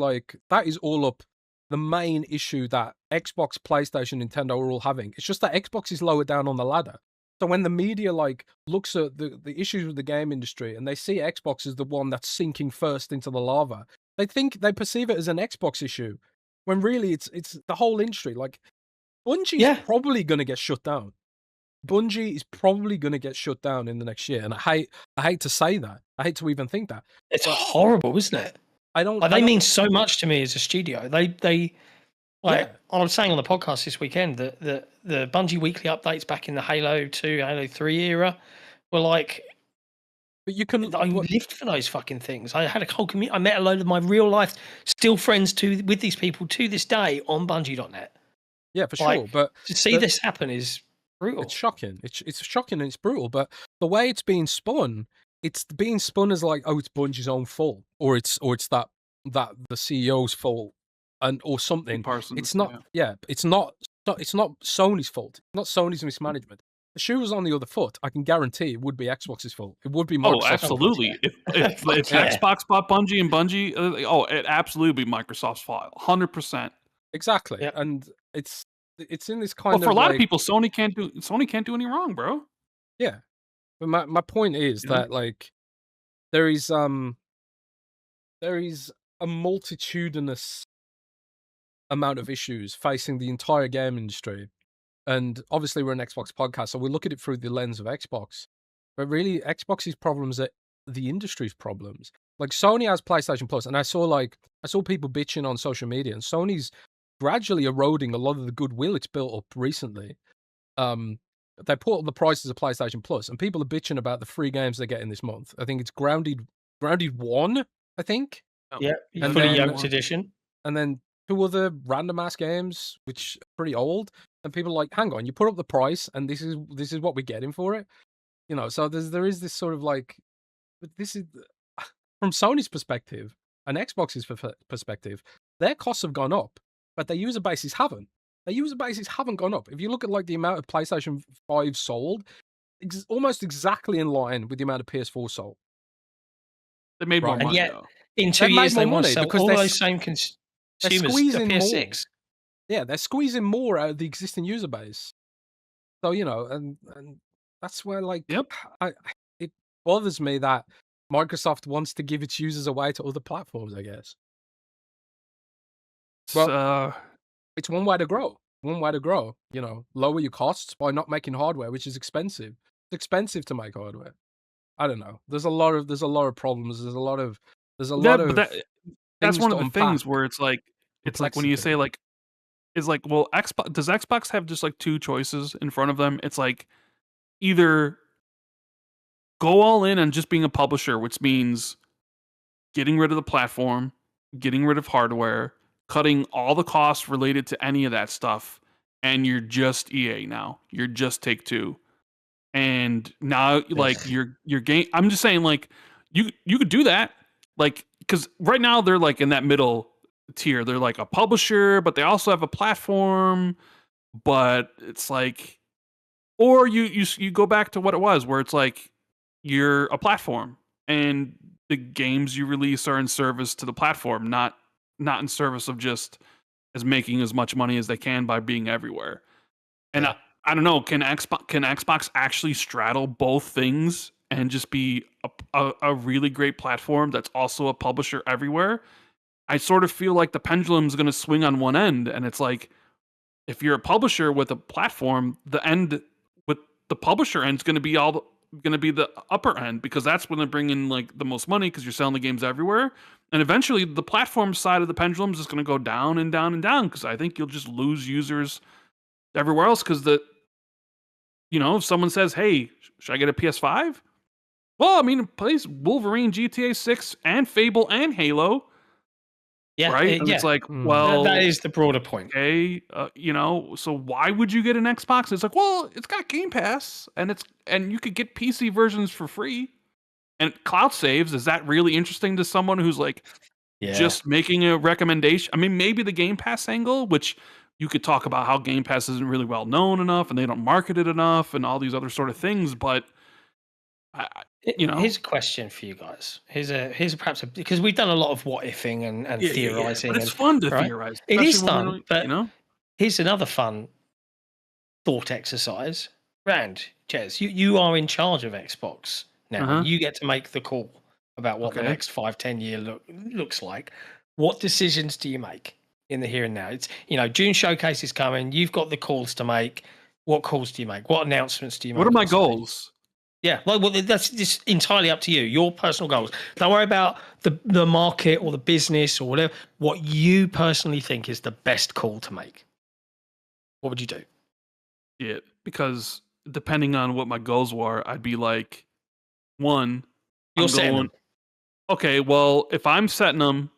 all up the main issue that Xbox, PlayStation, Nintendo are all having. It's just that Xbox is lower down on the ladder. So when the media looks at the issues with the game industry and they see Xbox as the one that's sinking first into the lava, they perceive it as an Xbox issue, when really it's the whole industry. Like Bungie is probably going to get shut down. Bungie is probably going to get shut down in the next year, and I hate to say that. I hate to even think that. It's horrible, isn't it? They mean so much to me as a studio. I was saying on the podcast this weekend that the Bungie weekly updates back in the Halo 2, Halo 3 era were like. But you can. I lived for those fucking things. I had a whole community. I met a load of my real life still friends with these people to this day on Bungie.net. Yeah, for sure. But to see this happen is brutal. It's shocking. It's shocking and it's brutal. But the way it's being spun as like, oh, it's Bungie's own fault, or it's that the CEO's fault, or something. It's not. Yeah, it's not Sony's fault. Not Sony's mismanagement. The shoe was on the other foot. I can guarantee it would be Xbox's fault. It would be Microsoft's absolutely. fault. If Xbox bought Bungie and Bungie, it absolutely be Microsoft's fault. 100%. Exactly. Yep. And it's in this kind of. For a lot of people, Sony can't do any wrong, bro. Yeah, but my point is that there is a multitudinous amount of issues facing the entire game industry, and obviously we're an Xbox podcast, so we look at it through the lens of Xbox. But really, Xbox's problems are the industry's problems. Like Sony has PlayStation Plus, and I saw people bitching on social media, and Sony's gradually eroding a lot of the goodwill it's built up recently. They put up the prices of PlayStation Plus, and people are bitching about the free games they're getting this month. I think it's Grounded 1, I think. Yeah, and fully yoked edition. And then 2 other random ass games, which are pretty old. And people are like, hang on, you put up the price, and this is what we're getting for it. You know, so there is this sort of like, but this is from Sony's perspective and Xbox's perspective, their costs have gone up, but their user bases haven't. Their user bases haven't gone up. If you look at like the amount of PlayStation 5 sold, almost exactly in line with the amount of PS4 sold. They made more money, and yet, though. in 2 years, they want to sell all those same consumers to PS6. Yeah, they're squeezing more out of the existing user base. So, you know, and that's where, like, it bothers me that Microsoft wants to give its users away to other platforms, I guess. Well, it's one way to grow. You know, lower your costs by not making hardware, which is expensive. It's expensive to make hardware. I don't know. There's a lot of problems. There's a lot of. That's one of the things where it's like when you say like, it's like, well, does Xbox have just like 2 choices in front of them? It's like either go all in on just being a publisher, which means getting rid of the platform, getting rid of hardware, cutting all the costs related to any of that stuff, and you're just EA now. You're just Take-Two. And now, like, your game. I'm just saying, like, you could do that, like, because right now they're like in that middle tier. They're like a publisher, but they also have a platform. But it's like, or you go back to what it was, where it's like you're a platform, and the games you release are in service to the platform, not in service of just as making as much money as they can by being everywhere. And I don't know, can Xbox actually straddle both things and just be a really great platform that's also a publisher everywhere? I sort of feel like the pendulum's going to swing on one end, and it's like, if you're a publisher with a platform, the end with the publisher end is going to be the upper end, because that's when they bring in like the most money, because you're selling the games everywhere. And eventually the platform side of the pendulum is just going to go down and down and down, because I think you'll just lose users everywhere else. Because if someone says, hey, should I get a PS5? Well, I mean, it plays Wolverine, GTA 6, and Fable, and Halo. Yeah, right? And it's like, well, that is the broader point. Okay, so why would you get an Xbox? It's like, well, it's got Game Pass, and you could get PC versions for free, and cloud saves. Is that really interesting to someone who's like just making a recommendation? I mean, maybe the Game Pass angle, which you could talk about how Game Pass isn't really well known enough, and they don't market it enough, and all these other sort of things. But Here's a question for you guys. Here's perhaps because we've done a lot of what ifing and theorizing. But it's fun to theorize. It is fun, but here's another fun thought exercise. Rand, Jez, you are in charge of Xbox now. You get to make the call about what the next 5-10 year looks like. What decisions do you make in the here and now? It's June showcase is coming. You've got the calls to make. What calls do you make? What announcements do you make? What are my goals? Yeah, well, that's just entirely up to you. Your personal goals. Don't worry about the market or the business or whatever. What you personally think is the best call to make. What would you do? Yeah, because depending on what my goals were, I'd be like, one, you're setting them. Okay, well, if I'm setting them,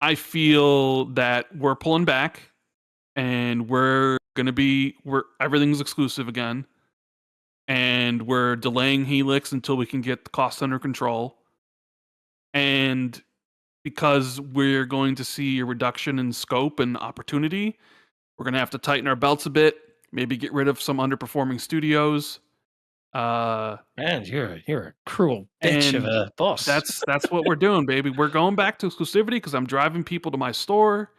I feel that we're pulling back, and everything's exclusive again, and we're delaying Helix until we can get the costs under control, and because we're going to see a reduction in scope and opportunity, we're going to have to tighten our belts a bit. Maybe get rid of some underperforming studios. Man, you're a cruel bitch of a boss. That's what we're doing, baby. We're going back to exclusivity because I'm driving people to my store,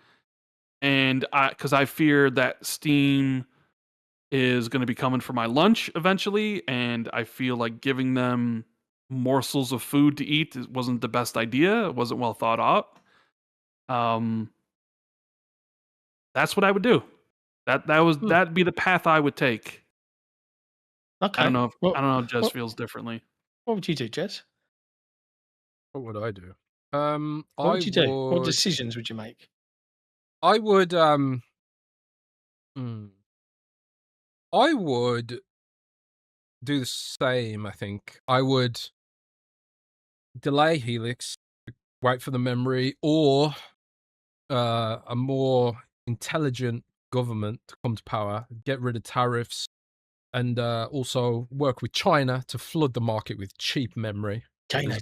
and because I fear that Steam is going to be coming for my lunch eventually, and I feel like giving them morsels of food to eat wasn't the best idea. It wasn't well thought out. That's what I would do. That'd be the path I would take. Okay. I don't know if Jez feels differently. What would you do, Jez? What would I do? What would you do? What decisions would you make? I would I would do the same, I think. I would delay Helix, wait for the memory, or a more intelligent government to come to power, get rid of tariffs, and also work with China to flood the market with cheap memory. China.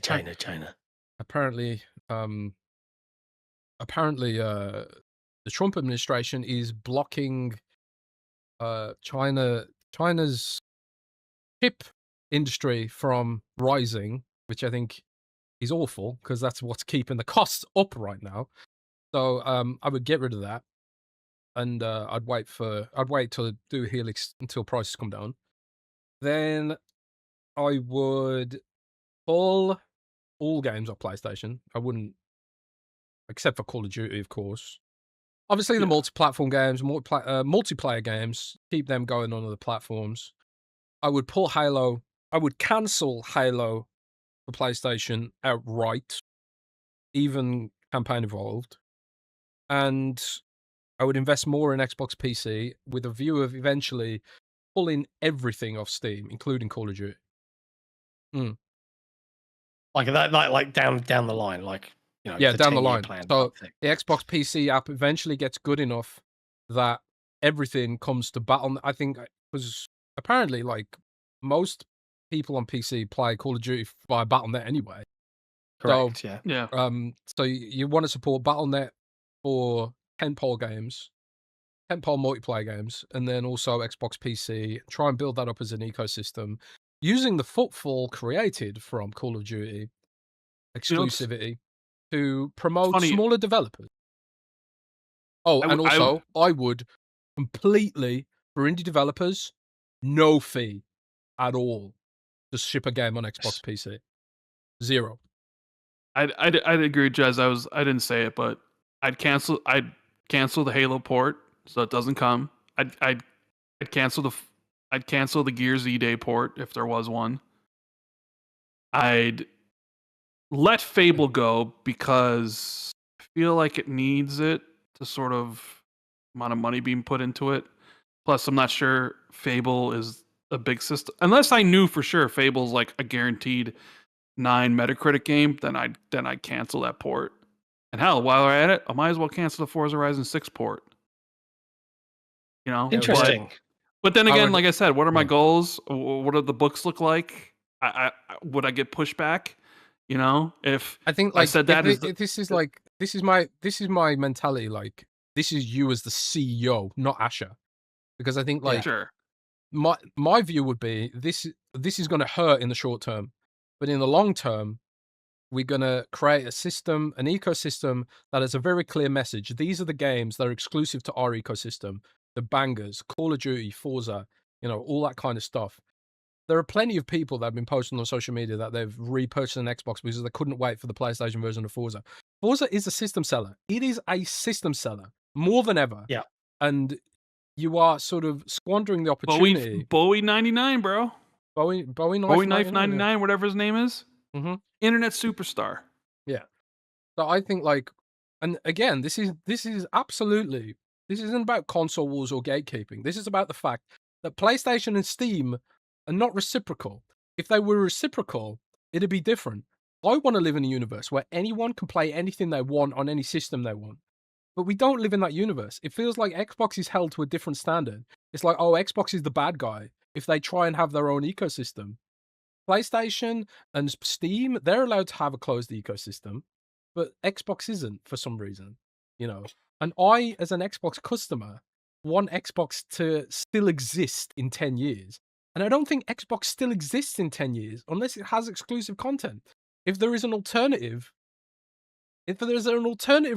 Apparently, the Trump administration is blocking China's chip industry from rising, which I think is awful because that's what's keeping the costs up right now. So I would get rid of that, and I'd wait to do Helix until prices come down. Then I would pull all games off PlayStation. I wouldn't, except for Call of Duty, of course. Obviously, the multi-platform games, multiplayer games, keep them going on other platforms. I would pull Halo. I would cancel Halo for PlayStation outright, even campaign evolved. And I would invest more in Xbox PC with a view of eventually pulling everything off Steam, including Call of Duty. Like that, like down the line, like down the line. So the Xbox PC app eventually gets good enough that everything comes to battle. I think because apparently, like most people on PC play Call of Duty via BattleNet anyway. Correct. So, yeah. So you want to support BattleNet for tentpole games, tentpole multiplayer games, and then also Xbox PC. Try and build that up as an ecosystem using the footfall created from Call of Duty exclusivity to promote smaller developers. I would completely, for indie developers, no fee at all to ship a game on Xbox PC. Zero. I'd agree, Jez. I didn't say it, but I'd cancel the Halo port so it doesn't come. I'd cancel the Gears E-Day port if there was one. I'd let Fable go because I feel like it needs it to sort of amount of money being put into it. Plus, I'm not sure Fable is a big system. Unless I knew for sure Fable's like a guaranteed 9 Metacritic game, then I'd cancel that port. And hell, while we're at it, I might as well cancel the Forza Horizon 6 port. Interesting. But then again, like I said, what are my goals? What do the books look like? Would I get pushback? If I think like I said that this is my mentality. Like this is you as the CEO, not Asher, because I think like my view would be this is going to hurt in the short term, But in the long term, we're going to create a system, an ecosystem that has a very clear message. These are the games that are exclusive to our ecosystem. The bangers, Call of Duty, Forza, all that kind of stuff. There are plenty of people that have been posting on social media that they've repurchased an Xbox because they couldn't wait for the PlayStation version of Forza. Forza is a system seller. It is a system seller more than ever. Yeah. And you are sort of squandering the opportunity. Bowie 99, bro. Bowie Knife 99, whatever his name is. Mm-hmm. Internet superstar. Yeah. So I think and again, this is absolutely, this isn't about console wars or gatekeeping. This is about the fact that PlayStation and Steam are not reciprocal. If they were reciprocal, it'd be different. I want to live in a universe where anyone can play anything they want on any system they want. But we don't live in that universe. It feels like Xbox is held to a different standard. It's like, oh, Xbox is the bad guy if they try and have their own ecosystem. PlayStation and Steam, they're allowed to have a closed ecosystem, but Xbox isn't for some reason, And I, as an Xbox customer, want Xbox to still exist in 10 years. And I don't think Xbox still exists in 10 years unless it has exclusive content. If there's an alternative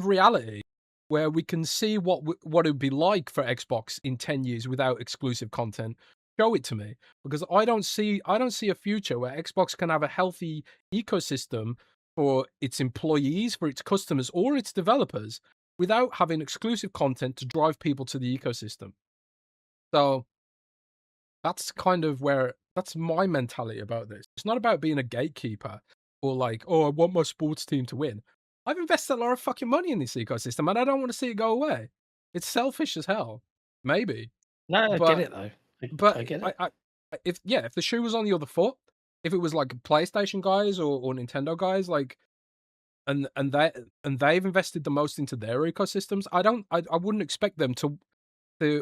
reality where we can see what it would be like for Xbox in 10 years without exclusive content, show it to me, because I don't see a future where Xbox can have a healthy ecosystem for its employees, for its customers, or its developers without having exclusive content to drive people to the ecosystem. So that's kind of that's my mentality about this. It's not about being a gatekeeper or like, oh, I want my sports team to win. I've invested a lot of fucking money in this ecosystem and I don't want to see it go away. It's selfish as hell. Maybe. No, I get it though. But I get it. If the shoe was on the other foot, if it was like PlayStation guys or Nintendo guys, like, and they've invested the most into their ecosystems, I wouldn't expect them to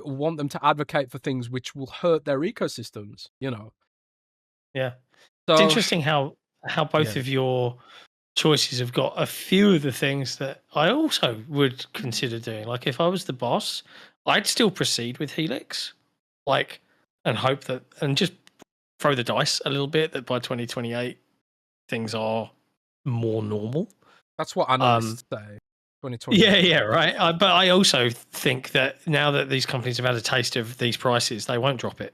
want them to advocate for things which will hurt their ecosystems, Yeah. So, it's interesting how both of your choices have got a few of the things that I also would consider doing. Like if I was the boss, I'd still proceed with Helix, and hope that, and just throw the dice a little bit that by 2028 things are more normal. That's what analysts say. 2028. Yeah, right. But I also think that now that these companies have had a taste of these prices, they won't drop it.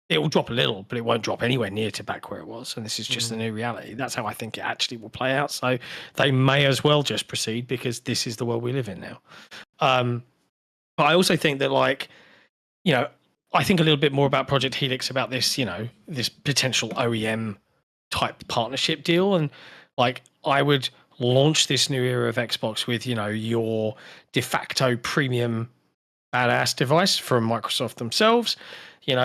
It will drop a little, but it won't drop anywhere near to back where it was. And this is just the new reality. That's how I think it actually will play out. So they may as well just proceed because this is the world we live in now. But I also think that, I think a little bit more about Project Helix, about this, this potential OEM type partnership deal. And I would launch this new era of Xbox with, your de facto premium badass device from Microsoft themselves, and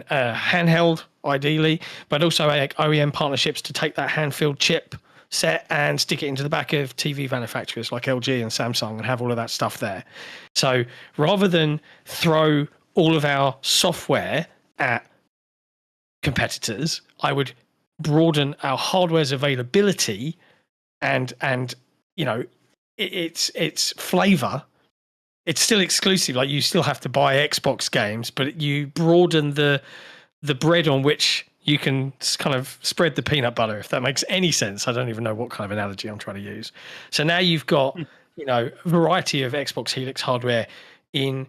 handheld ideally, but also OEM partnerships to take that hand-filled chip set and stick it into the back of TV manufacturers like LG and Samsung and have all of that stuff there. So rather than throw all of our software at competitors, I would broaden our hardware's availability and its flavor. It's still exclusive. Like, you still have to buy Xbox games, but you broaden the bread on which you can kind of spread the peanut butter, if that makes any sense. I don't even know what kind of analogy I'm trying to use. So now you've got, a variety of Xbox Helix hardware in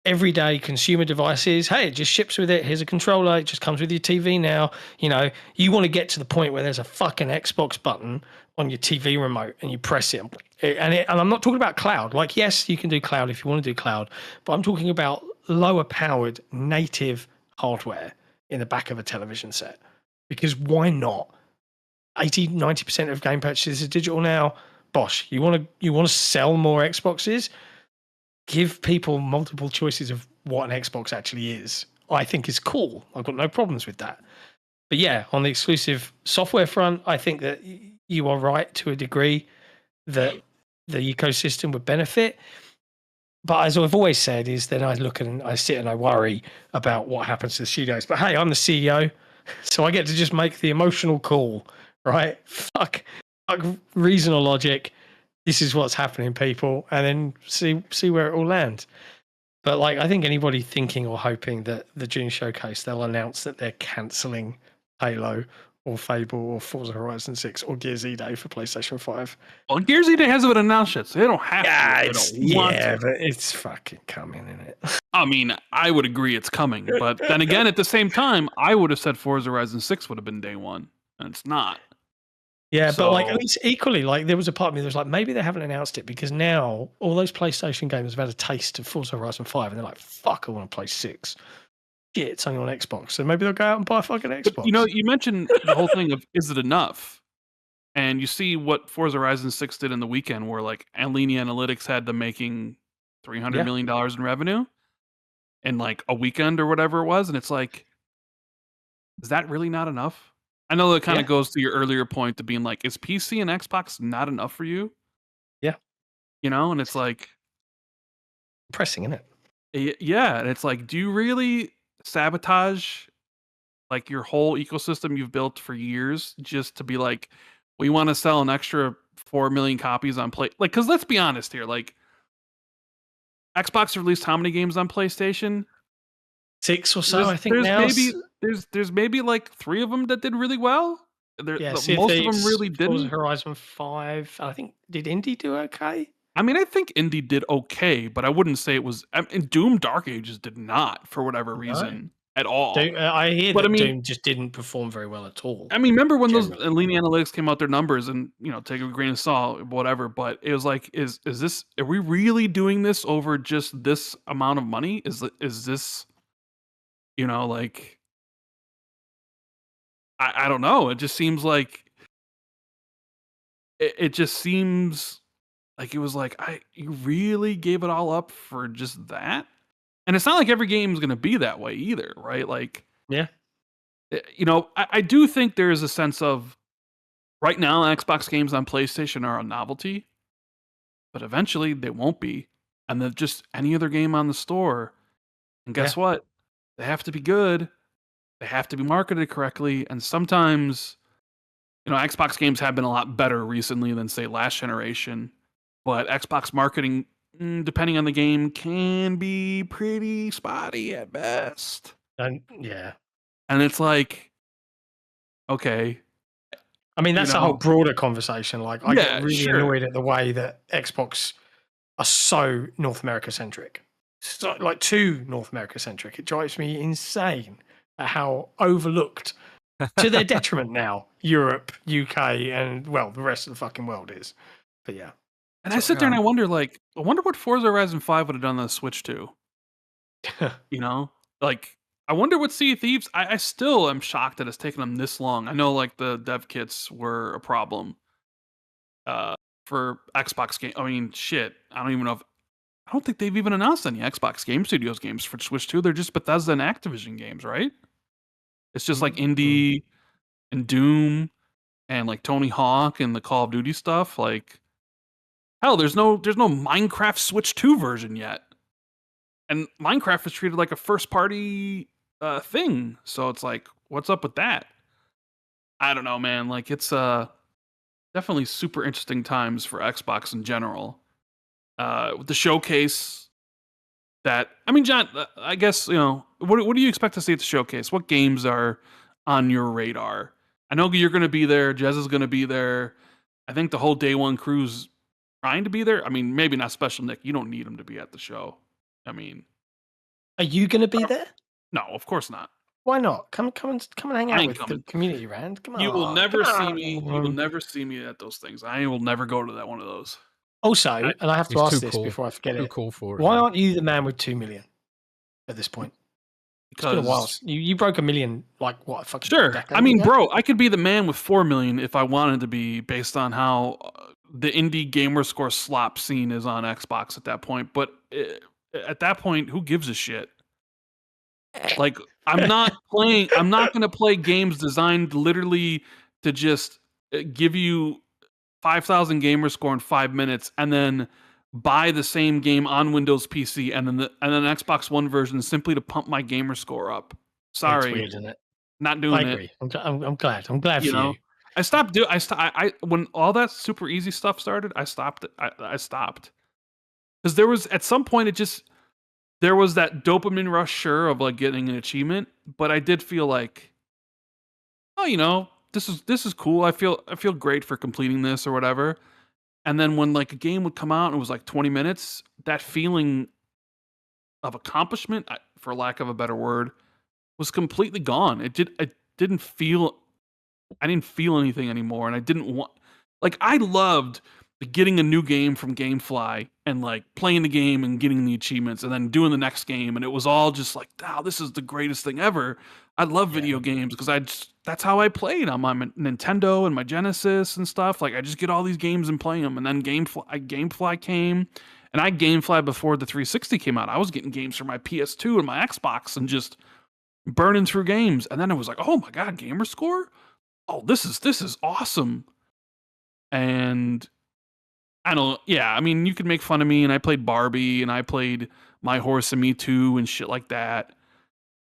everyday consumer devices. Hey, it just ships with it. Here's a controller. It just comes with your TV now. You want to get to the point where there's a fucking Xbox button on your TV remote and you press it. And I'm not talking about cloud. Like, yes, you can do cloud if you want to do cloud, but I'm talking about lower powered native hardware in the back of a television set. Because why not? 80-90% of game purchases are digital now. Bosh, you want to sell more Xboxes? Give people multiple choices of what an Xbox actually is. I think is cool. I've got no problems with that. But yeah, on the exclusive software front, I think that you are right to a degree that the ecosystem would benefit. But as I've always said, is then I look and I sit and I worry about what happens to the studios. But hey, I'm the CEO, so I get to just make the emotional call, right? Fuck reason or logic. This is what's happening, people, and then see where it all lands. But I think anybody thinking or hoping that the June showcase they'll announce that they're cancelling Halo or Fable or Forza Horizon 6 or Gears E-Day for PlayStation 5. Well, Gears E-Day hasn't been announced yet, so they don't have to. They don't want to. But it's fucking coming, isn't it? I mean, I would agree it's coming, but then again, at the same time, I would have said Forza Horizon 6 would have been day one, and it's not. Yeah, so, but like it's equally, like there was a part of me that was like, maybe they haven't announced it because now all those PlayStation games have had a taste of Forza Horizon 5, and they're like, fuck, I want to play 6. Shit, it's only on Xbox, so maybe they'll go out and buy a fucking Xbox. But, you mentioned the whole thing of is it enough? And you see what Forza Horizon 6 did in the weekend, where like Lean Analytics had them making $300 million in revenue in like a weekend or whatever it was, and it's like, is that really not enough? I know that kind of goes to your earlier point to being like, is PC and Xbox not enough for you? Yeah. And it's like pressing, isn't it? Yeah, and it's like, do you really sabotage like your whole ecosystem you've built for years just to be like, we want to sell an extra 4 million copies on Play? Like, because let's be honest here, like Xbox released how many games on PlayStation? 6 or so, I think. Now there's maybe like 3 of them that did really well. Most of them really didn't. Horizon 5, I think. Did Indie do okay? I mean, I think Indie did okay, but I wouldn't say it was. And Doom Dark Ages did not, for whatever reason, at all. I hear that Doom just didn't perform very well at all. I mean, remember when those Lean Analytics came out their numbers, and take a grain of salt, whatever. But it was like, is this? Are we really doing this over just this amount of money? Is this? Like, I don't know. It just seems like it just seems like it was like, you really gave it all up for just that? And it's not like every game is going to be that way either, right? Like, yeah. I do think there is a sense of right now Xbox games on PlayStation are a novelty, but eventually they won't be. And then just any other game on the store. And guess what? They have to be good. They have to be marketed correctly. And sometimes, Xbox games have been a lot better recently than, say, last generation. But Xbox marketing, depending on the game, can be pretty spotty at best. And it's like, okay. I mean, that's a whole broader conversation. Like, I get really annoyed at the way that Xbox are so North America centric. So, like, too North America centric. It drives me insane at how overlooked, to their detriment now, Europe, UK, and the rest of the fucking world is. But yeah. And I sit there and I wonder what Forza Horizon 5 would have done on the Switch too. Like, I wonder what Sea of Thieves. I still am shocked that it's taken them this long. I know like the dev kits were a problem for Xbox game. I mean, shit. I don't think they've even announced any Xbox Game Studios games for Switch 2. They're just Bethesda and Activision games, right? It's just like Indie and Doom and like Tony Hawk and the Call of Duty stuff. Like, hell, there's no Minecraft Switch 2 version yet. And Minecraft is treated like a first party thing. So it's like, what's up with that? I don't know, man. Like, it's definitely super interesting times for Xbox in general. With the showcase that, I mean, John, I guess, what do you expect to see at the showcase? What games are on your radar? I know you're going to be there. Jez is going to be there. I think the whole Day One crew's trying to be there. I mean, maybe not Special Nick. You don't need him to be at the show. I mean, are you going to be there? No, of course not. Why not? Come and hang out with the community, Rand. Come on. You will never see me. You will never see me at those things. I will never go to that one of those. Also, and I have to ask this before I forget it. Cool for it. Why aren't you the man with 2 million at this point? Because it's been a while. You broke 1 million, like what? Fucking sure. I mean, bro, I could be the man with 4 million if I wanted to be, based on how the indie gamer score slop scene is on Xbox at that point. But at that point, who gives a shit? Like, I'm not going to play games designed literally to just give you 5,000 gamer score in 5 minutes and then buy the same game on Windows PC and then Xbox One version simply to pump my gamer score up. Sorry. It's weird, isn't it? Not doing it. I'm glad. I'm glad for you. I stopped when all that super easy stuff started, I stopped it. I stopped. Because there was, at some point, there was that dopamine rush, sure, of like getting an achievement, but I did feel like, this is cool. I feel great for completing this or whatever. And then when like a game would come out and it was like 20 minutes, that feeling of accomplishment, for lack of a better word, was completely gone. I didn't feel anything anymore, and I didn't want. Like, I loved getting a new game from GameFly and like playing the game and getting the achievements and then doing the next game, and it was all just like, wow, this is the greatest thing ever. I love video games because that's how I played on my Nintendo and my Genesis and stuff. Like, I just get all these games and play them, and then GameFly came, and I GameFly before the 360 came out. I was getting games for my PS2 and my Xbox and just burning through games, and then it was like, oh my god, gamer score. Oh, this is awesome. And I don't, yeah, I mean, you could make fun of me, and I played Barbie, and I played My Horse and Me Too, and shit like that.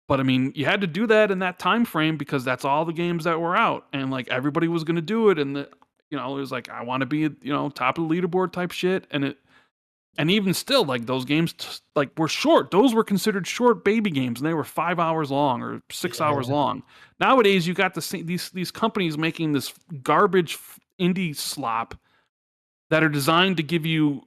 But I mean, you had to do that in that time frame because that's all the games that were out, and like everybody was going to do it, and it was like, I want to be, top of the leaderboard type shit, and even still, like those games, like were short. Those were considered short baby games, and they were 5 hours long or 6 hours long. Nowadays, you got these companies making this garbage indie slop that are designed to give you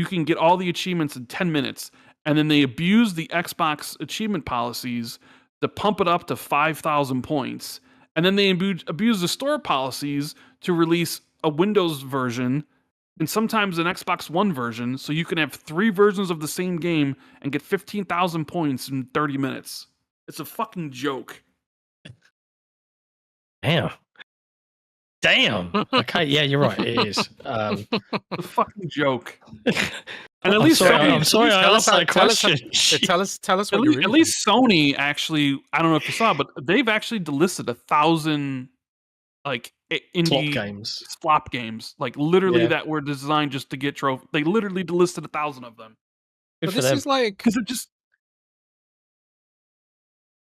can get all the achievements in 10 minutes, and then they abuse the Xbox achievement policies to pump it up to 5,000 points, and then they abuse the store policies to release a Windows version and sometimes an Xbox One version, so you can have 3 versions of the same game and get 15,000 points in 30 minutes. It's a fucking joke. Damn. Okay, yeah, you're right. It is. A fucking joke. And I'm sorry I asked that question. Tell us at least Sony actually, I don't know if you saw, but they've actually delisted 1,000 like indie flop games, like literally that were designed just to get trophies. They literally delisted 1,000 of them. But this is like, because it just.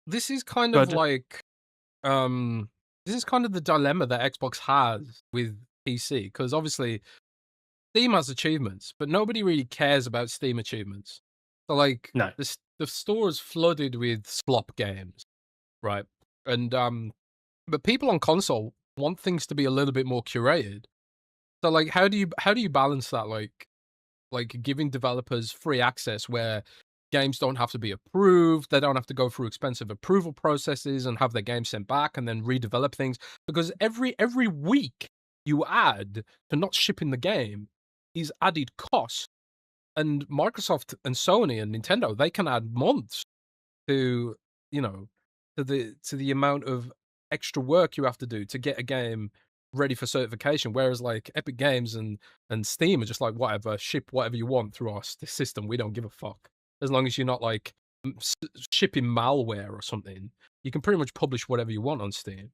This is kind of like, this is kind of the dilemma that Xbox has with PC, because obviously Steam has achievements, but nobody really cares about Steam achievements. So like, the store is flooded with slop games, right? And but people on console want things to be a little bit more curated. So like, how do you balance that? Like giving developers free access where games don't have to be approved, they don't have to go through expensive approval processes and have their game sent back and then redevelop things, because every week you add to not shipping the game is added cost. And Microsoft and Sony and Nintendo, they can add months to the amount of extra work you have to do to get a game ready for certification, whereas like Epic Games and Steam are just like, whatever, ship whatever you want through our system, we don't give a fuck, as long as you're not like shipping malware or something. You can pretty much publish whatever you want on Steam,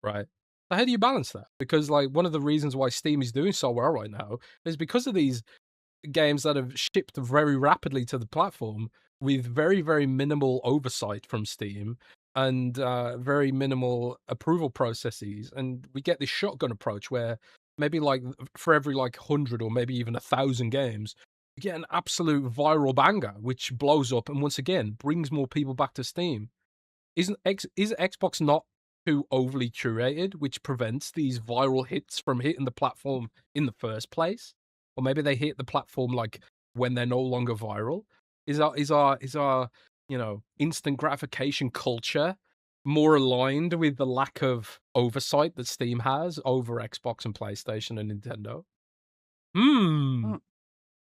right? So how do you balance that? Because like, one of the reasons why Steam is doing so well right now is because of these games that have shipped very rapidly to the platform with very, very minimal oversight from Steam and very minimal approval processes. And we get this shotgun approach where maybe like for every like 100 or maybe even 1,000 games, you get an absolute viral banger, which blows up and once again brings more people back to Steam. Is Xbox not too overly curated, which prevents these viral hits from hitting the platform in the first place? Or maybe they hit the platform like when they're no longer viral. Is our instant gratification culture more aligned with the lack of oversight that Steam has over Xbox and PlayStation and Nintendo?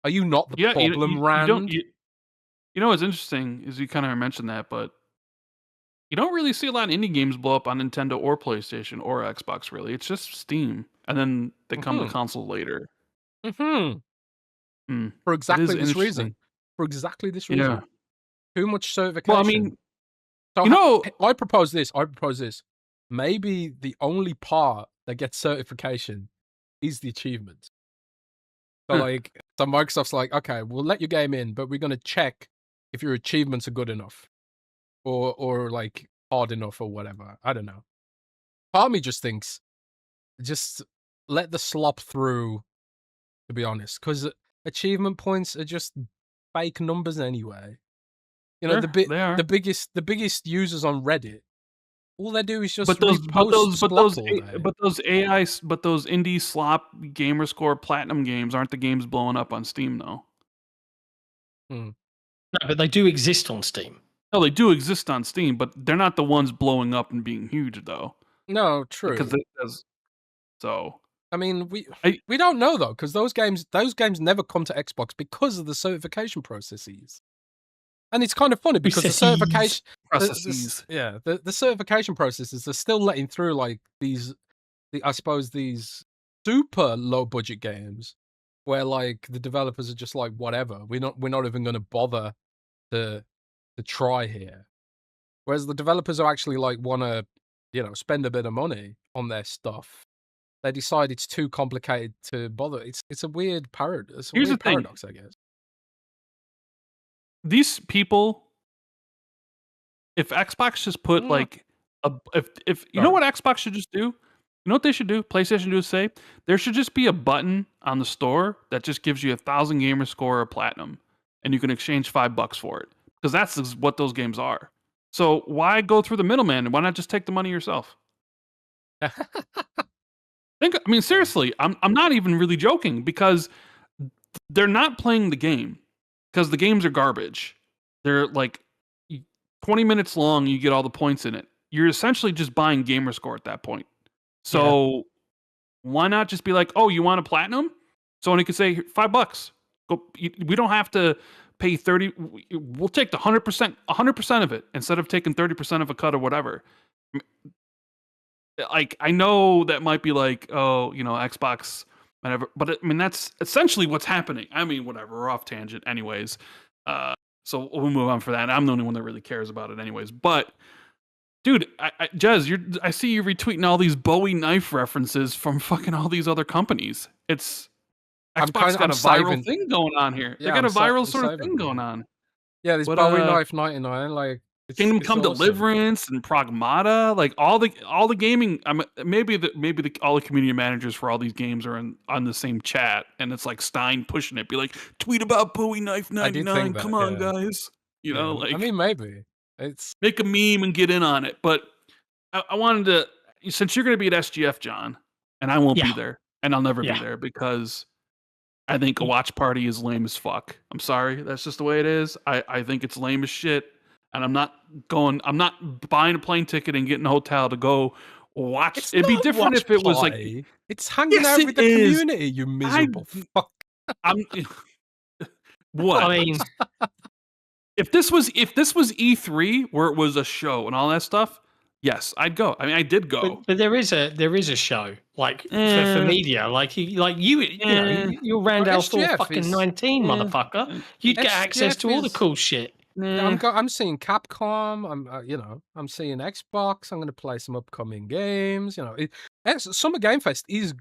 Are you not the problem, Rand? You know what's interesting is you kind of mentioned that, but you don't really see a lot of indie games blow up on Nintendo or PlayStation or Xbox, really. It's just Steam, and then they come to console later. For exactly this reason. Yeah. Too much certification. Well, I mean, so I propose this. Maybe the only part that gets certification is the achievements. So so Microsoft's like, okay, we'll let your game in, but we're going to check if your achievements are good enough or like hard enough or whatever. I don't know. Part of me just thinks, just let the slop through, to be honest, because achievement points are just fake numbers anyway. You know, the biggest users on Reddit All they do is just but those indie slop gamer score platinum games aren't the games blowing up on Steam though. No, but they do exist on Steam. No, they do exist on Steam, but they're not the ones blowing up and being huge though. No, true. So I mean, we don't know though, because those games never come to Xbox because of the certification processes. And it's kind of funny because the certification processes, the certification processes are still letting through like these super low budget games where like the developers are just like, whatever, we're not even going to bother to try here. Whereas the developers who actually like want to, spend a bit of money on their stuff, they decide it's too complicated to bother. It's a weird paradox. Here's a paradox, I guess. These people, if Xbox just put like if you know what Xbox should just do? You know what they should do? PlayStation do say there should just be a button on the store that just gives you 1,000 gamer score or platinum, and you can exchange $5 for it, because that's what those games are. So why go through the middleman? Why not just take the money yourself? Seriously, I'm not even really joking, because they're not playing the game, because the games are garbage. They're like 20 minutes long, you get all the points in it. You're essentially just buying gamer score at that point. So why not just be like, oh, you want a platinum? Someone could say $5. Go. We don't have to pay 30. We'll take the 100% of it instead of taking 30% of a cut or whatever. Like, I know that might be like, oh, Xbox, whatever, but that's essentially what's happening. Whatever, we're off tangent anyways. So we'll move on for that. I'm the only one that really cares about it anyways. But dude, Jez, I see you retweeting all these Bowie knife references from fucking all these other companies. Xbox got a viral thing going on here. They got a viral sort of thing going on. Yeah, this Bowie knife 99, like Kingdom Come awesome. Deliverance and Pragmata, like all the gaming. Maybe all the community managers for all these games are on the same chat, and it's like Stein pushing it, be like, tweet about Bowie knife 99. Come on, guys. Maybe it's make a meme and get in on it. But I wanted to, since you're going to be at SGF, John, and I won't be there, and I'll never be there, because I think a watch party is lame as fuck. I'm sorry, that's just the way it is. I think it's lame as shit. And I'm not buying a plane ticket and getting a hotel to go watch. It'd be different if it was like it's hanging out with the community, you miserable fuck. What? if this was E3 where it was a show and all that stuff, yes, I'd go. I did go. But there is a show like for media, you're Randall Thor fucking 19, motherfucker. You'd get access to all the cool shit. I'm seeing Capcom. I'm seeing Xbox. I'm going to play some upcoming games. Summer Game Fest is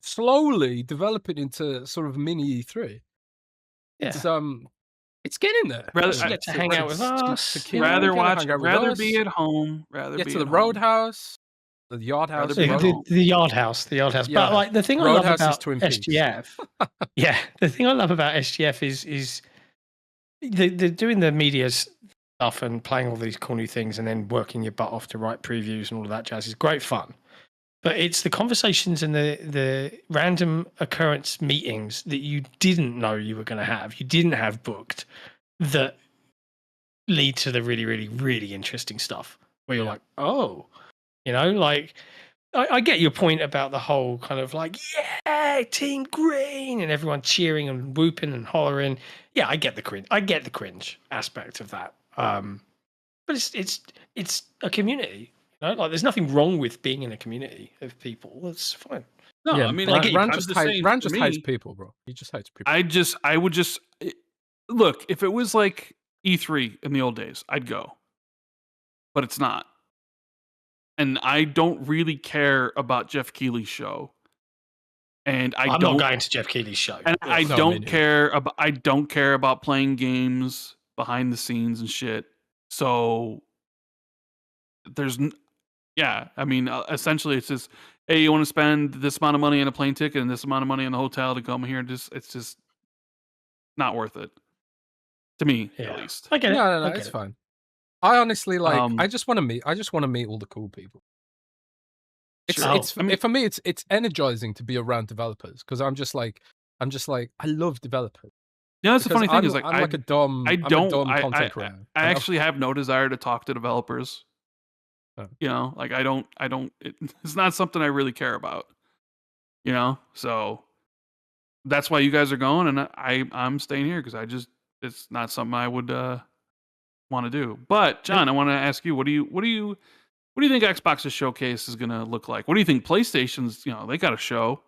slowly developing into sort of mini E3. Yeah. It's getting there. Rather get to hang out with us. Rather be at home. Get to the Roadhouse. The Yard House. The Yard House. But like the thing I love about SGF, the thing I love about SGF is they're doing the media stuff and playing all these cool new things and then working your butt off to write previews and all of that jazz is great fun. But it's the conversations and the random occurrence meetings that you didn't know you were going to have, you didn't have booked, that lead to the really, really, really interesting stuff where you're like, oh, like I get your point about the whole kind of like, yeah, Team Green and everyone cheering and whooping and hollering. Yeah, I get the cringe aspect of that. But it's a community. Like there's nothing wrong with being in a community of people. That's fine. No, Ran just hates people, bro. He just hates people. I would just look, if it was like E3 in the old days, I'd go. But it's not. And I don't really care about Jeff Keighley's show. And I'm not going to Jeff Keighley's show. And I don't care about playing games behind the scenes and shit. So essentially it's just, hey, you want to spend this amount of money on a plane ticket and this amount of money on a hotel to come here, it's just not worth it. To me, at least. I get it. No, it's fine. I honestly like. I just want to meet all the cool people. For me, it's energizing to be around developers because I'm just like I love developers. Yeah, that's the funny thing is like I'm like a dumb content creator. I actually have no desire to talk to developers. Oh. You know, like I don't. It's not something I really care about. You know, so that's why you guys are going, and I'm staying here because it's not something I would want to do. But John, I want to ask you, what do you think Xbox's showcase is going to look like? What do you think PlayStation's? You know, they got a show.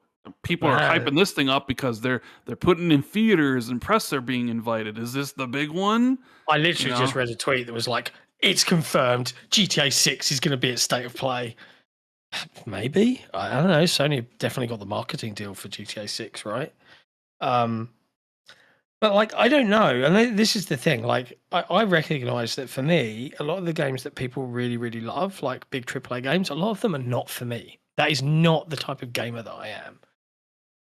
People are hyping this thing up because they're putting in theaters and press are being invited. Is this the big one? I literally just read a tweet that was like, "It's confirmed. GTA 6 is going to be at State of Play." Maybe, I don't know. Sony definitely got the marketing deal for GTA 6, right? But like, I don't know. And this is the thing. Like, I recognize that for me, a lot of the games that people really, really love, like big AAA games, a lot of them are not for me. That is not the type of gamer that I am.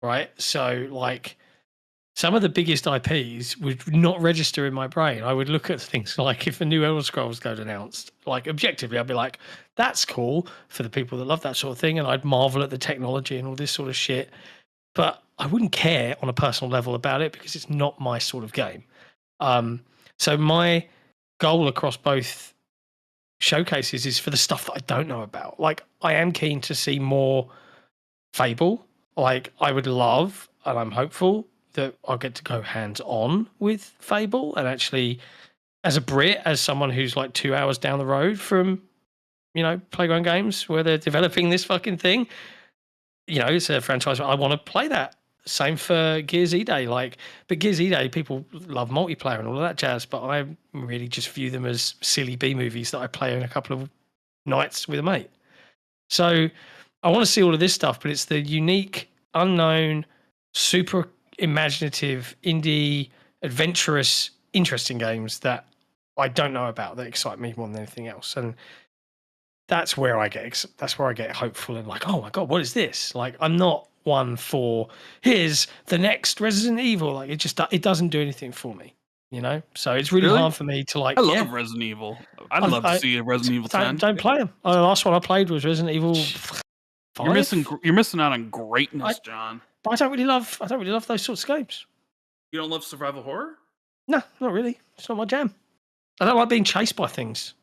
Right. So like some of the biggest IPs would not register in my brain. I would look at things like if a new Elder Scrolls got announced, like objectively, I'd be like, that's cool for the people that love that sort of thing. And I'd marvel at the technology and all this sort of shit. But I wouldn't care on a personal level about it because it's not my sort of game. So my goal across both showcases is for the stuff that I don't know about. Like I am keen to see more Fable. Like I would love, and I'm hopeful that I'll get to go hands-on with Fable and actually, as a Brit, as someone who's like 2 hours down the road from, you know, Playground Games where they're developing this fucking thing, you know, it's a franchise. I want to play that. Same for Gears E-Day. Like, but Gears E-Day, people love multiplayer and all of that jazz, but I really just view them as silly B movies that I play in a couple of nights with a mate. So I want to see all of this stuff, but it's the unique, unknown, super imaginative, indie, adventurous, interesting games that I don't know about that excite me more than anything else. And that's where I get hopeful and like, oh my God, what is this? Like, I'm not one for here's the next Resident Evil. Like, it doesn't do anything for me, you know? So it's really hard for me to like. I love Resident Evil. I'd love to see a Resident Evil 10. Don't play them. The last one I played was Resident Evil 5. You're missing out on greatness, John. But I don't really love those sorts of games. You don't love survival horror? No, not really. It's not my jam. I don't like being chased by things.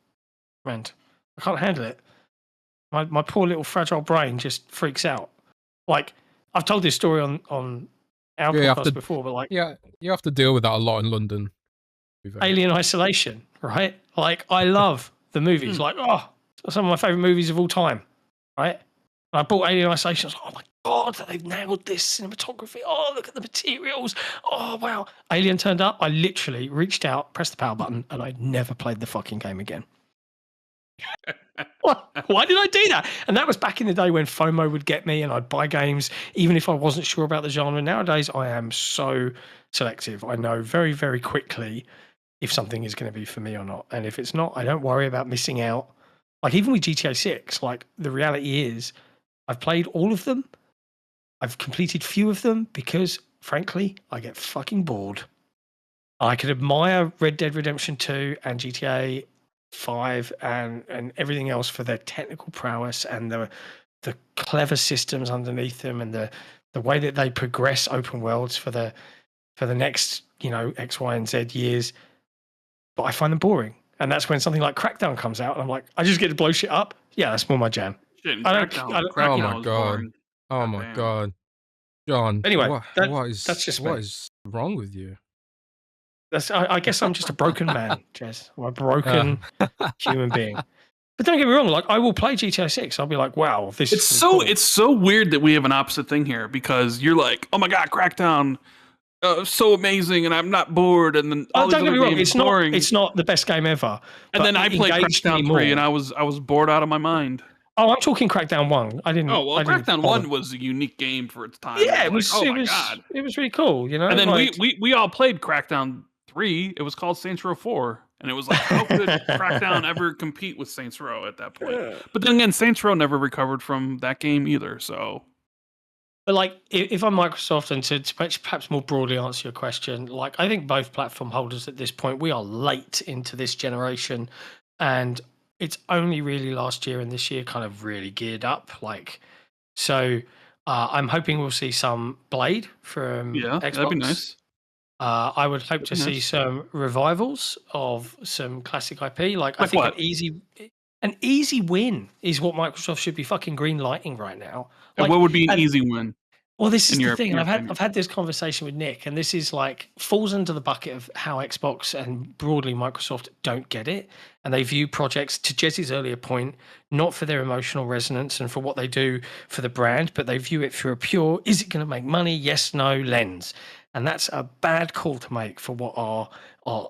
And I can't handle it. My poor little fragile brain just freaks out. Like I've told this story on our podcast before, but like you have to deal with that a lot in London. Alien Isolation, right? Like I love the movies. Like some of my favorite movies of all time, right? And I bought Alien Isolation. I was like, oh my God, they've nailed this cinematography. Oh, look at the materials. Oh, wow. Alien turned up. I literally reached out, pressed the power button, and I never played the fucking game again. Why did I do that? And that was back in the day when FOMO would get me and I'd buy games even if I wasn't sure about the genre. Nowadays, I am so selective. I know very, very quickly if something is going to be for me or not. And if it's not, I don't worry about missing out. Like even with GTA 6, like the reality is I've played all of them. I've completed few of them because, frankly, I get fucking bored. I could admire Red Dead Redemption 2 and GTA 5 and everything else for their technical prowess and the clever systems underneath them and the way that they progress open worlds for the next, you know, X, Y, and Z years. But I find them boring. And that's when something like Crackdown comes out and I'm like, I just get to blow shit up. Yeah, that's more my jam. Oh my God. Oh my God. John. Anyway, what is wrong with you? I guess I'm just a broken man, Jez. I'm a broken human being. But don't get me wrong, like I will play GTA 6. I'll be like, wow, this is cool. It's so weird that we have an opposite thing here because you're like, oh my God, Crackdown, so amazing, and I'm not bored, and then don't get me wrong, it's not the best game ever. And then I played Crackdown 3 and I was bored out of my mind. Oh, I'm talking Crackdown 1. I didn't. Oh well, Crackdown 1 was a unique game for its time. Yeah, it was really cool, you know. And then like, we all played Crackdown 3. It was called Saints Row 4, and it was like, how could Crackdown ever compete with Saints Row at that point? Yeah. But then again, Saints Row never recovered from that game either. So, but like, if I'm Microsoft, and to perhaps more broadly answer your question, like I think both platform holders at this point, we are late into this generation. and it's only really last year and this year kind of really geared up. Like, so I'm hoping we'll see some Blade from Xbox. That'd be nice. I would hope to see some revivals of some classic IP. Like I think an easy win is what Microsoft should be fucking green lighting right now. Like, and what would be an easy win? Well, this is the thing. I've had this conversation with Nick, and this is like falls into the bucket of how Xbox and broadly Microsoft don't get it, and they view projects, to Jesse's earlier point, not for their emotional resonance and for what they do for the brand, but they view it through a pure, is it going to make money? Yes, no lens. And that's a bad call to make for what are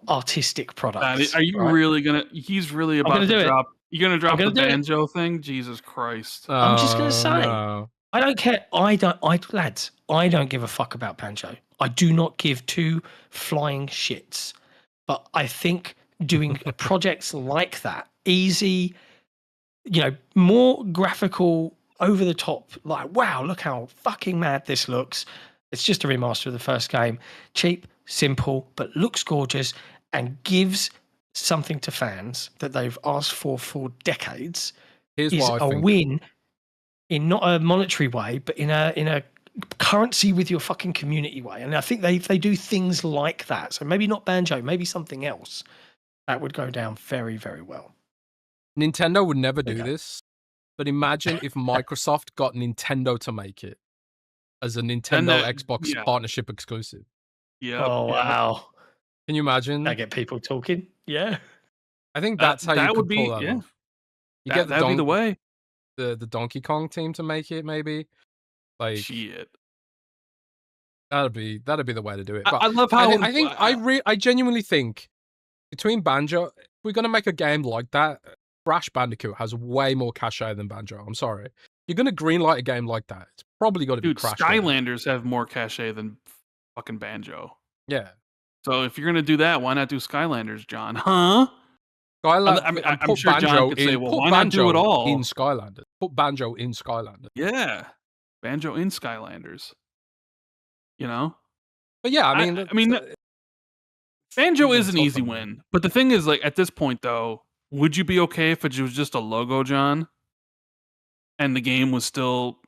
artistic products. Are you really gonna? He's really about to drop. You're gonna drop the banjo thing? Jesus Christ! I'm just gonna say. No. I don't care. Lads, I don't give a fuck about banjo. I do not give two flying shits. But I think doing projects like that, easy, more graphical, over the top, like, wow, look how fucking mad this looks. It's just a remaster of the first game. Cheap, simple, but looks gorgeous and gives something to fans that they've asked for decades. Here's what I think. Win in not a monetary way, but in a currency with your fucking community way. And I think they do things like that. So maybe not banjo, maybe something else that would go down very, very well. Nintendo would never do this, but imagine if Microsoft got Nintendo to make it as a Nintendo Xbox partnership exclusive. Yeah. Oh, wow. Can you imagine? I get people talking. Yeah. I think that's how you could pull that off. You get that'd be the way. The Donkey Kong team to make it, maybe. Like, shit. That'd be the way to do it. But I love how I genuinely think between Banjo, if we're gonna make a game like that, Crash Bandicoot has way more cachet than Banjo. I'm sorry. You're gonna greenlight a game like that. It's probably got to be Crash. Skylanders have more cachet than fucking Banjo. Yeah. So if you're gonna do that, why not do Skylanders, John? Huh? I'm sure Banjo John could say, well, why not do it all in Skylanders? Put Banjo in Skylanders. Yeah, Banjo in Skylanders. But yeah, I mean, Banjo is an easy win. But the thing is, like, at this point, though, would you be okay if it was just a logo, John, and the game was still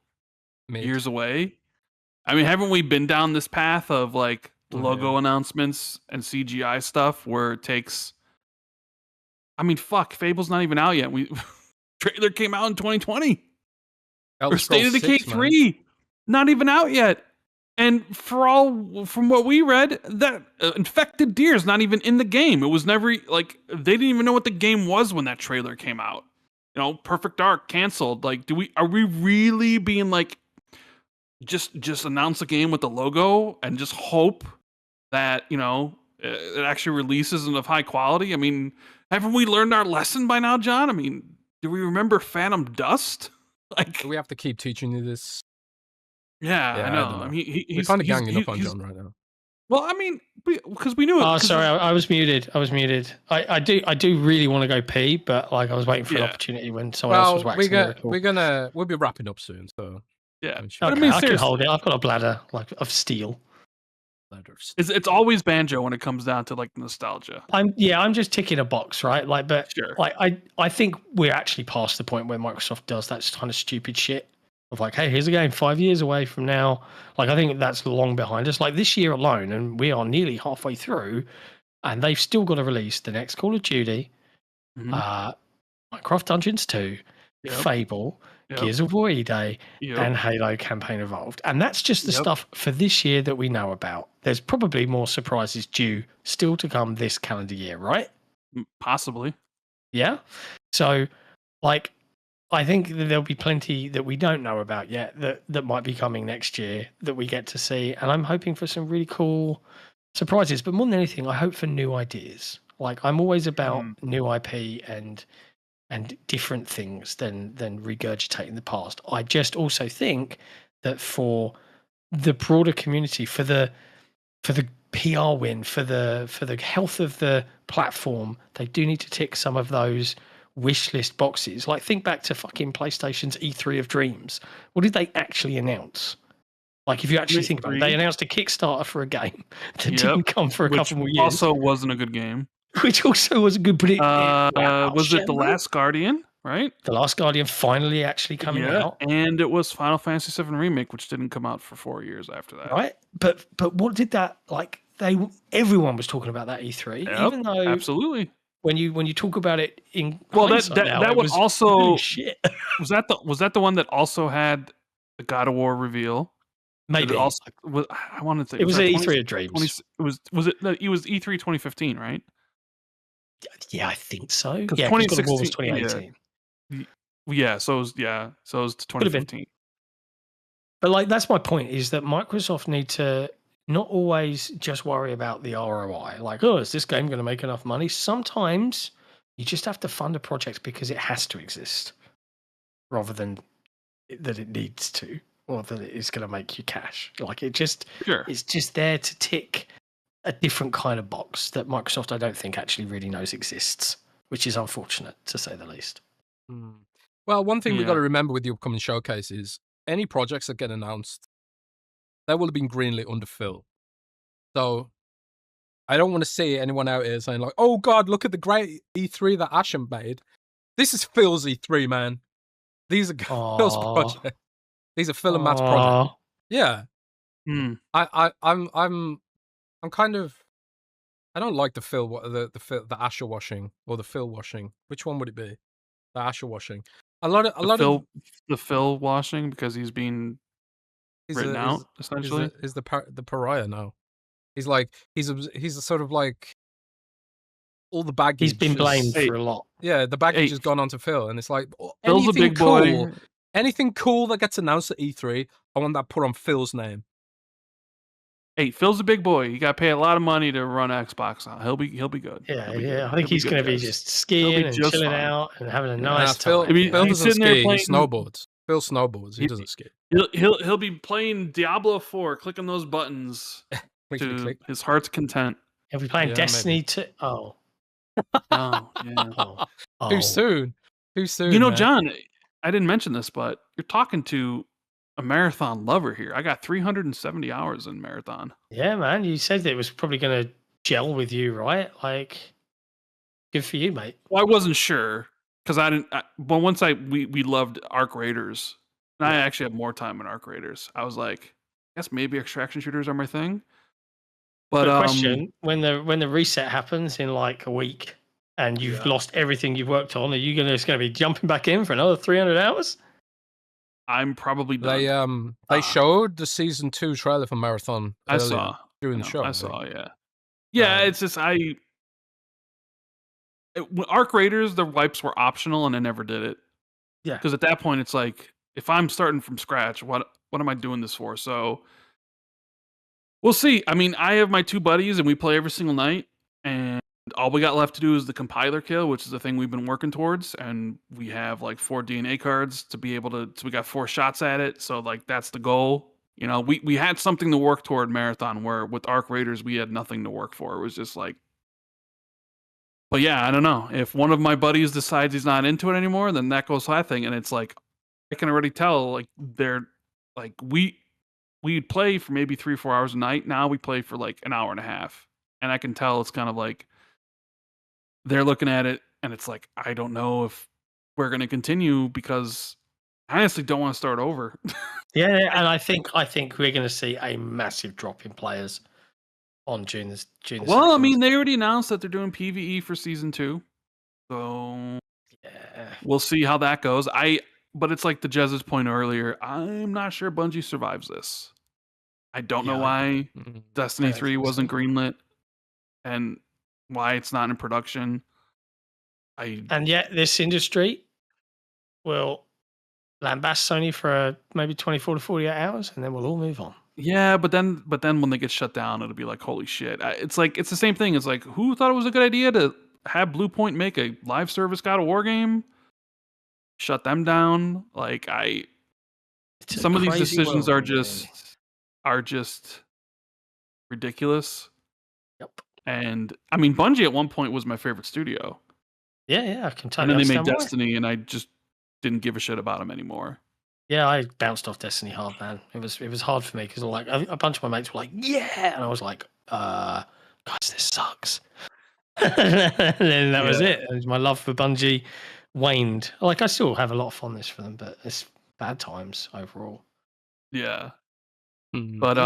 years away? I mean, haven't we been down this path of like logo announcements and CGI stuff where it takes? I mean, fuck, Fable's not even out yet. Trailer came out in 2020. Or State of Decay 3, not even out yet. And from what we read, that Infected Deer is not even in the game. It was never, like, they didn't even know what the game was when that trailer came out. Perfect Dark canceled. Like, are we really being like, just announce a game with the logo and just hope that, it actually releases of high quality? I mean, haven't we learned our lesson by now, John? I mean, do we remember Phantom Dust? Like, do we have to keep teaching you this? Yeah, I know. I mean, he's kind of ganging up on John right now. Well, I mean, because we knew it. Oh, sorry, I was muted. I do really want to go pee, but like I was waiting for an opportunity when someone else was waxing. We'll be wrapping up soon, so yeah. Okay, I mean, I can hold it. I've got a bladder of steel. It's always Banjo when it comes down to like nostalgia. I'm just ticking a box, right? Like, but sure. Like I think we're actually past the point where Microsoft does that kind of stupid shit of like, hey, here's a game 5 years away from now. Like, I think that's long behind us. Like this year alone, and we are nearly halfway through, and they've still got to release the next Call of Duty, Minecraft Dungeons 2, Fable, Gears of War E-Day, and Halo Campaign Evolved. And that's just the stuff for this year that we know about. There's probably more surprises due still to come this calendar year, right? Possibly. Yeah. So, like, I think that there'll be plenty that we don't know about yet that might be coming next year that we get to see. And I'm hoping for some really cool surprises. But more than anything, I hope for new ideas. Like, I'm always about new IP and different things than regurgitating the past. I just also think that for the broader community, for the PR win, for the health of the platform, they do need to tick some of those wish list boxes. Like, think back to fucking PlayStation's E3 of Dreams. What did they actually announce? Like, if you actually think about it, they announced a Kickstarter for a game that didn't come for a couple more years. Also wasn't a good game. which also was good. But was it The Last Guardian? Right, The Last Guardian finally actually coming out, and it was Final Fantasy VII Remake, which didn't come out for 4 years after that. Right, but what did that like? Everyone was talking about that E3, even though absolutely. When you talk about it in that was also shit. was that the one that also had the God of War reveal? Maybe I wanted to. It was E3 of Dreams. It was E3 2015, right? Yeah, I think so. Yeah, 2016 was 2018. Yeah, so it was 2015. But like that's my point, is that Microsoft need to not always just worry about the ROI. Like, oh, is this game going to make enough money? Sometimes you just have to fund a project because it has to exist, rather than that it needs to, or that it is going to make you cash. Like it's just there to tick a different kind of box that Microsoft, I don't think, actually really knows exists, which is unfortunate to say the least. Well, one thing we've got to remember with the upcoming showcase is any projects that get announced, they will have been greenlit under Phil. So I don't want to see anyone out here saying like, oh God, look at the great E3 that Ashen made. This is Phil's E3, man. These are Phil's projects. These are Phil and Matt's projects. Yeah. I'm kind of, I don't like the Phil, the Asher washing or the Phil washing. Which one would it be? The Asher washing. The Phil washing, because he's being written out essentially. Is the pariah now? He's like he's a sort of like all the baggage. He's been blamed for a lot. Yeah, the baggage has gone onto Phil, and it's like Phil's a big boy. Anything cool that gets announced at E3, I want that put on Phil's name. Hey, Phil's a big boy. You got to pay a lot of money to run Xbox on. He'll be good. Yeah. I think he's going to be just skiing and chilling out and having a nice time. Phil doesn't ski. He snowboards. Phil snowboards. He doesn't ski. He'll be playing Diablo 4, clicking those buttons to his heart's content. He'll be playing Destiny 2. Oh, yeah. Too soon. You know, man. John, I didn't mention this, but you're talking to a marathon lover here. I got 370 hours in marathon. Yeah, man. You said that it was probably going to gel with you, right? Like, good for you, mate. Well, I wasn't sure because but once we loved Arc Raiders, and I actually have more time in Arc Raiders. I was like, I guess maybe extraction shooters are my thing. But question: when the reset happens in like a week and you've lost everything you've worked on, are you just going to be jumping back in for another 300 hours? I'm probably done. They showed the season 2 trailer for Marathon. I saw during the show. I saw, yeah. It's just Arc Raiders, the wipes were optional, and I never did it. Yeah, because at that point, it's like if I'm starting from scratch, what am I doing this for? So we'll see. I mean, I have my 2 buddies, and we play every single night, and all we got left to do is the compiler kill, which is the thing we've been working towards. And we have like 4 DNA cards to be able to, so we got 4 shots at it. So like, that's the goal. You know, we had something to work toward Marathon, where with Arc Raiders, we had nothing to work for. It was just like, but yeah, I don't know. If one of my buddies decides he's not into it anymore, then that goes that thing. And it's like, I can already tell, like they're like, we'd play for maybe 3 or 4 hours a night. Now we play for like an hour and a half. And I can tell it's kind of like, they're looking at it and it's like, I don't know if we're going to continue, because I honestly don't want to start over. Yeah, and I think we're going to see a massive drop in players on June the Well, 2nd. I mean, they already announced that they're doing PvE for season 2. So we'll see how that goes. But it's like the Jez's point earlier, I'm not sure Bungie survives this. I don't know why Destiny 3 wasn't greenlit and why it's not in production. And yet this industry will lambast Sony for maybe 24 to 48 hours, and then we'll all move on. Yeah, but then when they get shut down, it'll be like, holy shit. It's like, it's the same thing. It's like, who thought it was a good idea to have Bluepoint make a live service God of War game? Shut them down. Like, some of these decisions are just ridiculous. Yep. And I mean, Bungie at one point was my favorite studio. Yeah, I can tell. And then they made Destiny, and I just didn't give a shit about them anymore. Yeah, I bounced off Destiny hard, man. It was hard for me because a bunch of my mates were like, "Yeah," and I was like, "Guys, this sucks." And then that was it. My love for Bungie waned. Like, I still have a lot of fondness for them, but it's bad times overall. Yeah. But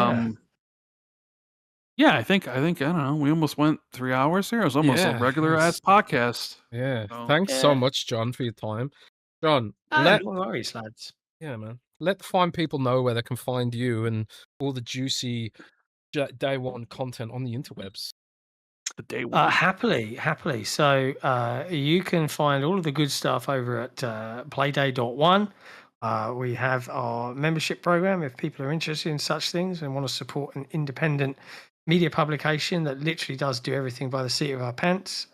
yeah, I think I don't know. We almost went 3 hours here. It was almost a regular ass podcast. Yeah. So, thanks so much, John, for your time. John, no worries, lads. Yeah, man. Let the fine people know where they can find you and all the juicy day one content on the interwebs. The day one. Happily. So you can find all of the good stuff over at Playday.1. We have our membership program if people are interested in such things and want to support an independent media publication that literally does do everything by the seat of our pants.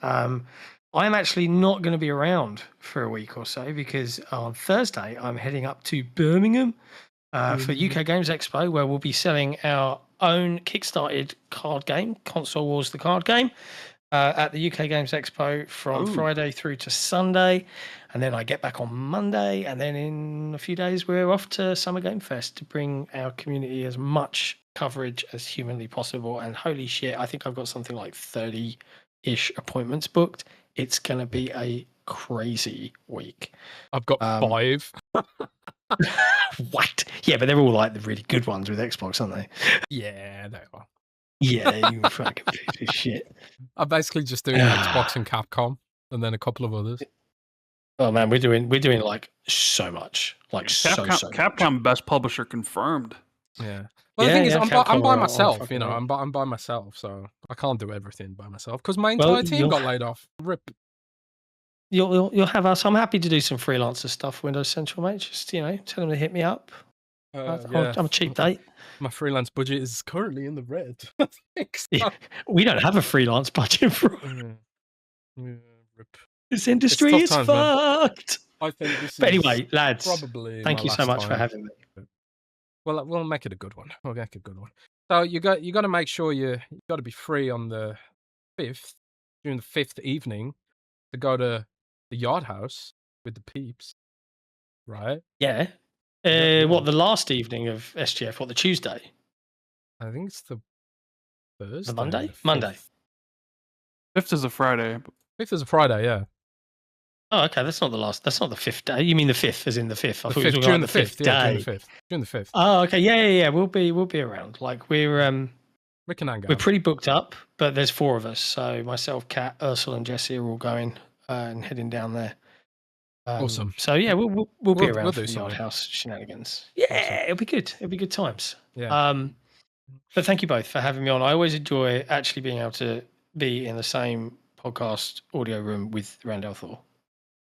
I'm actually not going to be around for a week or so because on Thursday I'm heading up to Birmingham for UK Games Expo, where we'll be selling our own kickstarted card game, Console Wars the card game, at the UK Games Expo from Friday through to Sunday. And then I get back on Monday, and then in a few days we're off to Summer Game Fest to bring our community as much coverage as humanly possible. And holy shit, I think I've got something like 30-ish appointments booked. It's going to be a crazy week. I've got 5. What? Yeah, but they're all like the really good ones with Xbox, aren't they? Yeah, they are. Yeah, you fucking piece of shit. I'm basically just doing Xbox and Capcom, and then a couple of others. Oh man, we're doing like so much, like Capcom much. Best publisher confirmed. Yeah. Well, the thing is, I'm by myself. You know, I'm by myself, so I can't do everything by myself because my entire team got laid off. Rip. You'll have us. I'm happy to do some freelancer stuff, Windows Central, mate. Just tell them to hit me up. I'm a cheap date. My freelance budget is currently in the red. We don't have a freelance budget for rip. This industry is fucked. I think this but anyway, lads, probably thank you so much for having me. Well, we'll make it a good one. We'll make it a good one. So you got to make sure you got to be free on the 5th, during the 5th evening, to go to the Yard House with the peeps, right? Yeah. What, the last evening of SGF? What, the Tuesday? I think it's the Thursday. The Monday? Monday. 5th is a Friday. 5th is a Friday, yeah. Oh, okay. That's not the last. That's not the 5th day. You mean the 5th, as in the 5th? I thought you were during the 5th day. Yeah, during the 5th. Oh, okay. Yeah. We'll be around. Like we're pretty booked up, but there's 4 of us. So myself, Kat, Ursula, and Jesse are all going and heading down there. Awesome. So yeah, we'll be around for the Yard House shenanigans. Yeah, awesome. It'll be good. It'll be good times. Yeah. But thank you both for having me on. I always enjoy actually being able to be in the same podcast audio room with Randall Thor.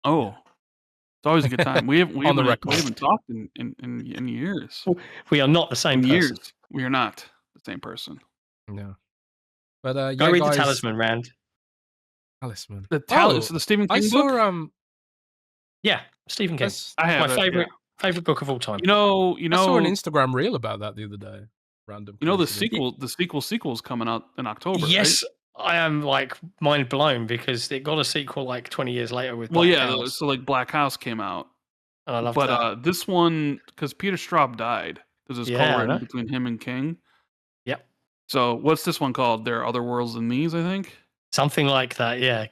Oh, it's always a good time. We haven't talked in years. We are not the same person. Years. We are not the same person. No. But go read the Talisman, Rand. Talisman. The Talisman. The Stephen King book. Yeah, Stephen King. I have my favorite book of all time. You know. I saw an Instagram reel about that the other day. Random. You know the sequel's coming out in October. Yes. Right? I am like mind blown because it got a sequel like 20 years later with Black House. So like Black House came out. And I love that. But this one, because Peter Straub died, there's this co-written between him and King. Yep. So what's this one called? There Are Other Worlds Than These, I think. Something like that, yeah.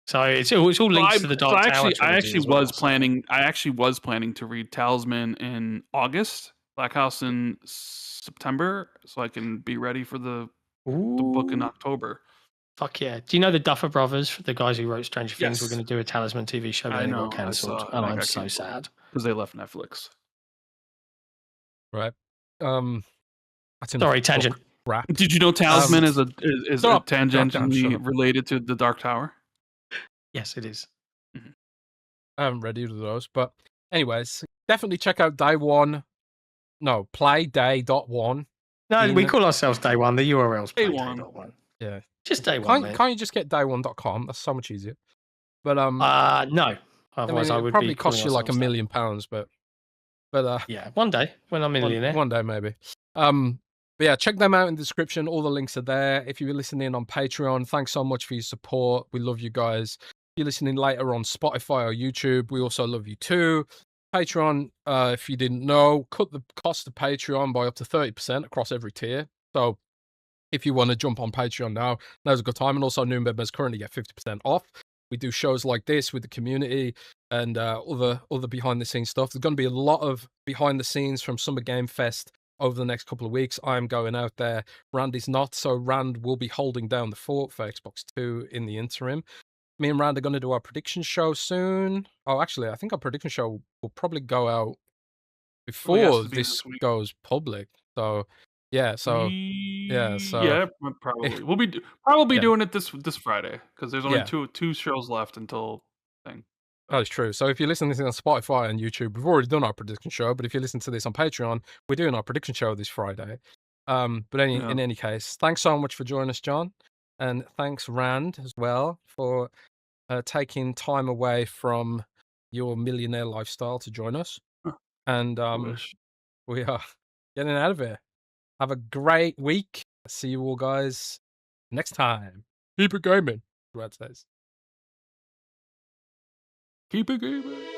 So it's all linked to the Dark Tower. I actually was planning to read Talisman in August, Black House in September, so I can be ready for the book in October. Fuck yeah. Do you know the Duffer Brothers, the guys who wrote Stranger Things, were going to do a Talisman TV show, but they got cancelled? And I'm so sad. Because they left Netflix. Right. Sorry, tangent. Wrap. Did you know Talisman is tangentially related to the Dark Tower? Yes, it is. Mm-hmm. I haven't read either of those, but anyways, definitely check out Playday.1. No, we call ourselves Day One. The URL's Day1. Yeah. Just Day One. Can't you just get day1.com? That's so much easier. But no. Otherwise, I would probably cost you like £1 million, but yeah, one day when I'm a millionaire. One day maybe. But yeah, check them out in the description. All the links are there. If you're listening on Patreon, thanks so much for your support. We love you guys. If you're listening later on Spotify or YouTube, we also love you too. Patreon, if you didn't know, cut the cost of Patreon by up to 30% across every tier. So if you want to jump on Patreon now, now's a good time. And also, new members currently get 50% off. We do shows like this with the community and other behind the scenes stuff. There's going to be a lot of behind the scenes from Summer Game Fest over the next couple of weeks. I'm going out there. Rand is not, so Rand will be holding down the fort for Xbox 2 in the interim. Me and Rand are going to do our prediction show soon. Oh, actually, I think our prediction show will probably go out before this goes public. So, yeah. So, yeah, probably. We'll be probably doing it this Friday because there's only two shows left until thing. That is true. So if you listen to this on Spotify and YouTube, we've already done our prediction show. But if you listen to this on Patreon, we're doing our prediction show this Friday. But in any case, thanks so much for joining us, John, and thanks Rand as well for taking time away from your millionaire lifestyle to join us. And we are getting out of here. Have a great week. See you all guys next time. Keep it gaming, Rand says. Keep it gaming.